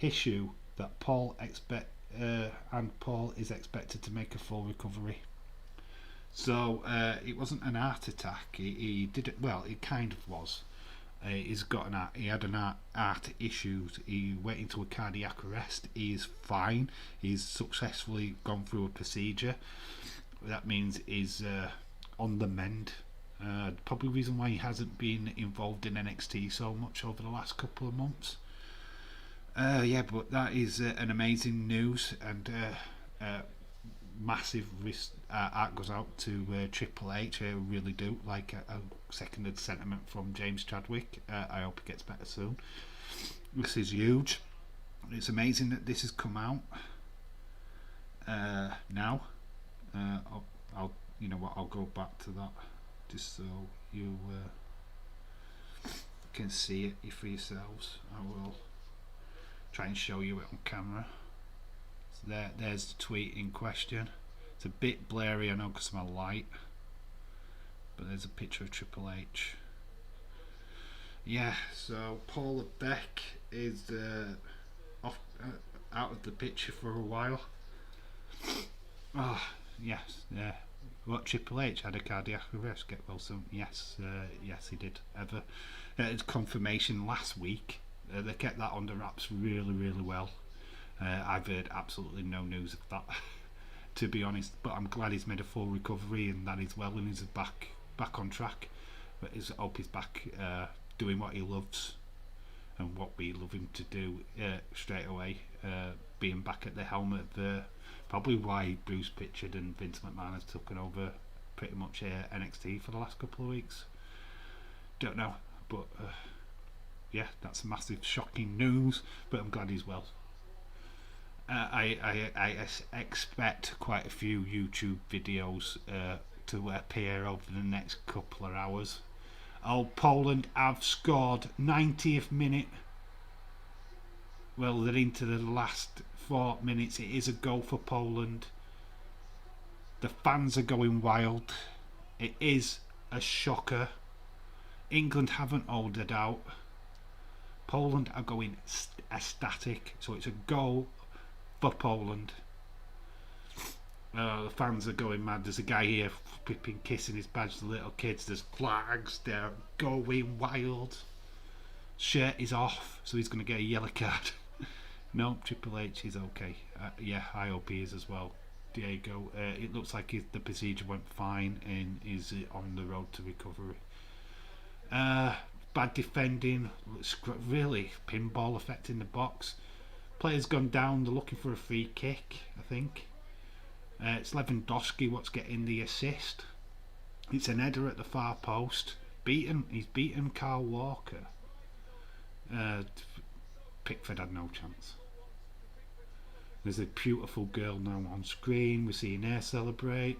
Speaker 1: issue that Paul is expected to make a full recovery. So it wasn't an heart attack. He did it well. It kind of was. He had an heart issues. He went into a cardiac arrest. He's fine. He's successfully gone through a procedure. That means he's on the mend. Probably the reason why he hasn't been involved in NXT so much over the last couple of months. Yeah, but that is an amazing news, and massive art goes out to Triple H. I really do like a seconded sentiment from James Chadwick. I hope he gets better soon. This is huge. It's amazing that this has come out now. I'll you know what, I'll go back to that just so you can see it for yourselves. I will try and show you it on camera. So there's the tweet in question. It's a bit blurry, I know, because of my light, but there's a picture of Triple H. Yeah, so Paul Beck is off out of the picture for a while. Oh yes, yeah. What, Triple H had a cardiac arrest? Get well soon. Yes, yes he did. It's confirmation last week. They kept that under wraps really, really well. I've heard absolutely no news of that, to be honest. But I'm glad he's made a full recovery and that he's well and he's back on track. but I hope he's back doing what he loves and what we love him to do straight away. Being back at the helm of probably why Bruce Pritchard and Vince McMahon have taken over pretty much NXT for the last couple of weeks. Don't know, but yeah, that's massive, shocking news. But I'm glad he's well. I expect quite a few YouTube videos to appear over the next couple of hours. Oh, Poland have scored 90th minute. Well, they're into the last 4 minutes. It is a goal for Poland. The fans are going wild. It is a shocker. England haven't ordered out. Poland are going ecstatic. So it's a goal for Poland. The fans are going mad. There's a guy here flipping, kissing his badge to the little kids. There's flags. They're going wild. Shirt is off, so he's going to get a yellow card. No, Triple H is okay. Yeah, I hope he is as well. Diego, it looks like the procedure went fine and is on the road to recovery. Bad defending, really pinball effect in the box. Player's gone down, they're looking for a free kick, I think. It's Lewandowski what's getting the assist. It's an header at the far post. He's beaten Carl Walker. Pickford had no chance. There's a beautiful girl now on screen. We're seeing her celebrate.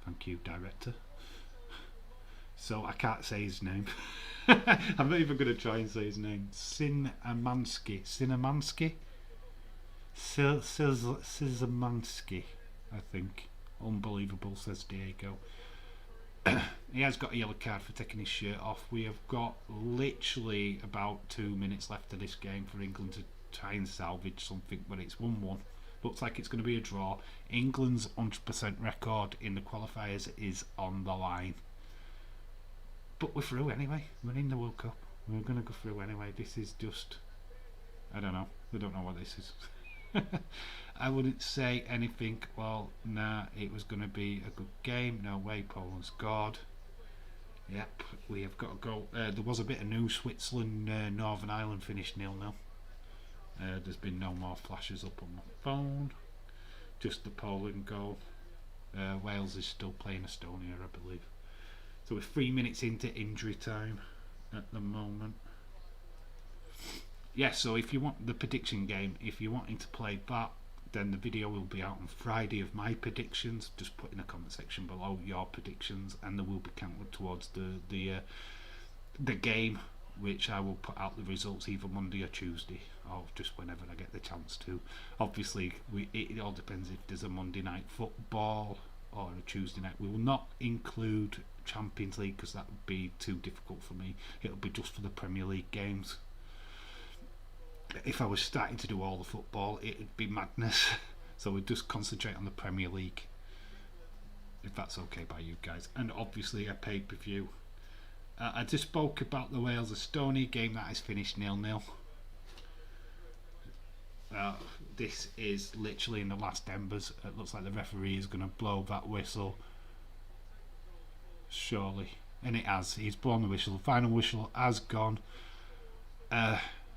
Speaker 1: Thank you, director. So I can't say his name. I'm not even going to try and say his name. Szymanski. Szymanski, I think. Unbelievable, says Diego. He has got a yellow card for taking his shirt off. We have got literally about 2 minutes left of this game for England to try and salvage something, but it's 1-1. Looks like it's going to be a draw. England's 100% record in the qualifiers is on the line. But we're through anyway. We're in the World Cup. We're going to go through anyway. This is just... I don't know. We don't know what this is. I wouldn't say anything. Well, nah, it was going to be a good game. No way, Poland scored. Yep, we have got to go. There was a bit of news. Switzerland, Northern Ireland finished 0-0. There's been no more flashes up on my phone. Just the Poland goal. Wales is still playing Estonia, I believe. So we're 3 minutes into injury time at the moment. Yeah, so if you want the prediction game, if you're wanting to play that, then the video will be out on Friday of my predictions. Just put in the comment section below your predictions, and they will be counted towards the game, which I will put out the results either Monday or Tuesday, or just whenever I get the chance to. Obviously, it all depends if there's a Monday night football or a Tuesday night. We will not include Champions League because that would be too difficult for me. It'll be just for the Premier League games. If I was starting to do all the football, it'd be madness. So we'd just concentrate on the Premier League, if that's okay by you guys. And obviously a pay-per-view. I just spoke about the Wales-Estonia game that is finished 0-0. This is literally in the last embers. It looks like the referee is going to blow that whistle. Surely. And it has. He's blown the whistle. The final whistle has gone.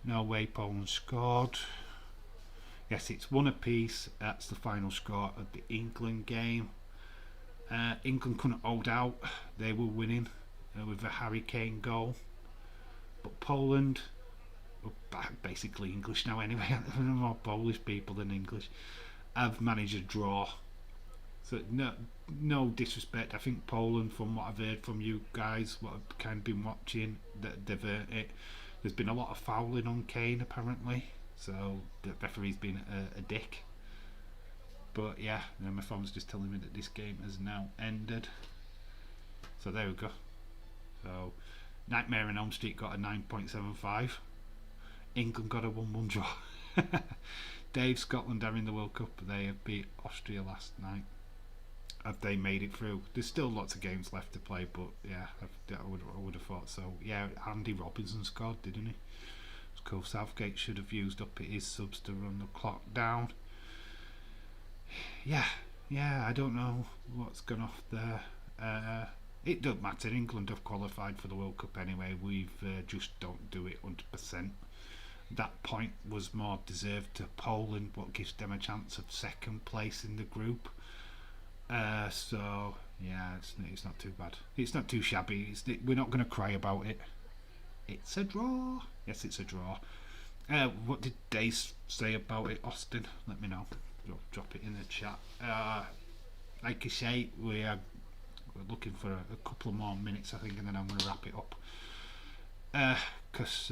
Speaker 1: No way, Poland scored. Yes, it's 1 apiece. That's the final score of the England game. England couldn't hold out. They were winning with a Harry Kane goal. But Poland, basically English now anyway, there are more Polish people than English, have managed a draw. So no disrespect. I think Poland, from what I've heard from you guys, what I've kind of been watching, that they've earned it. There's been a lot of fouling on Kane apparently, so the referee's been a dick. But yeah, my phone's just telling me that this game has now ended. So there we go. So Nightmare on Elm Street got a 9.75. England got a 1-1 draw. Dave, Scotland are in the World Cup. They have beat Austria last night. Have they made it through? There's still lots of games left to play, but yeah, I would have thought so. Yeah, Andy Robinson scored, didn't he? It's cool. Southgate should have used up his subs to run the clock down. Yeah, I don't know what's gone off there. It doesn't matter. England have qualified for the World Cup anyway. We've just don't do it 100%. That point was more deserved to Poland, what gives them a chance of second place in the group. So yeah, it's not too bad. It's not too shabby. We're not going to cry about it. It's a draw. Yes, it's a draw. What did Dace say about it, Austin? Let me know. Drop it in the chat. Like I say, we're looking for a couple of more minutes, I think, and then I'm going to wrap it up. Because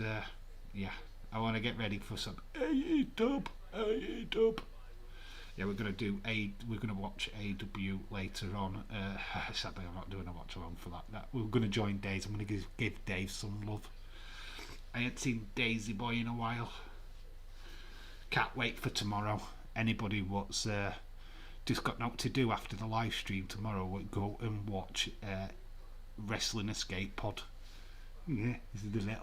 Speaker 1: yeah, I want to get ready for some AEW. Yeah, we're going to watch AW later on. Sadly, I'm not doing a watch along for that. We're going to join Days. I'm going to give Dave some love. I ain't seen Daisy Boy in a while. Can't wait for tomorrow. Anybody what's just got nothing to do after the live stream tomorrow, will go and watch Wrestling Escape Pod. Yeah, this is the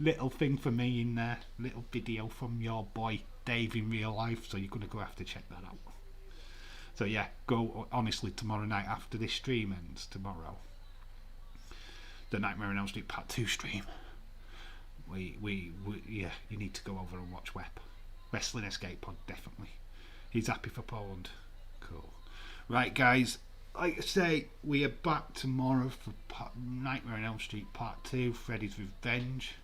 Speaker 1: little thing for me in there. Little video from your boy Dave in real life. So you're gonna go have to check that out. So yeah, go honestly tomorrow night after this stream ends tomorrow. The Nightmare on Elm Street Part 2 stream. We yeah, you need to go over and watch Wrestling Escape Pod, definitely. He's happy for Poland. Cool. Right, guys, like I say, we are back tomorrow for Nightmare on Elm Street Part 2, Freddy's Revenge.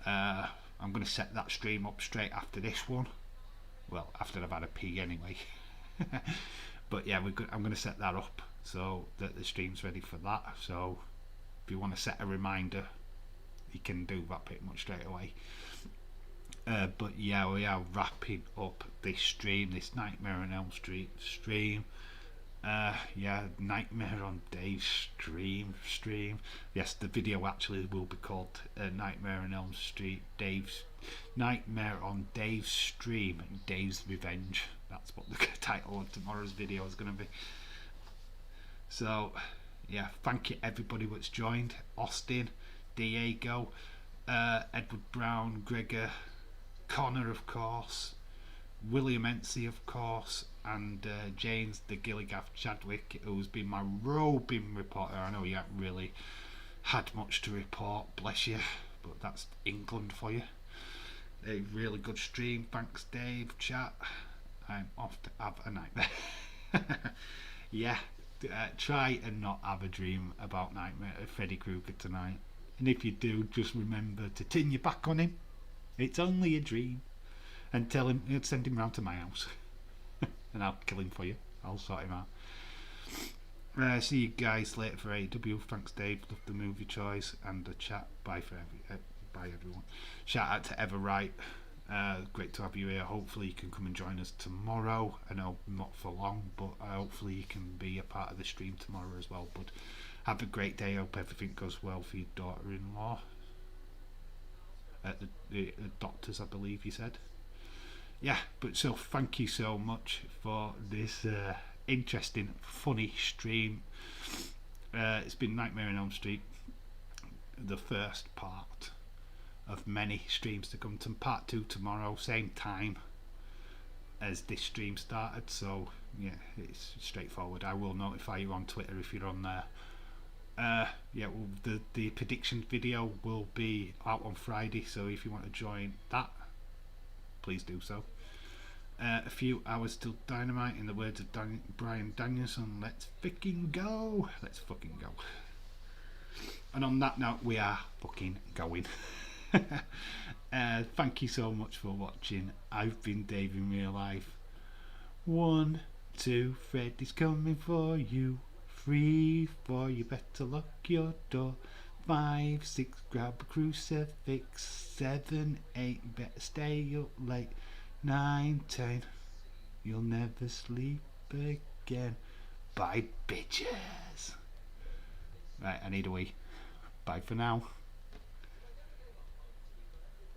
Speaker 1: I'm going to set that stream up straight after this one. Well, after I've had a pee anyway. But yeah, I'm going to set that up so that the stream's ready for that. So if you want to set a reminder, you can do that pretty much straight away. But yeah, we are wrapping up this stream, this Nightmare on Elm Street stream. Yeah, Nightmare on Dave's stream. Yes, the video actually will be called Nightmare on Elm Street Nightmare on Dave's stream, Dave's Revenge. That's what the title of tomorrow's video is going to be. So yeah, thank you everybody that's joined. Austin, Diego, Edward Brown, Gregor, Connor, of course, William Ency, of course, and James the Gilligaff Chadwick, who's been my roving reporter. I know you haven't really had much to report, bless you, but that's England for you. A really good stream. Thanks, Dave. Chat. I'm off to have a nightmare. Yeah, try and not have a dream about Nightmare of Freddy Krueger tonight. And if you do, just remember to turn your back on him. It's only a dream. And tell him, send him round to my house. And I'll kill him for you. I'll sort him out. See you guys later for AW. Thanks, Dave. Love the movie choice and the chat. Bye everyone. Shout out to Everright. Great to have you here. Hopefully you can come and join us tomorrow. I know not for long, but hopefully you can be a part of the stream tomorrow as well. But have a great day. Hope everything goes well for your daughter-in-law. At the doctors, I believe you said. Yeah, but so thank you so much for this interesting, funny stream. It's been Nightmare on Elm Street, the first part of many streams to come. To part 2 tomorrow, same time as this stream started. So yeah, it's straightforward. I will notify you on Twitter if you're on there. Yeah, well, the prediction video will be out on Friday, so if you want to join that, please do so. A few hours till Dynamite, in the words of Brian Danielson. Let's fucking go. And on that note, we are fucking going. Thank you so much for watching. I've been Dave in real life. 1, 2, Freddy's coming for you. 3, 4, you better lock your door. 5, 6, grab a crucifix. 7, 8, better stay up late. 9, 10, you'll never sleep again. Bye, bitches. Right, I need a wee. Bye for now.